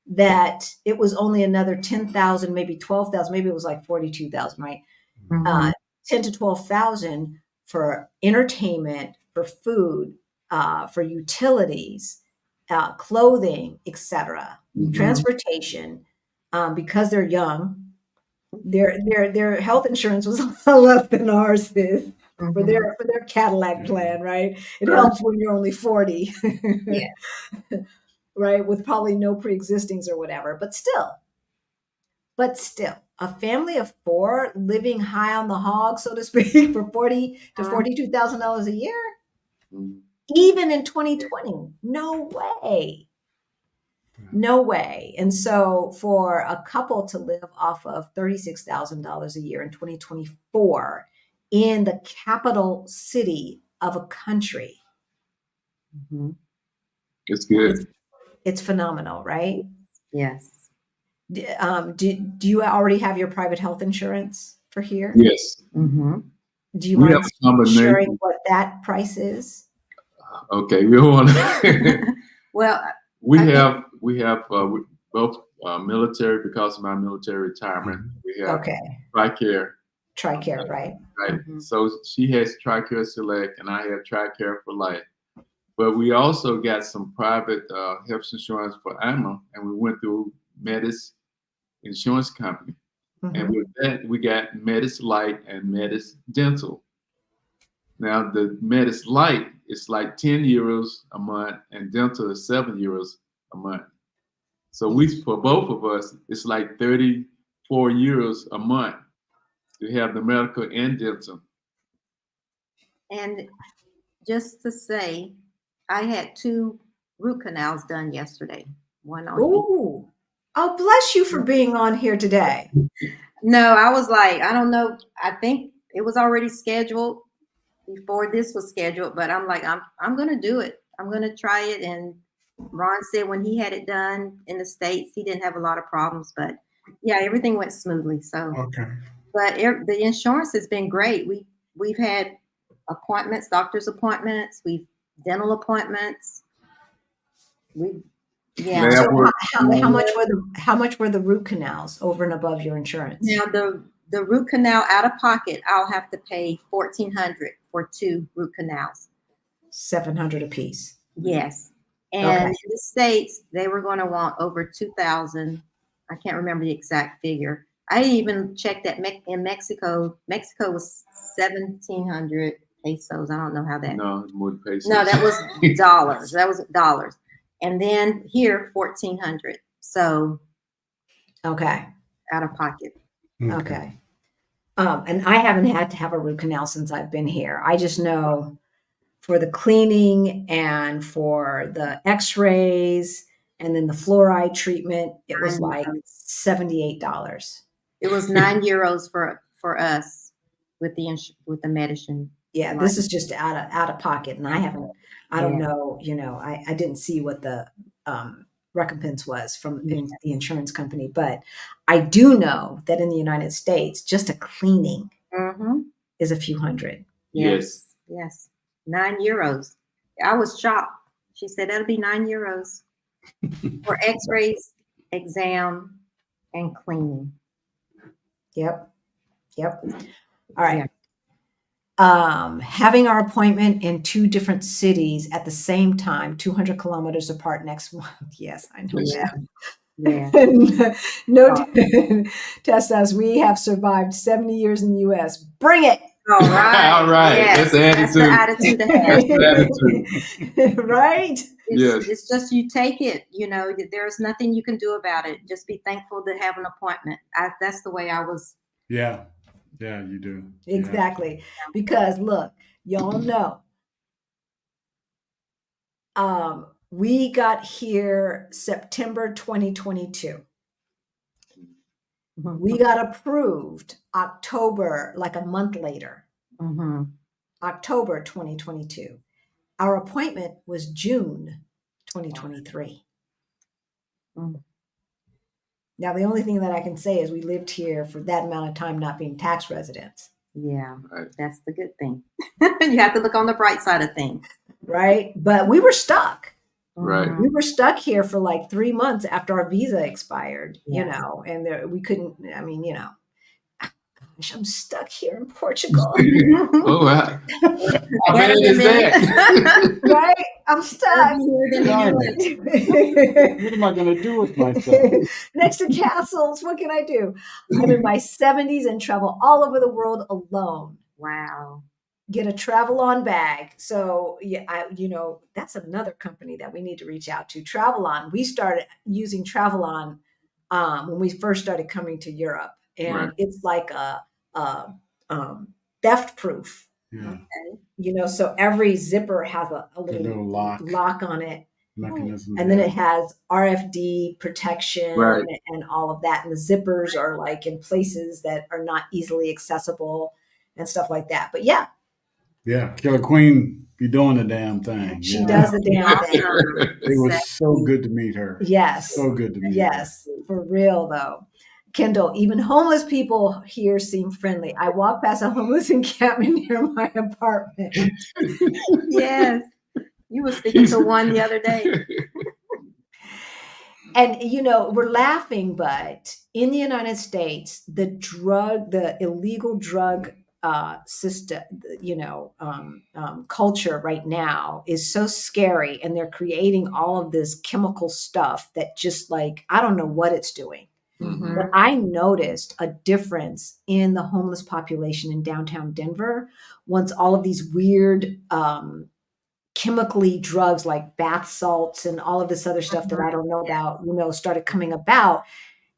[SPEAKER 1] that it was only another 10,000, maybe 12,000, maybe it was like 42,000, right? 10 to 12,000 for entertainment, for food, for utilities, clothing, etc., transportation. Because they're young, their health insurance was a lot less than ours is for their Cadillac plan, right? It helps when you're only 40, right? With probably no pre-existings or whatever, but still, a family of 4 living high on the hog, so to speak, for $40,000 to $42,000 a year, even in 2020, no way. No way. And so for a couple to live off of $36,000 a year in 2024 in the capital city of a country,
[SPEAKER 3] it's good.
[SPEAKER 1] It's phenomenal, right?
[SPEAKER 4] Yes.
[SPEAKER 1] Do you already have your private health insurance for here?
[SPEAKER 3] Yes.
[SPEAKER 1] Do you mind sharing what that price is?
[SPEAKER 3] Okay, we want to.
[SPEAKER 4] Well,
[SPEAKER 3] we have both military because of my military retirement. We have TRICARE.
[SPEAKER 1] TRICARE, right?
[SPEAKER 3] Right. So she has TRICARE Select, and I have TRICARE for Life. But we also got some private health insurance for Emma, and we went through Metis Insurance Company. And with that, we got Metis Light and Metis Dental. Now, the Metis Light is like 10 euros a month, and dental is 7 euros a month. So for both of us, it's like 34 euros a month to have the medical and dental.
[SPEAKER 4] And just to say, I had 2 root canals done yesterday. One on
[SPEAKER 1] Ooh. Oh, bless you for being on here today.
[SPEAKER 4] No, I was like, I don't know. I think it was already scheduled before this was scheduled, but I'm like, I'm going to do it. I'm going to try it. And Ron said when he had it done in the States, he didn't have a lot of problems, but yeah, everything went smoothly. So, but the insurance has been great. We've had appointments, doctor's appointments, dental appointments.
[SPEAKER 1] So how much were the root canals over and above your insurance?
[SPEAKER 4] Now the root canal out of pocket, I'll have to pay $1,400 for 2 root canals.
[SPEAKER 1] $700 a piece.
[SPEAKER 4] Yes. And in the States, they were going to want over 2,000. I can't remember the exact figure. I even checked that in Mexico. Mexico was 1,700 pesos. I don't know how that.
[SPEAKER 3] No, more pesos.
[SPEAKER 4] No, that was dollars. That was dollars. And then here, 1,400. So.
[SPEAKER 1] Okay.
[SPEAKER 4] Out of pocket.
[SPEAKER 1] Okay. And I haven't had to have a root canal since I've been here. I just know for the cleaning and for the x-rays and then the fluoride treatment, it was like $78.
[SPEAKER 4] It was 9 euros for us with the medicine.
[SPEAKER 1] Yeah, this is just out of pocket, and I don't know, I didn't see what the recompense was from the insurance company, but I do know that in the United States, just a cleaning is a few hundred.
[SPEAKER 4] Yes. 9 euros. I was shocked. She said that'll be 9 euros for x-rays, exam, and cleaning.
[SPEAKER 1] Yep. All right. Having our appointment in 2 different cities at the same time, 200 kilometers apart next month. Yes, I know that. Yeah. No, Tessa, we have survived 70 years in the U.S. Bring it.
[SPEAKER 4] All right.
[SPEAKER 3] All right.
[SPEAKER 4] Yes. That's the attitude to have.
[SPEAKER 3] That's the attitude.
[SPEAKER 1] Right?
[SPEAKER 4] It's just you take it. There's nothing you can do about it. Just be thankful to have an appointment. That's the way I was.
[SPEAKER 2] Yeah, you do.
[SPEAKER 1] Exactly. Because look, y'all know, we got here September 2022. We got approved October, like a month later, October 2022. Our appointment was June 2023. Now, the only thing that I can say is we lived here for that amount of time not being tax residents.
[SPEAKER 4] Yeah, that's the good thing. You have to look on the bright side of things.
[SPEAKER 1] Right? But we were stuck.
[SPEAKER 3] Right.
[SPEAKER 1] We were stuck here for like 3 months after our visa expired, you know, and we couldn't, I mean, you know, gosh, I'm stuck here in Portugal.
[SPEAKER 3] Oh, wow. How bad is that?
[SPEAKER 1] Right? I'm stuck.
[SPEAKER 2] What am I going to do with myself?
[SPEAKER 1] Next to castles, what can I do? I'm in my 70s and travel all over the world alone.
[SPEAKER 4] Wow.
[SPEAKER 1] Get a travel on bag. So yeah, you know, that's another company that we need to reach out to. Travel on. We started using Travel on when we first started coming to Europe, and it's like a theft proof.
[SPEAKER 2] Yeah.
[SPEAKER 1] Okay. You know, so every zipper has a little lock on it.
[SPEAKER 2] Mechanism.
[SPEAKER 1] And then it has RFD protection and all of that. And the zippers are like in places that are not easily accessible and stuff like that. But yeah.
[SPEAKER 2] Yeah. Killer Queen be doing the damn thing.
[SPEAKER 1] She does the damn thing.
[SPEAKER 2] It was so good to meet her.
[SPEAKER 1] Yes.
[SPEAKER 2] So good to meet her.
[SPEAKER 1] Yes. For real though. Kendall, even homeless people here seem friendly. I walked past a homeless encampment near my apartment.
[SPEAKER 4] Yes. You were speaking to one the other day.
[SPEAKER 1] And, you know, we're laughing, but in the United States, the illegal drug system, you know, culture right now is so scary. And they're creating all of this chemical stuff that just like, I don't know what it's doing.
[SPEAKER 4] Mm-hmm.
[SPEAKER 1] But I noticed a difference in the homeless population in downtown Denver once all of these weird chemically drugs like bath salts and all of this other stuff that I don't know about, you know, started coming about.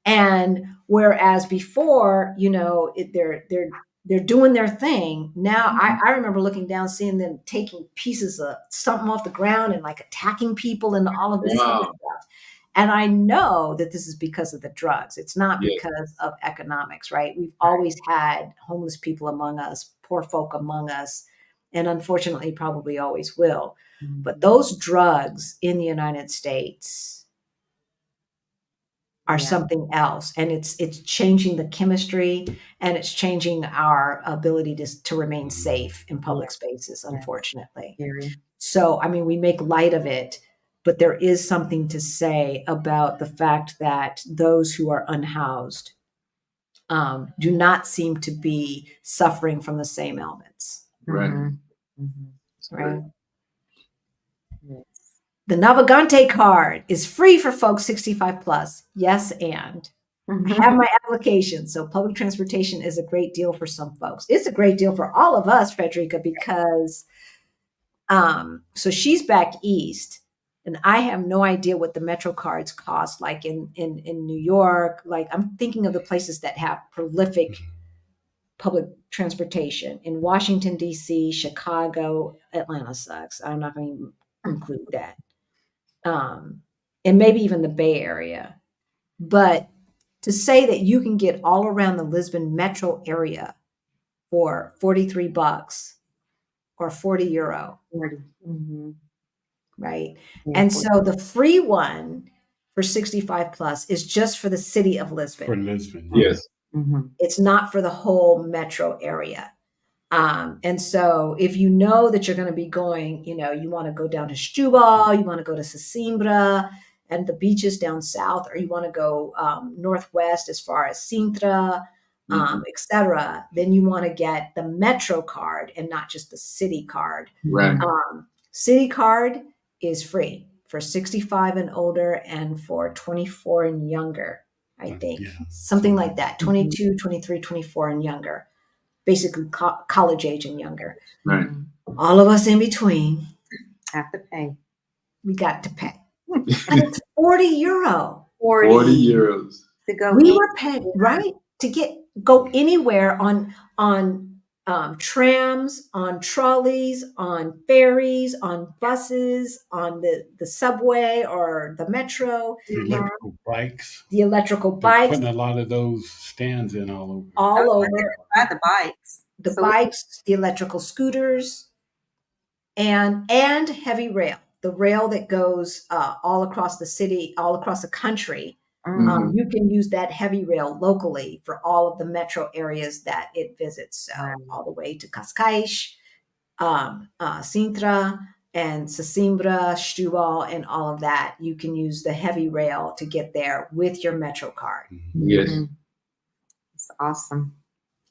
[SPEAKER 1] And whereas before, you know, they're doing their thing. Now I remember looking down, seeing them taking pieces of something off the ground and like attacking people and all of this other stuff. And I know that this is because of the drugs. It's not because of economics, right? We've always had homeless people among us, poor folk among us, and unfortunately probably always will. But those drugs in the United States are something else. And it's changing the chemistry, and it's changing our ability to remain safe in public spaces, unfortunately. So, I mean, we make light of it, but there is something to say about the fact that those who are unhoused do not seem to be suffering from the same ailments.
[SPEAKER 3] Right.
[SPEAKER 1] Right. The Navigante card is free for folks 65 plus. Yes, and I have my application. So public transportation is a great deal for some folks. It's a great deal for all of us, Frederica, because so she's back east, and I have no idea what the Metro cards cost, like in New York. Like I'm thinking of the places that have prolific public transportation in Washington, D.C., Chicago, Atlanta sucks. I'm not going to include that. And maybe even the Bay Area. But to say that you can get all around the Lisbon metro area for $43 or €40.
[SPEAKER 4] 40. Mm-hmm.
[SPEAKER 1] Right. And so the free one for 65 plus is just for the city of Lisbon.
[SPEAKER 2] For Lisbon.
[SPEAKER 3] Yes.
[SPEAKER 4] Mm-hmm.
[SPEAKER 1] It's not for the whole metro area. And so if you know that you're going to be going, you know, you want to go down to Setúbal, you want to go to Sesimbra and the beaches down south, or you want to go northwest as far as Sintra, etc., then you want to get the Metro card and not just the city card.
[SPEAKER 3] Right.
[SPEAKER 1] City card is free for 65 and older and for 24 and younger, I think.
[SPEAKER 2] Yeah.
[SPEAKER 1] Something like that, 22, 23, 24 and younger. Basically college age and younger.
[SPEAKER 3] Right.
[SPEAKER 1] All of us in between
[SPEAKER 4] have to pay.
[SPEAKER 1] We got to pay. And it's €40.
[SPEAKER 3] 40 euros.
[SPEAKER 4] To go.
[SPEAKER 1] We were paying, right? To go anywhere on trams, on trolleys, on ferries, on buses, on the subway or the metro.
[SPEAKER 2] The electrical bikes.
[SPEAKER 1] The electrical
[SPEAKER 2] They're
[SPEAKER 1] bikes.
[SPEAKER 2] putting a lot of those stands in all over.
[SPEAKER 1] All over.
[SPEAKER 4] The bikes.
[SPEAKER 1] The bikes, the electrical scooters, and heavy rail. The rail that goes all across the city, all across the country. You can use that heavy rail locally for all of the metro areas that it visits. So all the way to Cascais, Sintra, and Sesimbra, Stubal, and all of that. You can use the heavy rail to get there with your Metro card.
[SPEAKER 3] Yes.
[SPEAKER 4] It's awesome.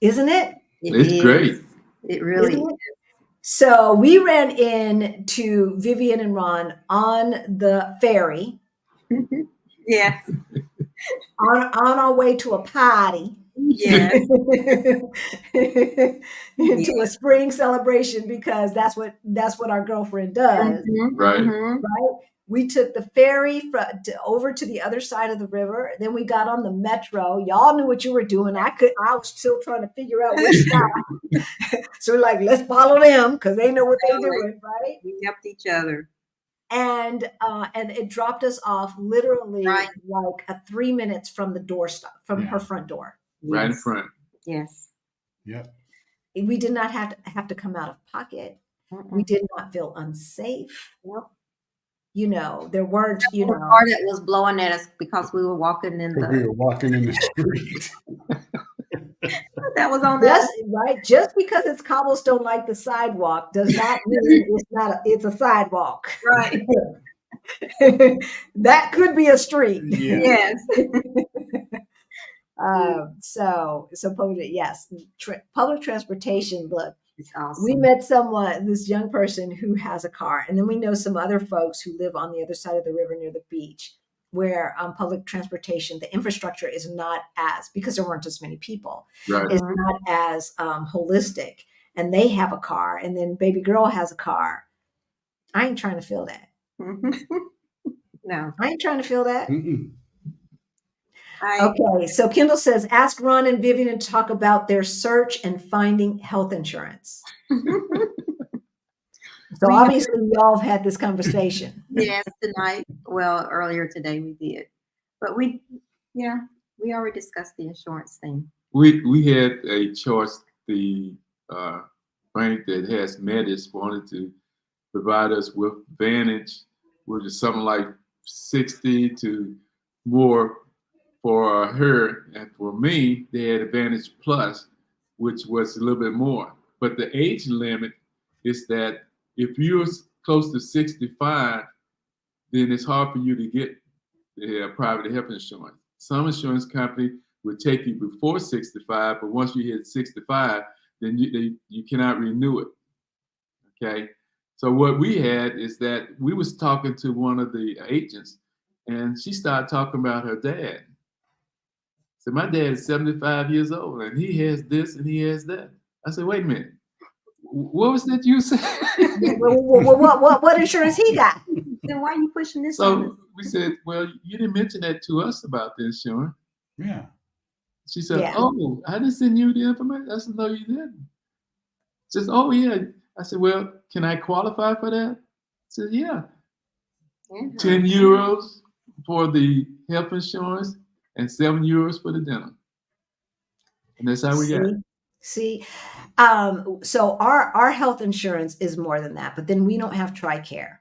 [SPEAKER 1] Isn't it?
[SPEAKER 3] It's great.
[SPEAKER 4] It really is.
[SPEAKER 1] So we ran into Vivian and Ron on the ferry.
[SPEAKER 4] Yes.
[SPEAKER 1] On our way to a party.
[SPEAKER 4] Yes.
[SPEAKER 1] To a spring celebration, because that's what our girlfriend does.
[SPEAKER 3] Right.
[SPEAKER 1] Right. We took the ferry over to the other side of the river. Then we got on the Metro. Y'all knew what you were doing. I was still trying to figure out which side. So we're like, let's follow them because they know what they're doing, right?
[SPEAKER 4] We helped each other.
[SPEAKER 1] And it dropped us off literally like 3 minutes from the doorstep, from her front door.
[SPEAKER 3] Right in front.
[SPEAKER 4] Yes.
[SPEAKER 2] Yeah.
[SPEAKER 1] We did not have to come out of pocket. We did not feel unsafe.
[SPEAKER 4] Yep.
[SPEAKER 1] You know, there weren't,
[SPEAKER 4] the car that was blowing at us because we were walking in
[SPEAKER 2] the street.
[SPEAKER 4] That was on
[SPEAKER 1] that. Right. Just because it's cobblestone like the sidewalk does not mean it's a sidewalk.
[SPEAKER 4] Right.
[SPEAKER 1] That could be a street.
[SPEAKER 2] Yeah.
[SPEAKER 4] Yes.
[SPEAKER 1] So yes, public transportation. Look,
[SPEAKER 4] it's awesome.
[SPEAKER 1] We met this young person who has a car, and then we know some other folks who live on the other side of the river near the beach, where public transportation, the infrastructure is not because there weren't as many people.
[SPEAKER 3] Right.
[SPEAKER 1] It's not as holistic, and they have a car, and then baby girl has a car. I ain't trying to feel that.
[SPEAKER 4] No,
[SPEAKER 1] I ain't trying to feel that.
[SPEAKER 4] Okay,
[SPEAKER 1] so Kendall says, ask Ron and Vivian to talk about their search and finding health insurance. So obviously y'all have had this conversation.
[SPEAKER 4] Yes, tonight. Well, earlier today we did. But we already discussed the insurance thing.
[SPEAKER 3] We had a choice. The bank that has Metis wanted to provide us with Vantage, which is something like 60 to more for her, and for me, they had Advantage Plus, which was a little bit more. But the age limit is that if you're close to 65, then it's hard for you to get private health insurance. Some insurance company would take you before 65, but once you hit 65, then you cannot renew it. Okay. So what we had is that we was talking to one of the agents, and she started talking about her dad. So my dad is 75 years old, and he has this and he has that. I said, wait a minute. What was that you said?
[SPEAKER 1] What insurance he got?
[SPEAKER 4] Then why are you pushing this?
[SPEAKER 3] So we said, well, you didn't mention that to us about the insurance.
[SPEAKER 2] Yeah.
[SPEAKER 3] She said, oh, I didn't send you the information. I said, no, you didn't. She says, oh, yeah. I said, well, can I qualify for that? She said, yeah. 10 euros for the health insurance and 7 euros for the dental. And that's how we got it.
[SPEAKER 1] See, so our health insurance is more than that, but then we don't have TRICARE.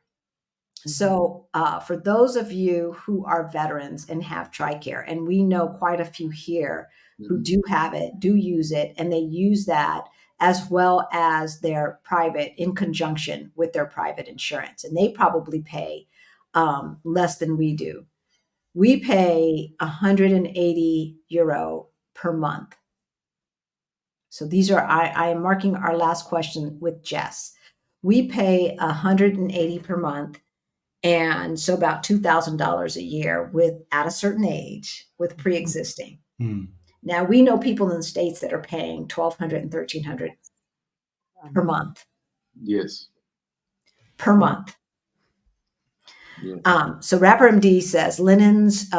[SPEAKER 1] So for those of you who are veterans and have TRICARE, and we know quite a few here who do have it, do use it, and they use that as well as their private in conjunction with their private insurance. And they probably pay less than we do. We pay 180 euro per month. So these are, I am marking our last question with Jess. We pay 180 per month. And so about $2,000 a year at a certain age with pre-existing. Now we know people in the States that are paying $1,200 and $1,300 per month.
[SPEAKER 3] Yes.
[SPEAKER 1] Per month.
[SPEAKER 3] Yeah.
[SPEAKER 1] So Rapper MD says, linens,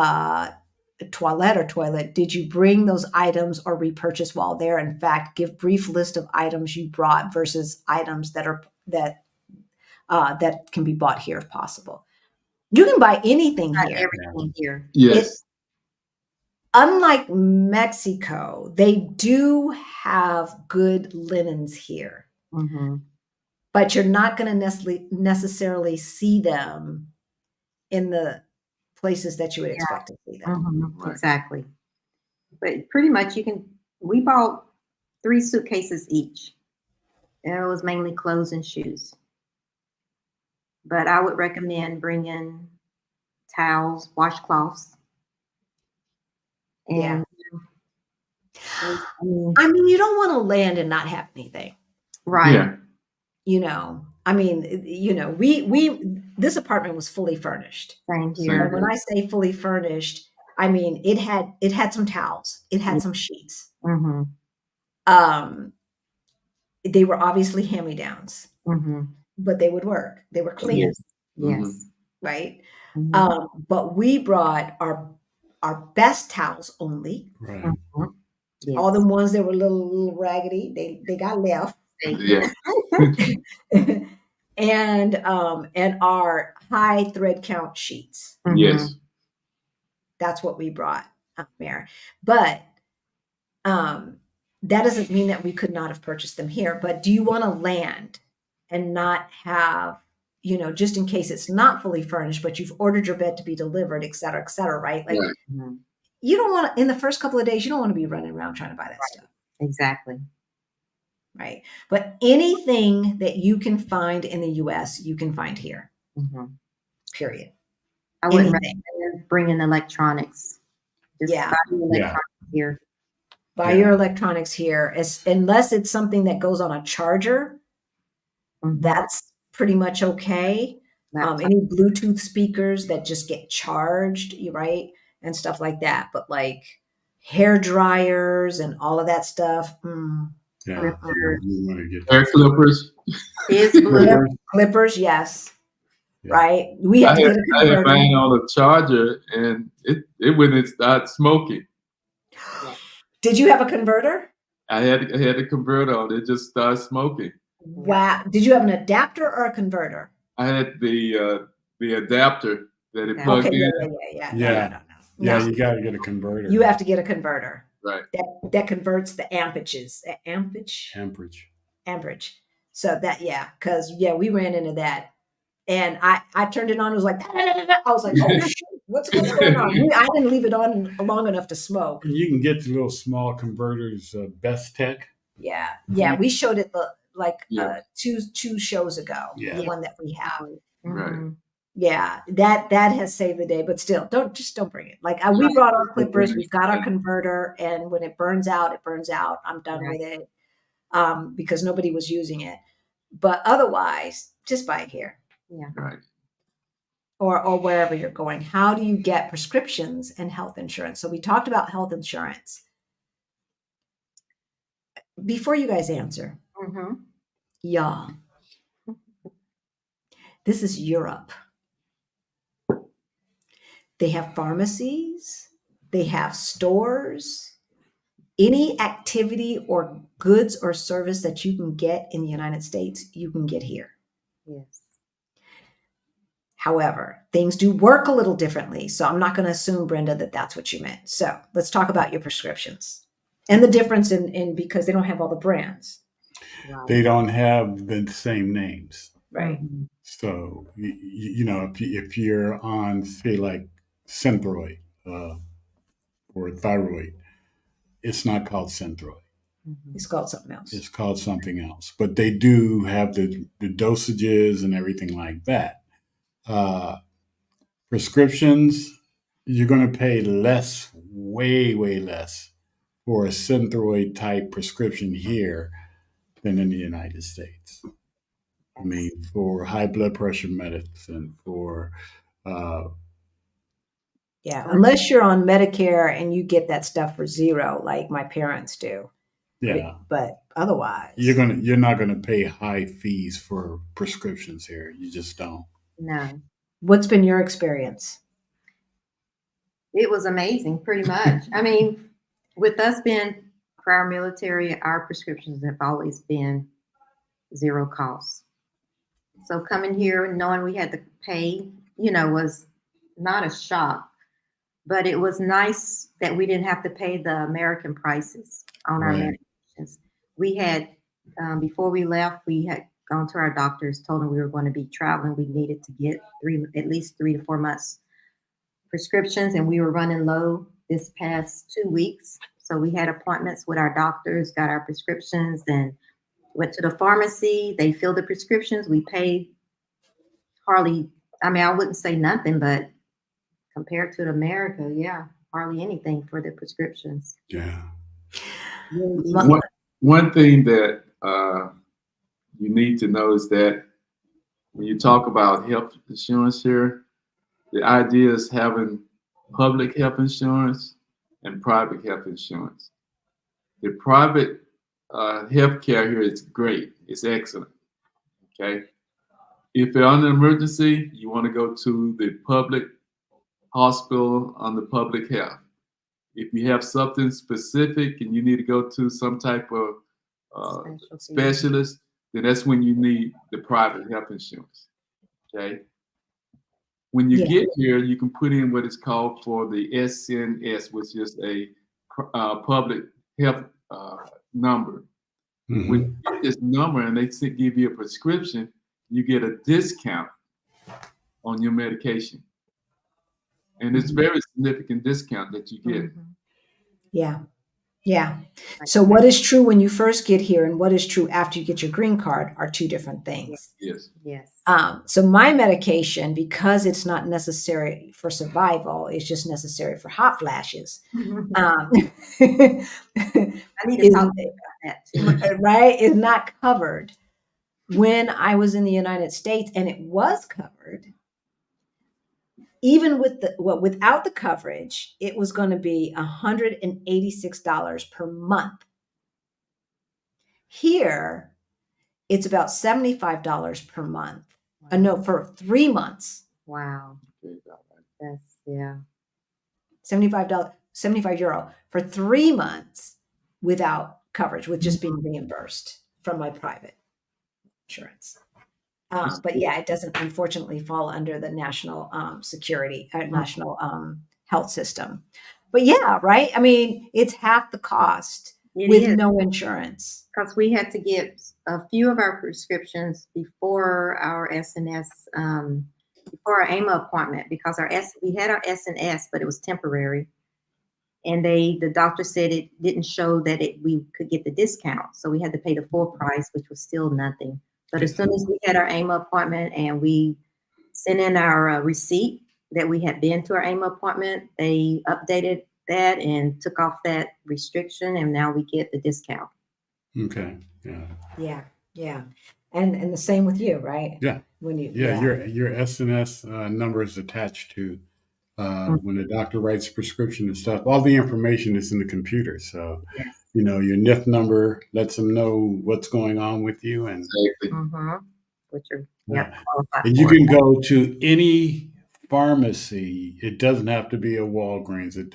[SPEAKER 1] toilet, did you bring those items or repurchase while there? In fact, give brief list of items you brought versus items that can be bought here if possible. You can buy anything here.
[SPEAKER 4] Everything here.
[SPEAKER 3] Yes.
[SPEAKER 1] Unlike Mexico, they do have good linens here, but you're not going to necessarily see them in the places that you would expect to see them.
[SPEAKER 4] Right. Exactly. But pretty much we bought 3 suitcases each. And it was mainly clothes and shoes. But I would recommend bringing towels, washcloths. And
[SPEAKER 1] I mean, you don't want to land and not have anything.
[SPEAKER 4] Right.
[SPEAKER 3] Yeah.
[SPEAKER 1] You know, I mean, you know, this apartment was fully furnished.
[SPEAKER 4] Same here.
[SPEAKER 1] And when I say fully furnished, I mean, it had some towels, it had some sheets.
[SPEAKER 4] Mm-hmm.
[SPEAKER 1] They were obviously hand-me-downs,
[SPEAKER 4] Mm-hmm.
[SPEAKER 1] but they would work. They were clean.
[SPEAKER 4] Yes.
[SPEAKER 3] Mm-hmm.
[SPEAKER 4] Yes.
[SPEAKER 1] Right.
[SPEAKER 4] Mm-hmm.
[SPEAKER 1] But we brought our best towels only.
[SPEAKER 2] Right.
[SPEAKER 4] Mm-hmm. Yes.
[SPEAKER 1] All the ones that were a little raggedy, they got left.
[SPEAKER 3] Yeah.
[SPEAKER 1] and our high thread count sheets.
[SPEAKER 4] Mm-hmm.
[SPEAKER 3] Yes.
[SPEAKER 1] That's what we brought up there. But that doesn't mean that we could not have purchased them here. But do you want to land and not have, you know, just in case it's not fully furnished, but you've ordered your bed to be delivered, et cetera, right? Like,
[SPEAKER 3] Right.
[SPEAKER 1] you don't want to, in the first couple of days, you don't want to be running around trying to buy that stuff.
[SPEAKER 4] Exactly.
[SPEAKER 1] Right. But anything that you can find in the US, you can find here.
[SPEAKER 4] Mm-hmm.
[SPEAKER 1] Period.
[SPEAKER 4] I wouldn't
[SPEAKER 1] Anything.
[SPEAKER 4] recommend bringing electronics. Just
[SPEAKER 1] Yeah.
[SPEAKER 4] buy the electronics here.
[SPEAKER 1] Buy your electronics here, unless it's something that goes on a charger.
[SPEAKER 4] Mm-hmm.
[SPEAKER 1] That's pretty much okay. Any Bluetooth speakers that just get charged, right, and stuff like that. But like hair dryers and all of that stuff.
[SPEAKER 2] Yeah. You want to get
[SPEAKER 3] Hair clippers.
[SPEAKER 1] Clippers, yes.
[SPEAKER 2] Yeah.
[SPEAKER 1] Right. We had to get a
[SPEAKER 3] I had
[SPEAKER 1] converter.
[SPEAKER 3] mine on a charger, and it wouldn't start smoking.
[SPEAKER 1] Did you have a converter?
[SPEAKER 3] I had a converter on. It just started smoking.
[SPEAKER 1] Wow. Did you have an adapter or a converter?
[SPEAKER 3] I had the adapter that it plugged in.
[SPEAKER 1] No.
[SPEAKER 2] Yeah, you got to get a converter.
[SPEAKER 1] You have to get a converter.
[SPEAKER 3] Right.
[SPEAKER 1] That converts the amperages. Amperage. So that, because we ran into that. And I turned it on. It was like, I was like, oh, shoot, what's going on? I didn't leave it on long enough to smoke.
[SPEAKER 2] And you can get the little small converters, Best Tech.
[SPEAKER 1] Yeah. We showed it two shows ago. The one that we have.
[SPEAKER 3] Right.
[SPEAKER 1] Yeah, that has saved the day, but still, don't bring it. Like we brought our clippers, we've got our converter, and when it burns out, it burns out. I'm done with it, because nobody was using it. But otherwise, just buy it here.
[SPEAKER 4] Yeah.
[SPEAKER 3] Right.
[SPEAKER 1] Or wherever you're going. How do you get prescriptions and health insurance? So we talked about health insurance. Before you guys answer, y'all, this is Europe. They have pharmacies, they have stores. Any activity or goods or service that you can get in the United States, you can get here.
[SPEAKER 4] Yes.
[SPEAKER 1] However, things do work a little differently. So I'm not going to assume, Brenda, that that's what you meant. So let's talk about your prescriptions and the difference in because they don't have all the brands.
[SPEAKER 2] They don't have the same names.
[SPEAKER 1] Right.
[SPEAKER 2] So, you know, if you're on, say, like Synthroid or thyroid, it's not called Synthroid.
[SPEAKER 1] It's called something else.
[SPEAKER 2] It's called something else. But they do have the dosages and everything like that. Prescriptions, you're going to pay less, way less for a Synthroid type prescription here than in the United States. I mean, for high blood pressure medicine, for
[SPEAKER 1] unless you're on Medicare and you get that stuff for $0, like my parents do.
[SPEAKER 2] Yeah,
[SPEAKER 1] but otherwise,
[SPEAKER 2] you're not gonna pay high fees for prescriptions here. You just don't.
[SPEAKER 4] No.
[SPEAKER 1] What's been your experience?
[SPEAKER 4] It was amazing, pretty much. I mean, with us being prior military, our prescriptions have always been $0 cost. So coming here, knowing we had to pay, was not a shock, but it was nice that we didn't have to pay the American prices on our medications. We had, before we left, we had gone to our doctors, told them we were going to be traveling. We needed to get at least 3 to 4 months prescriptions, and we were running low this past 2 weeks. So we had appointments with our doctors, got our prescriptions, and went to the pharmacy. They filled the prescriptions. We paid hardly, I mean, I wouldn't say nothing, but compared to America, yeah, hardly anything for the prescriptions.
[SPEAKER 2] Yeah.
[SPEAKER 3] One thing that you need to know is that when you talk about health insurance here, the idea is having public health insurance and private health insurance. The private health care here is great. It's excellent. Okay. If you're on an emergency, you want to go to the public hospital on the public health. If you have something specific and you need to go to some type of specialist, then that's when you need the private health insurance. Okay. When you get here, you can put in what is called for the SNS, which is a public health number.
[SPEAKER 2] Mm-hmm.
[SPEAKER 3] When you get this number and they give you a prescription, you get a discount on your medication. And it's very significant discount that you get.
[SPEAKER 1] Yeah. Yeah. So what is true when you first get here and what is true after you get your green card are two different things.
[SPEAKER 3] Yes.
[SPEAKER 4] Yes.
[SPEAKER 1] So my medication, because it's not necessary for survival, it's just necessary for hot flashes.
[SPEAKER 4] I need to talk about that too.
[SPEAKER 1] Right? Is not covered. When I was in the United States and it was covered, even with without the coverage, it was going to be $186 per month. Here, it's about $75 per month.
[SPEAKER 4] Wow.
[SPEAKER 1] No, for 3 months.
[SPEAKER 4] Wow. That's, yeah.
[SPEAKER 1] €75 for 3 months without coverage, with just being reimbursed from my private insurance. But yeah, it doesn't unfortunately fall under the national security, national health system. But yeah, right. I mean, it's half the cost with no insurance.
[SPEAKER 4] Because we had to get a few of our prescriptions before our SNS, before our AMA appointment, because we had our SNS, but it was temporary. And the doctor said it didn't show that we could get the discount. So we had to pay the full price, which was still nothing. But as soon as we had our AMA appointment and we sent in our receipt that we had been to our AMA appointment, they updated that and took off that restriction, and now we get the discount.
[SPEAKER 2] Okay. Yeah.
[SPEAKER 1] Yeah. Yeah. And the same with you, right?
[SPEAKER 2] Yeah.
[SPEAKER 1] When you
[SPEAKER 2] your SNS number is attached to when the doctor writes a prescription and stuff. All the information is in the computer, so.
[SPEAKER 4] Yes.
[SPEAKER 2] You know, your NIF number lets them know what's going on with you. And, and you can go to any pharmacy. It doesn't have to be a Walgreens. Like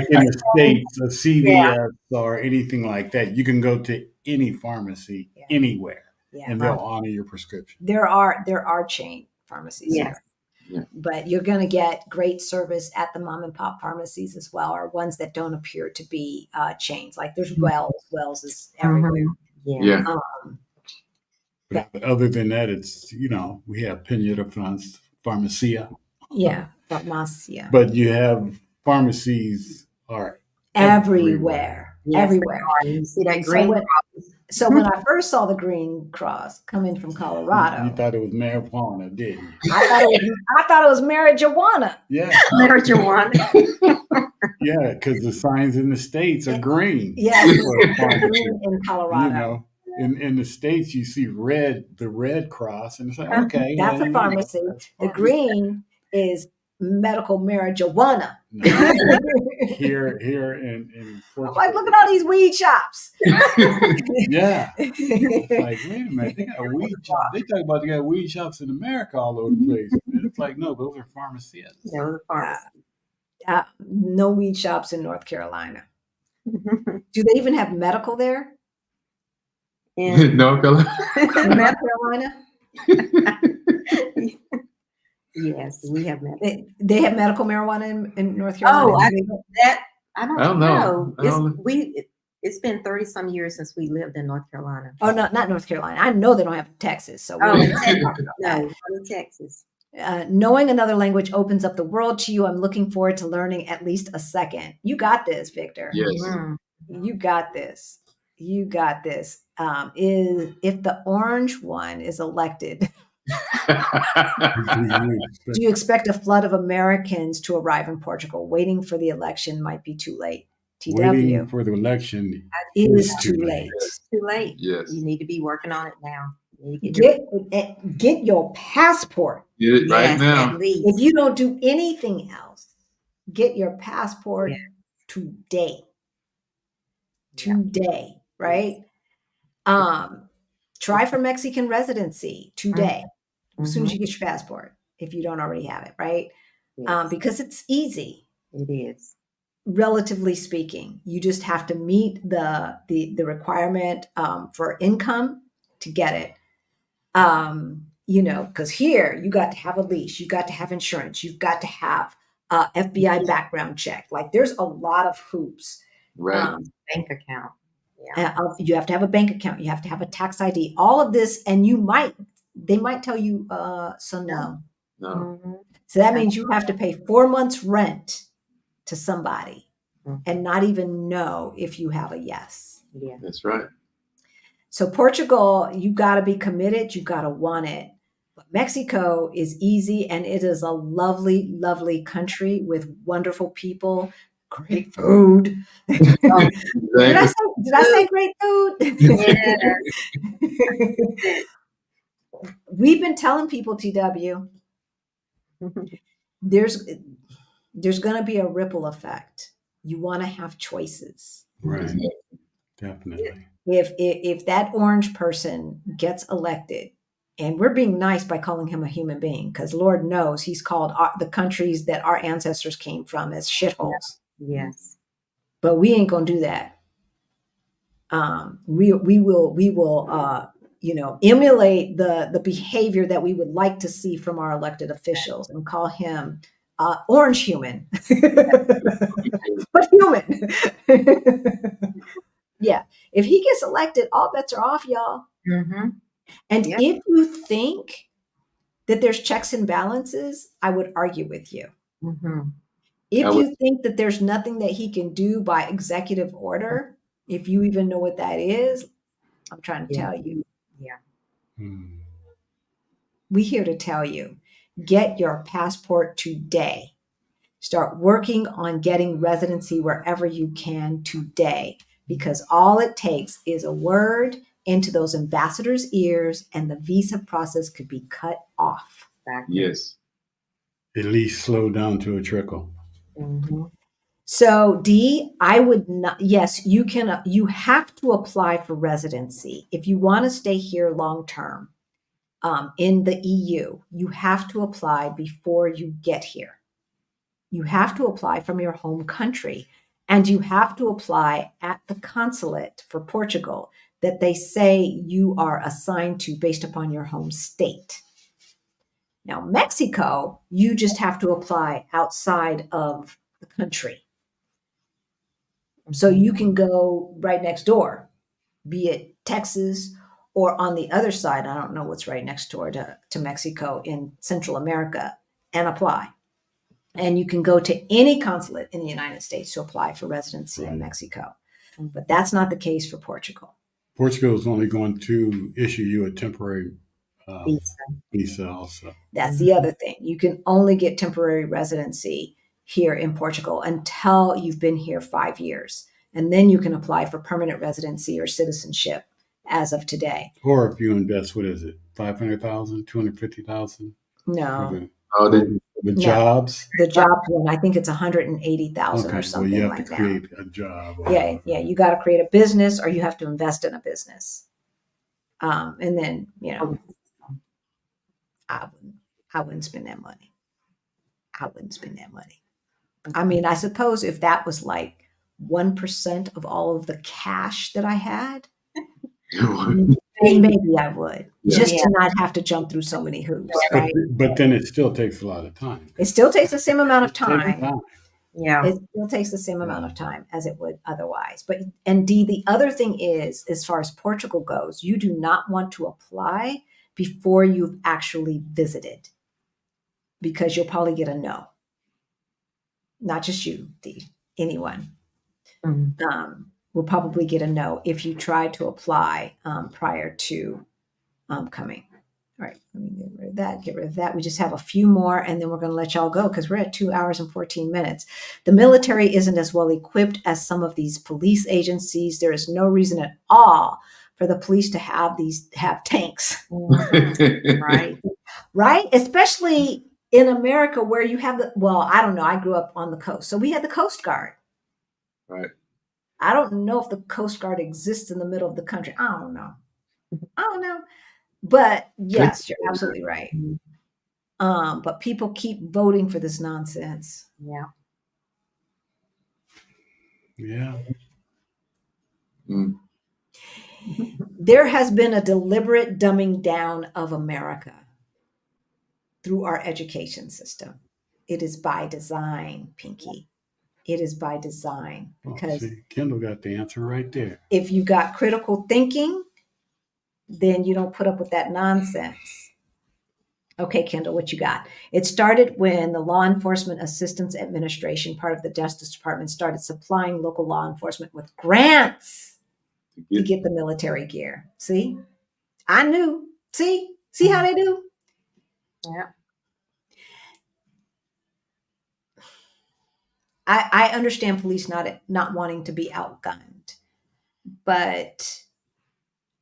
[SPEAKER 2] in the States, a CVS or anything like that. You can go to any pharmacy anywhere and they'll honor your prescription.
[SPEAKER 1] There are chain pharmacies here.
[SPEAKER 3] Yeah.
[SPEAKER 1] But you're going to get great service at the mom and pop pharmacies as well, or ones that don't appear to be chains. Like there's Wells is everywhere.
[SPEAKER 3] Yeah.
[SPEAKER 2] But other than that, it's, we have Pinata Pharmacia.
[SPEAKER 1] Yeah, Pharmacia.
[SPEAKER 2] But you have pharmacies are
[SPEAKER 1] everywhere.
[SPEAKER 4] Yes,
[SPEAKER 1] Everywhere.
[SPEAKER 4] You see that green
[SPEAKER 1] So when I first saw the green cross coming from Colorado,
[SPEAKER 2] you thought it was marijuana, didn't you?
[SPEAKER 1] I thought it was marijuana.
[SPEAKER 2] Yeah,
[SPEAKER 4] marijuana.
[SPEAKER 2] Yeah, because the signs in the States are green.
[SPEAKER 1] Yeah, green in Colorado.
[SPEAKER 2] In the States you see the red cross, and it's like, okay,
[SPEAKER 1] that's a pharmacy. The green is medical marijuana.
[SPEAKER 2] No. Here in Portugal.
[SPEAKER 1] Like, look at all these weed shops.
[SPEAKER 2] Yeah. It's like, wait a minute, they got weed shops. They talk about they got weed shops in America all over the place. And it's like, no, those are pharmacies.
[SPEAKER 4] No, pharmacy.
[SPEAKER 1] No weed shops in North Carolina. Do they even have medical there?
[SPEAKER 3] In North
[SPEAKER 1] Carolina?
[SPEAKER 4] Yes, we have medical.
[SPEAKER 1] They have medical marijuana in North Carolina.
[SPEAKER 4] Oh, I don't know.
[SPEAKER 3] It's
[SPEAKER 4] It's been 30 some years since we lived in North Carolina.
[SPEAKER 1] Oh, no, not North Carolina. I know they don't have Texas. So
[SPEAKER 4] no, in Texas.
[SPEAKER 1] Knowing another language opens up the world to you. I'm looking forward to learning at least a second. You got this, Victor.
[SPEAKER 3] Yes.
[SPEAKER 1] You got this. You got this. Is if the orange one is elected, do you expect a flood of Americans to arrive in Portugal? Waiting for the election might be too late. TW.
[SPEAKER 2] Waiting for the election
[SPEAKER 1] is too late.
[SPEAKER 4] It's too late.
[SPEAKER 3] Yes.
[SPEAKER 4] You need to be working on it now.
[SPEAKER 1] Get your passport.
[SPEAKER 3] Get it right now.
[SPEAKER 4] At least.
[SPEAKER 1] If you don't do anything else, get your passport today. Today, right? Try for Mexican residency today, as soon as you get your passport, if you don't already have it, right?
[SPEAKER 4] Yes.
[SPEAKER 1] Because it's easy.
[SPEAKER 4] It is.
[SPEAKER 1] Relatively speaking, you just have to meet the requirement for income to get it. Because here you got to have a lease, you got to have insurance, you've got to have FBI background check. Like there's a lot of hoops.
[SPEAKER 3] Right.
[SPEAKER 4] Bank account.
[SPEAKER 1] Yeah. You have to have a bank account. You have to have a tax ID. All of this, and they might tell you, so no. So that means you have to pay 4 months rent to somebody and not even know if you have a yes.
[SPEAKER 4] Yeah,
[SPEAKER 3] that's right.
[SPEAKER 1] So Portugal, you got to be committed. You got to want it. But Mexico is easy, and it is a lovely, lovely country with wonderful people, great food. Did I say great food? We've been telling people, TW, there's going to be a ripple effect. You want to have choices.
[SPEAKER 2] Right. Definitely.
[SPEAKER 1] If that orange person gets elected, and we're being nice by calling him a human being, because Lord knows he's called the countries that our ancestors came from as shitholes.
[SPEAKER 4] Yes.
[SPEAKER 1] But we ain't gonna do that. We will emulate the behavior that we would like to see from our elected officials and call him orange human, but human. Yeah, if he gets elected, all bets are off, y'all. And if you think that there's checks and balances, I would argue with you. If you think that there's nothing that he can do by executive order, if you even know what that is, I'm trying to tell you.
[SPEAKER 4] Yeah.
[SPEAKER 1] We're here to tell you, get your passport today. Start working on getting residency wherever you can today, because all it takes is a word into those ambassadors' ears and the visa process could be cut off.
[SPEAKER 3] Yes.
[SPEAKER 2] At least slow down to a trickle.
[SPEAKER 1] So Dee, I would not, yes, you can, you have to apply for residency. If you want to stay here long-term in the EU, you have to apply before you get here. You have to apply from your home country, and you have to apply at the consulate for Portugal that they say you are assigned to based upon your home state. Now, Mexico, you just have to apply outside of the country. So you can go right next door, be it Texas or on the other side. I don't know what's right next door to Mexico in Central America, and apply. And you can go to any consulate in the United States to apply for residency in Mexico. But that's not the case for Portugal.
[SPEAKER 2] Portugal is only going to issue you a temporary visa also.
[SPEAKER 1] That's the other thing. You can only get temporary residency here in Portugal until you've been here 5 years. And then you can apply for permanent residency or citizenship as of today.
[SPEAKER 2] Or if you invest, what is it, 500,000, 250,000?
[SPEAKER 1] No.
[SPEAKER 2] The jobs?
[SPEAKER 1] The jobs one, I think it's 180,000 or something
[SPEAKER 2] you have
[SPEAKER 1] like
[SPEAKER 2] to
[SPEAKER 1] that.
[SPEAKER 2] create a job.
[SPEAKER 1] Yeah. You got to create a business, or you have to invest in a business. And then, I wouldn't spend that money. I mean, I suppose if that was like 1% of all of the cash that I had, maybe I would, just to not have to jump through so many hoops, right?
[SPEAKER 2] But then it still takes a lot of time.
[SPEAKER 1] It still takes the same amount of time.
[SPEAKER 4] Yeah.
[SPEAKER 1] It still takes the same amount of time as it would otherwise. And Dee, the other thing is, as far as Portugal goes, you do not want to apply before you've actually visited, because you'll probably get a no. Not just you, Dee, anyone. will probably get a no if you try to apply prior to coming. All right, let me get rid of that. We just have a few more, and then we're going to let y'all go because we're at 2 hours and 14 minutes. The military isn't as well equipped as some of these police agencies. There is no reason at all for the police to have tanks. Right? Especially in America where you have I don't know. I grew up on the coast. So we had the Coast Guard.
[SPEAKER 3] Right.
[SPEAKER 1] I don't know if the Coast Guard exists in the middle of the country. I don't know. But yes, you're absolutely right. But people keep voting for this nonsense.
[SPEAKER 4] Yeah.
[SPEAKER 2] Yeah.
[SPEAKER 1] There has been a deliberate dumbing down of America through our education system. It is by design, Pinky. It is by design. Because
[SPEAKER 2] Kendall got the answer right there.
[SPEAKER 1] If you got critical thinking, then you don't put up with that nonsense. Okay, Kendall, what you got? It started when the Law Enforcement Assistance Administration, part of the Justice Department, started supplying local law enforcement with grants to get the military gear. See? I knew. See how they do?
[SPEAKER 4] Yeah.
[SPEAKER 1] I understand police not wanting to be outgunned, but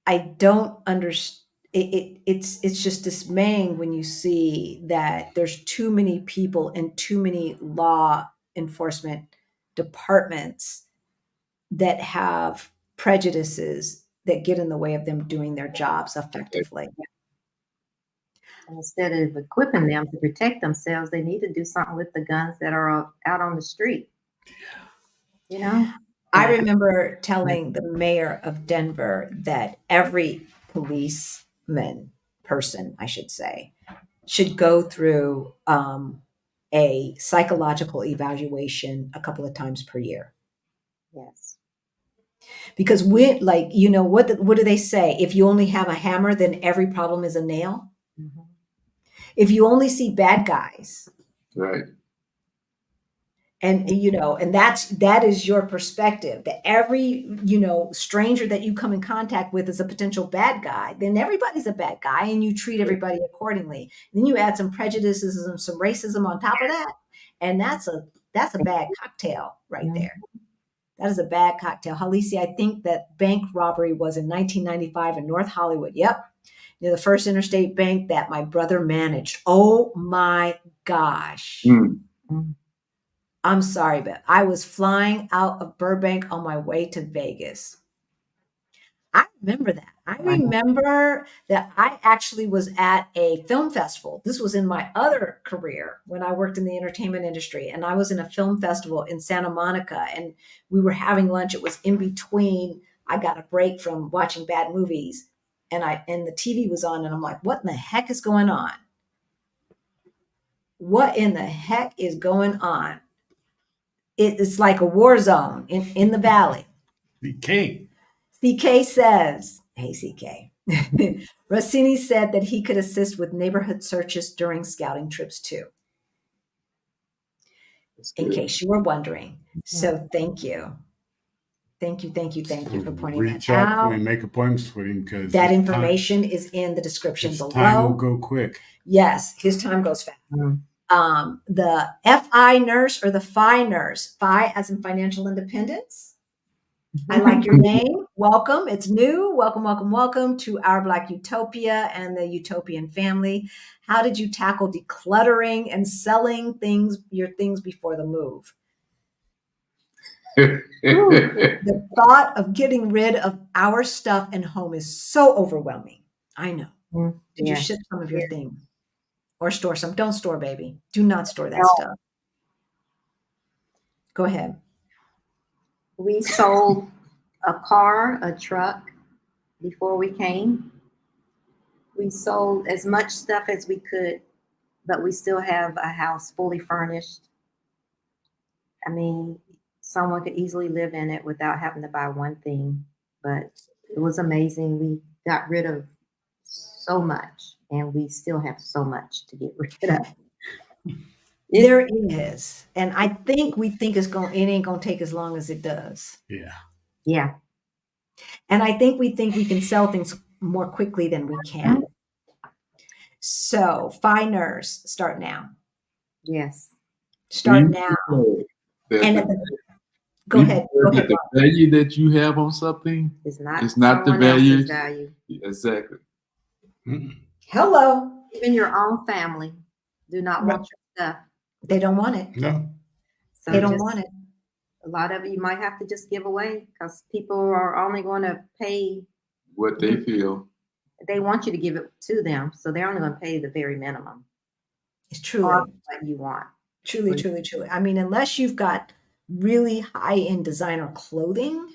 [SPEAKER 1] I don't understand. It's just dismaying when you see that there's too many people and too many law enforcement departments that have prejudices that get in the way of them doing their jobs effectively.
[SPEAKER 4] Instead of equipping them to protect themselves, they need to do something with the guns that are out on the street. You know?
[SPEAKER 1] I remember telling the mayor of Denver that every person, I should say, should go through a psychological evaluation a couple of times per year.
[SPEAKER 4] Yes.
[SPEAKER 1] Because what do they say? If you only have a hammer, then every problem is a nail. Mm-hmm. If you only see bad guys,
[SPEAKER 3] right,
[SPEAKER 1] and that is your perspective, that every stranger that you come in contact with is a potential bad guy, then everybody's a bad guy, and you treat everybody accordingly. And then you add some prejudices and some racism on top of that, and that's a bad cocktail right there. That is a bad cocktail. Halisi, I think that bank robbery was in 1995 in North Hollywood. Yep. The first interstate bank that my brother managed. Oh my gosh. I'm sorry, but I was flying out of Burbank on my way to Vegas. I remember that. I remember that I actually was at a film festival. This was in my other career when I worked in the entertainment industry, and I was in a film festival in Santa Monica, and we were having lunch. It was in between. I got a break from watching bad movies, and the TV was on, and I'm like, what in the heck is going on? What in the heck is going on? It's like a war zone in the valley. CK says, hey, CK. Rossini said that he could assist with neighborhood searches during scouting trips too. In case you were wondering. So thank you. Thank you for pointing
[SPEAKER 2] Reach
[SPEAKER 1] that
[SPEAKER 2] out
[SPEAKER 1] out.
[SPEAKER 2] and make appointments with him because
[SPEAKER 1] that information is in the description below.
[SPEAKER 2] Time will go quick.
[SPEAKER 1] Yes, his time goes fast. The FI nurse or the FI nurse, FI as in financial independence. I like your name. Welcome. It's new. Welcome to Our Black Utopia and the Utopian family. How did you tackle decluttering and selling your things before the move? The thought of getting rid of our stuff and home is so overwhelming. I know. Did you ship some of your things or store some? Don't store, baby. Do not store that stuff. Go ahead.
[SPEAKER 4] We sold a truck before we came. We sold as much stuff as we could, but we still have a house fully furnished. I mean, someone could easily live in it without having to buy one thing, but it was amazing. We got rid of so much, and we still have so much to get rid of.
[SPEAKER 1] There is, and I think it ain't gonna take as long as it does.
[SPEAKER 2] Yeah.
[SPEAKER 4] Yeah.
[SPEAKER 1] And I think we can sell things more quickly than we can. So finers, start now.
[SPEAKER 4] Yes.
[SPEAKER 1] Start now. And go ahead.
[SPEAKER 3] The value that you have on something is not the value. Exactly.
[SPEAKER 1] Hello.
[SPEAKER 4] Even your own family do not want your stuff.
[SPEAKER 1] They don't want it.
[SPEAKER 2] No.
[SPEAKER 4] So
[SPEAKER 1] they don't want it.
[SPEAKER 4] A lot of it you might have to just give away because people are only going to pay
[SPEAKER 3] what they feel.
[SPEAKER 4] They want you to give it to them, so they're only going to pay the very minimum.
[SPEAKER 1] It's truly
[SPEAKER 4] what you want.
[SPEAKER 1] Truly. I mean, unless you've got really high-end designer clothing,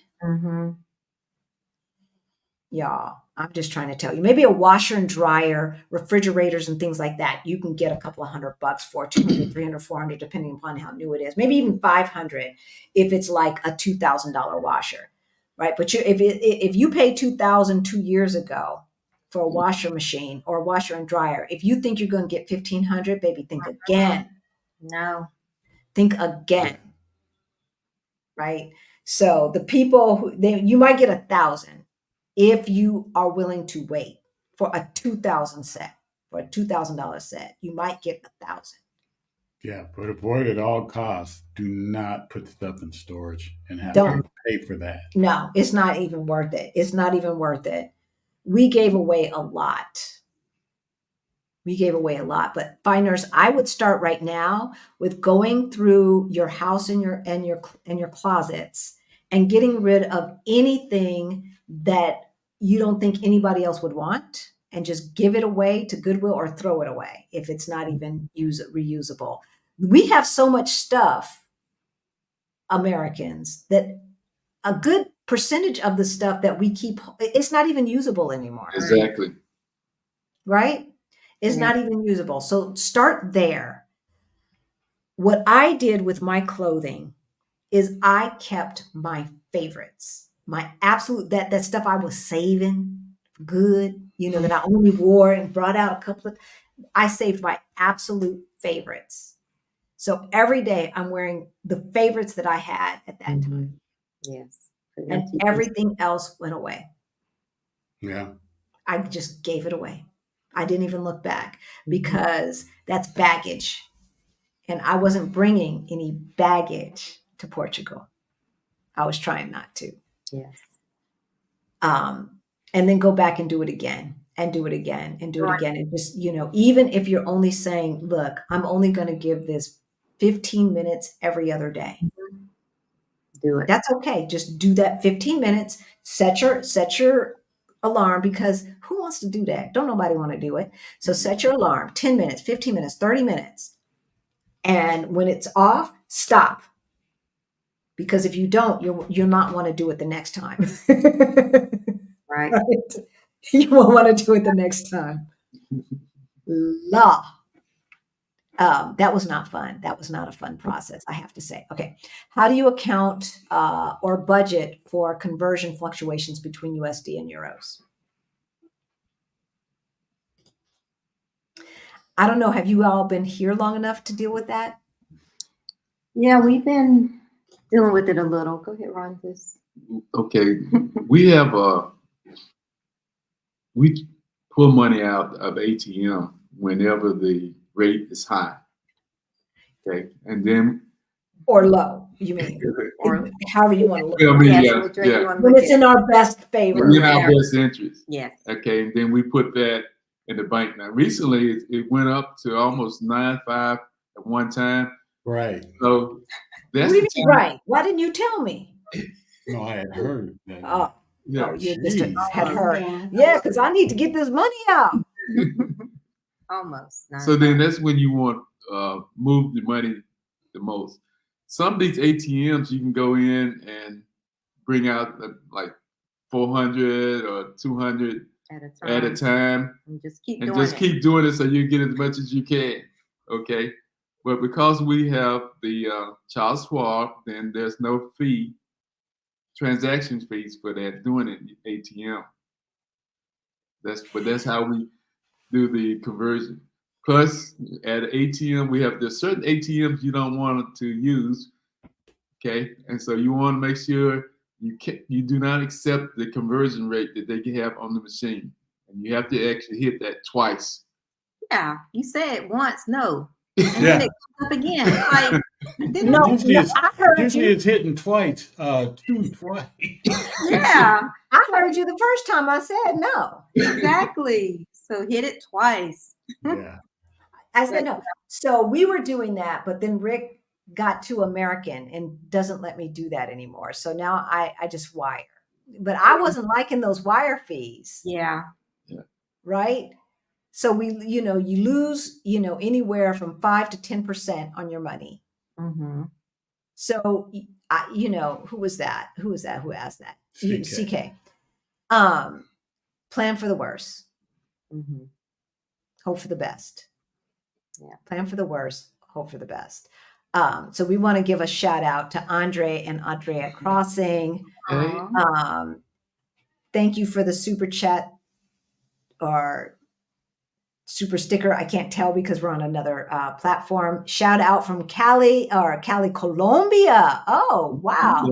[SPEAKER 1] y'all, I'm just trying to tell you, maybe a washer and dryer, refrigerators and things like that, you can get a couple of $100 for, 200, 300, 400, depending upon how new it is. Maybe even 500 if it's like a $2,000 washer, right? But if you paid $2,000 2 years ago for a washer machine or a washer and dryer, if you think you're going to get $1,500, baby, think again.
[SPEAKER 4] No.
[SPEAKER 1] Think again, right? So the people you might get 1,000 if you are willing to wait for a $2,000 set, for a $2,000 set, you might get 1,000.
[SPEAKER 2] Yeah, but avoid at all costs. Do not put stuff in storage and have to pay for that.
[SPEAKER 1] No, it's not even worth it. It's not even worth it. We gave away a lot. But finders, I would start right now with going through your house and your closets and getting rid of anything that you don't think anybody else would want, and just give it away to Goodwill or throw it away if it's not even reusable. We have so much stuff, Americans, that a good percentage of the stuff that we keep, it's not even usable anymore.
[SPEAKER 3] Exactly.
[SPEAKER 1] Right? It's not even usable. So start there. What I did with my clothing is I kept my favorites, my absolute, that stuff I was saving good, that I only wore and brought out a couple of, I saved my absolute favorites. So every day I'm wearing the favorites that I had at that time.
[SPEAKER 4] Yes.
[SPEAKER 1] And everything else went away.
[SPEAKER 2] Yeah.
[SPEAKER 1] I just gave it away. I didn't even look back because that's baggage. And I wasn't bringing any baggage to Portugal. I was trying not to.
[SPEAKER 4] Yes.
[SPEAKER 1] And then go back and do it again and do it again and do it again. And just, even if you're only saying, look, I'm only going to give this 15 minutes every other day.
[SPEAKER 4] Do it.
[SPEAKER 1] That's okay. Just do that 15 minutes, set your alarm, because who wants to do that? Don't nobody want to do it. So set your alarm, 10 minutes, 15 minutes, 30 minutes. And when it's off, stop. Because if you don't, you'll not want to do it the next time.
[SPEAKER 4] Right.
[SPEAKER 1] You won't want to do it the next time. That was not fun. That was not a fun process, I have to say. Okay. How do you account or budget for conversion fluctuations between USD and euros? I don't know. Have you all been here long enough to deal with that?
[SPEAKER 4] Yeah, we've been dealing with it a little. Go ahead, Ron.
[SPEAKER 3] Okay. We we pull money out of ATM whenever the rate is high. Okay. And then
[SPEAKER 1] or low, you mean, or however you want to look at
[SPEAKER 3] it.
[SPEAKER 1] Yeah. When it's in our best favor.
[SPEAKER 3] In our best interest.
[SPEAKER 4] Yes.
[SPEAKER 3] Okay. And then we put that in the bank. Now, recently it went up to almost 9.5 at one time.
[SPEAKER 2] Right.
[SPEAKER 3] So that's
[SPEAKER 1] right. Why didn't you tell me?
[SPEAKER 2] No, I had heard that.
[SPEAKER 1] You just had heard. Yeah, because I need to get this money out.
[SPEAKER 4] Almost.
[SPEAKER 3] So then that's when you want move the money the most. Some of these ATMs you can go in and bring out like 400 or 200 at a time,
[SPEAKER 4] and just keep
[SPEAKER 3] doing it so you get as much as you can. Okay, but because we have the Charles Schwab, then there's no transaction fees for that doing it ATM. That's how we do the conversion. Plus, at ATM, there's certain ATMs you don't want to use, okay? And so you want to make sure you do not accept the conversion rate that they have on the machine, and you have to actually hit that twice.
[SPEAKER 4] Yeah, you say it once, no, and then it comes up again. Like,
[SPEAKER 2] usually it's hitting twice, twice.
[SPEAKER 4] Yeah,
[SPEAKER 1] I heard you the first time I said no.
[SPEAKER 4] exactly. So hit it twice.
[SPEAKER 2] Yeah.
[SPEAKER 1] I said no. So we were doing that, but then Rick got too American and doesn't let me do that anymore. So now I just wire. But I wasn't liking those wire fees.
[SPEAKER 4] Yeah.
[SPEAKER 1] Right? So you lose, anywhere from 5 to 10% on your money.
[SPEAKER 4] Mm-hmm.
[SPEAKER 1] So, who was that? Who asked that? CK. Plan for the worst.
[SPEAKER 4] Mm-hmm.
[SPEAKER 1] Hope for the best.
[SPEAKER 4] Yeah.
[SPEAKER 1] Plan for the worst. Hope for the best. So we want to give a shout out to Andre and Andrea Crossing. Thank you for the super chat or super sticker. I can't tell because we're on another platform. Shout out from Cali, Colombia. Oh, wow.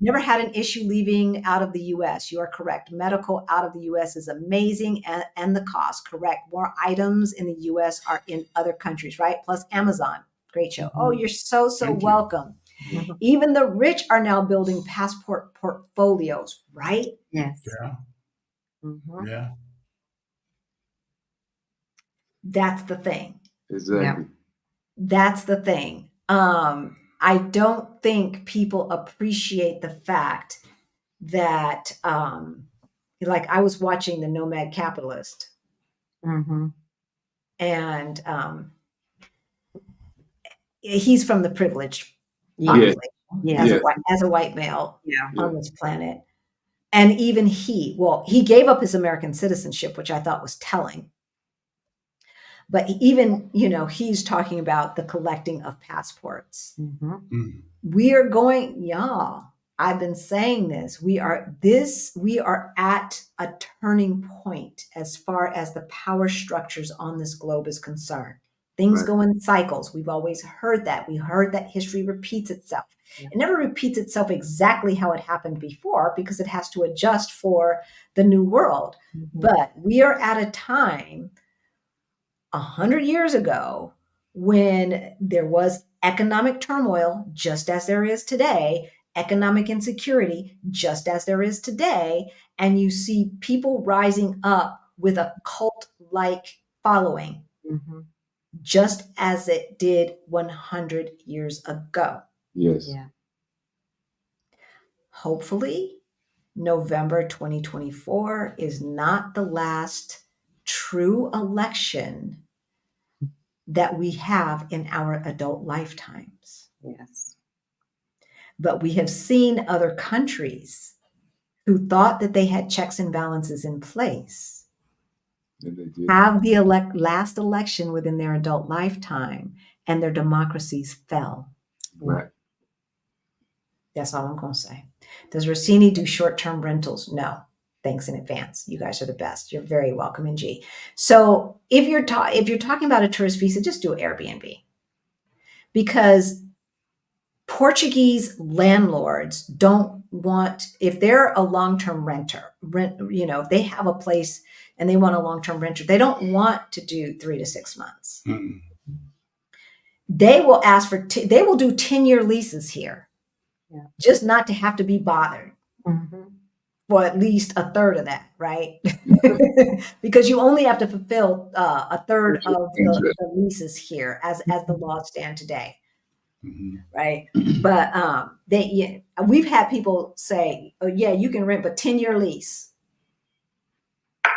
[SPEAKER 1] Never had an issue leaving out of the U.S. You are correct. Medical out of the U.S. is amazing and the cost, correct. More items in the U.S. are in other countries, right? Plus Amazon. Great show. Oh, you're so welcome. Even the rich are now building passport portfolios, right?
[SPEAKER 4] Yes.
[SPEAKER 2] Yeah.
[SPEAKER 4] Mm-hmm.
[SPEAKER 2] Yeah.
[SPEAKER 1] That's the thing.
[SPEAKER 3] Exactly.
[SPEAKER 1] Yeah. That's the thing. I don't think people appreciate the fact that, like I was watching The Nomad Capitalist,
[SPEAKER 4] mm-hmm.
[SPEAKER 1] and he's from the privileged
[SPEAKER 4] population,
[SPEAKER 1] as a white male on this planet. And even he gave up his American citizenship, which I thought was telling. But even, he's talking about the collecting of passports.
[SPEAKER 4] Mm-hmm.
[SPEAKER 2] Mm.
[SPEAKER 1] We are going, y'all, I've been saying this. We are at a turning point as far as the power structures on this globe is concerned. Things go in cycles. We've always heard that. We heard that history repeats itself. Yeah. It never repeats itself exactly how it happened before because it has to adjust for the new world. Mm-hmm. But we are at a time 100 years ago when there was economic turmoil, just as there is today, economic insecurity, just as there is today, and you see people rising up with a cult-like following, mm-hmm. just as it did 100 years ago.
[SPEAKER 3] Yes.
[SPEAKER 1] Yeah. Hopefully, November 2024 is not the last true election that we have in our adult lifetimes.
[SPEAKER 4] Yes.
[SPEAKER 1] But we have seen other countries who thought that they had checks and balances in place have the last election within their adult lifetime and their democracies fell.
[SPEAKER 3] Right.
[SPEAKER 1] That's all I'm going to say. Does Rossini do short-term rentals? No. Thanks in advance. You guys are the best. You're very welcome, NG. So if you're talking about a tourist visa, just do Airbnb, because Portuguese landlords don't want, if they're a long-term if they have a place and they want a long-term renter, they don't want to do 3 to 6 months. Mm-hmm. They will they will do 10-year leases here, just not to have to be bothered. Mm-hmm. For at least a third of that, right? Because you only have to fulfill a third of the leases here as the laws stand today, mm-hmm. right? But we've had people say, "Oh yeah, you can rent, but 10-year lease."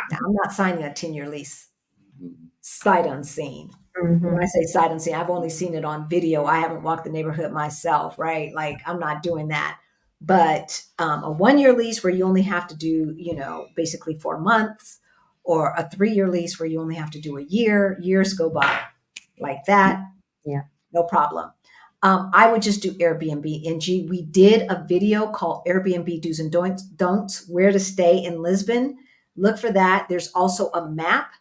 [SPEAKER 1] Now, I'm not signing a 10-year lease sight unseen. Mm-hmm. When I say sight unseen, I've only seen it on video. I haven't walked the neighborhood myself, right? Like I'm not doing that. But a 1-year lease where you only have to do, basically 4 months, or a 3-year lease where you only have to do a year, years go by like that. Yeah, no problem. I would just do Airbnb. NG, we did a video called Airbnb Do's and Don'ts, where to stay in Lisbon. Look for that. There's also a map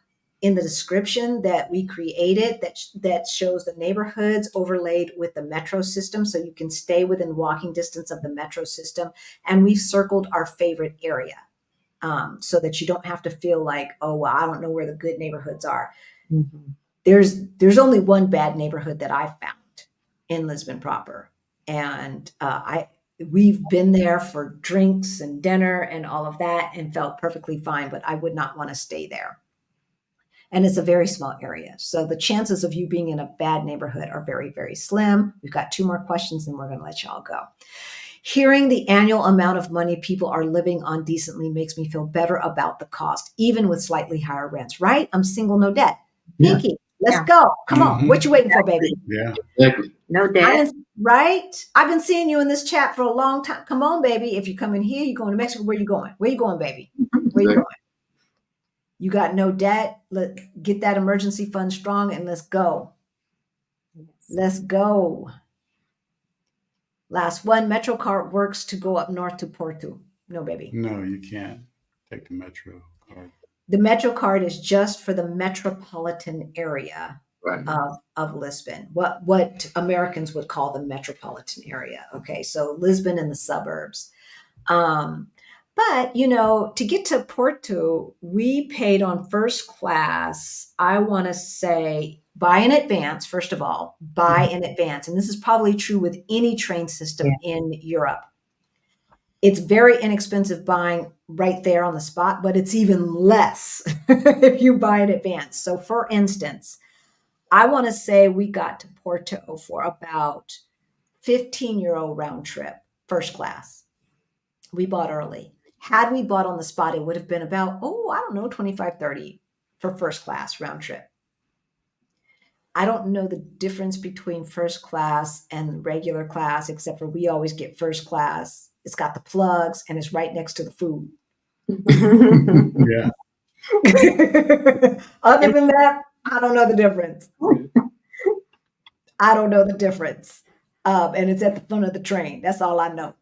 [SPEAKER 1] in the description that we created that shows the neighborhoods overlaid with the metro system, so you can stay within walking distance of the metro system. And we've circled our favorite area, so that you don't have to feel like, oh, well, I don't know where the good neighborhoods are. Mm-hmm. There's only one bad neighborhood that I've found in Lisbon proper, and we've been there for drinks and dinner and all of that and felt perfectly fine, but I would not want to stay there. And it's a very small area. So the chances of you being in a bad neighborhood are very, very slim. We've got 2 more questions and we're going to let y'all go. Hearing the annual amount of money people are living on decently makes me feel better about the cost, even with slightly higher rents, right? I'm single, no debt. Pinky, let's go. Come on. What you waiting for, baby?
[SPEAKER 2] Yeah.
[SPEAKER 3] Exactly.
[SPEAKER 4] No debt.
[SPEAKER 1] Right? I've been seeing you in this chat for a long time. Come on, baby. If you come in here, you're going to Mexico. Where you going? Where you going, baby? Where you going? You got no debt. Let's get that emergency fund strong and let's go. Let's go. Last one. Metro card works to go up north to Porto. No, baby.
[SPEAKER 2] No, you can't take the Metro card.
[SPEAKER 1] The Metro card is just for the metropolitan area,
[SPEAKER 3] Right.
[SPEAKER 1] of Lisbon. What Americans would call the metropolitan area. Okay, so Lisbon and the suburbs. But, to get to Porto, we paid on first class, I want to say, buy in advance, first of all, buy in advance. And this is probably true with any train system in Europe. It's very inexpensive buying right there on the spot, but it's even less if you buy in advance. So for instance, I want to say we got to Porto for about €15 round trip, first class. We bought early. Had we bought on the spot, it would have been about, 25, 30 for first class round trip. I don't know the difference between first class and regular class, except for we always get first class. It's got the plugs and it's right next to the food.
[SPEAKER 2] Yeah.
[SPEAKER 1] Other than that, I don't know the difference. I don't know the difference. And it's at the front of the train. That's all I know.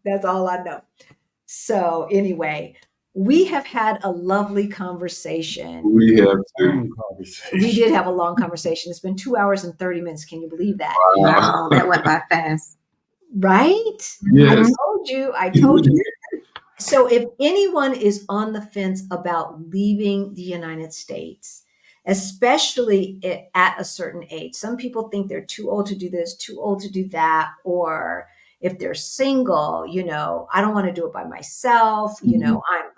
[SPEAKER 1] That's all I know. So anyway, we have had a lovely conversation.
[SPEAKER 3] We have to.
[SPEAKER 1] We did have a long conversation. It's been 2 hours and 30 minutes. Can you believe that?
[SPEAKER 4] Wow, that went by fast.
[SPEAKER 1] Right?
[SPEAKER 3] Yes.
[SPEAKER 1] I told you. So if anyone is on the fence about leaving the United States, especially at a certain age, some people think they're too old to do this, too old to do that, or if they're single, I don't want to do it by myself.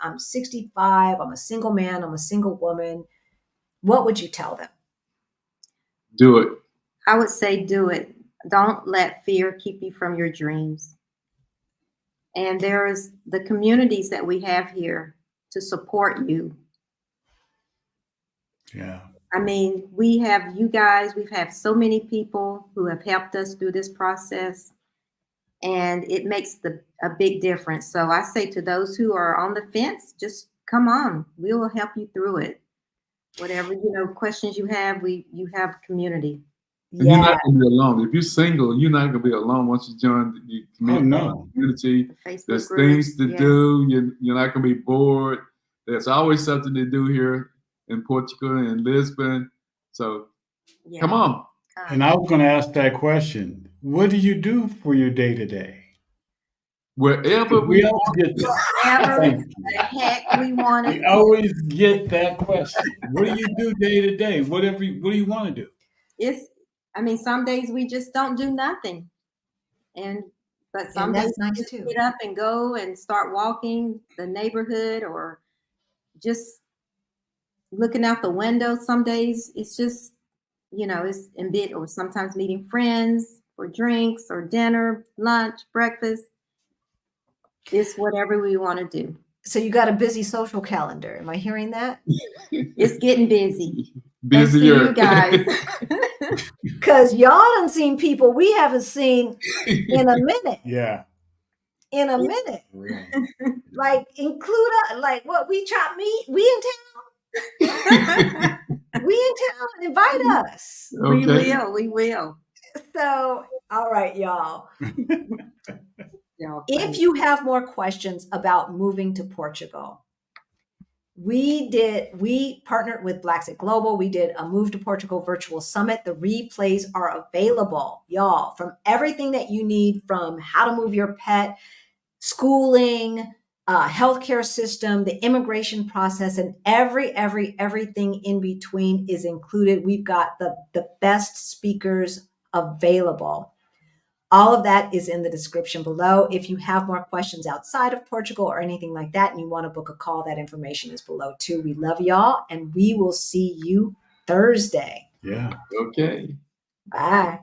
[SPEAKER 1] I'm 65. I'm a single man. I'm a single woman. What would you tell them?
[SPEAKER 3] Do it.
[SPEAKER 4] I would say do it. Don't let fear keep you from your dreams. And there's the communities that we have here to support you.
[SPEAKER 2] Yeah.
[SPEAKER 4] I mean, we have you guys, we've had so many people who have helped us through this process, and it makes a big difference. So I say to those who are on the fence, just come on, we will help you through it. Whatever, questions you have, you have community.
[SPEAKER 3] And you're not going to be alone. If you're single, you're not going to be alone once you join the community. There's things to do. You're not going to be bored. There's always something to do here in Portugal and Lisbon. So come on.
[SPEAKER 2] And I was going to ask that question. What do you do for your day-to-day?
[SPEAKER 3] Wherever
[SPEAKER 2] we always get
[SPEAKER 4] the heck we want to.
[SPEAKER 2] We always get that question. What do you do day-to-day? What do you want to do?
[SPEAKER 4] Some days we just don't do nothing. But some days
[SPEAKER 1] nice
[SPEAKER 4] we just
[SPEAKER 1] too.
[SPEAKER 4] Get up and go and start walking the neighborhood or just looking out the window. Some days it's just, it's in bed, or sometimes meeting friends for drinks or dinner, lunch, breakfast. It's whatever we want to do.
[SPEAKER 1] So you got a busy social calendar. Am I hearing that?
[SPEAKER 4] It's getting busy.
[SPEAKER 3] Busier.
[SPEAKER 4] You guys.
[SPEAKER 1] Because y'all done seen people we haven't seen in a minute.
[SPEAKER 2] Yeah.
[SPEAKER 1] In a minute. Like what, we chop meat? We in town? We in town? Invite us.
[SPEAKER 3] Okay.
[SPEAKER 4] We will.
[SPEAKER 1] So, all right, y'all. If you have more questions about moving to Portugal, We partnered with Blackset Global. We did a Move to Portugal virtual summit. The replays are available, y'all, from everything that you need, from how to move your pet, schooling, healthcare system, the immigration process, and everything in between is included. We've got the best speakers available. All of that is in the description below. If you have more questions outside of Portugal or anything like that, and you want to book a call, that information is below too. We love y'all, and we will see you Thursday.
[SPEAKER 2] Yeah.
[SPEAKER 3] Okay.
[SPEAKER 1] Bye.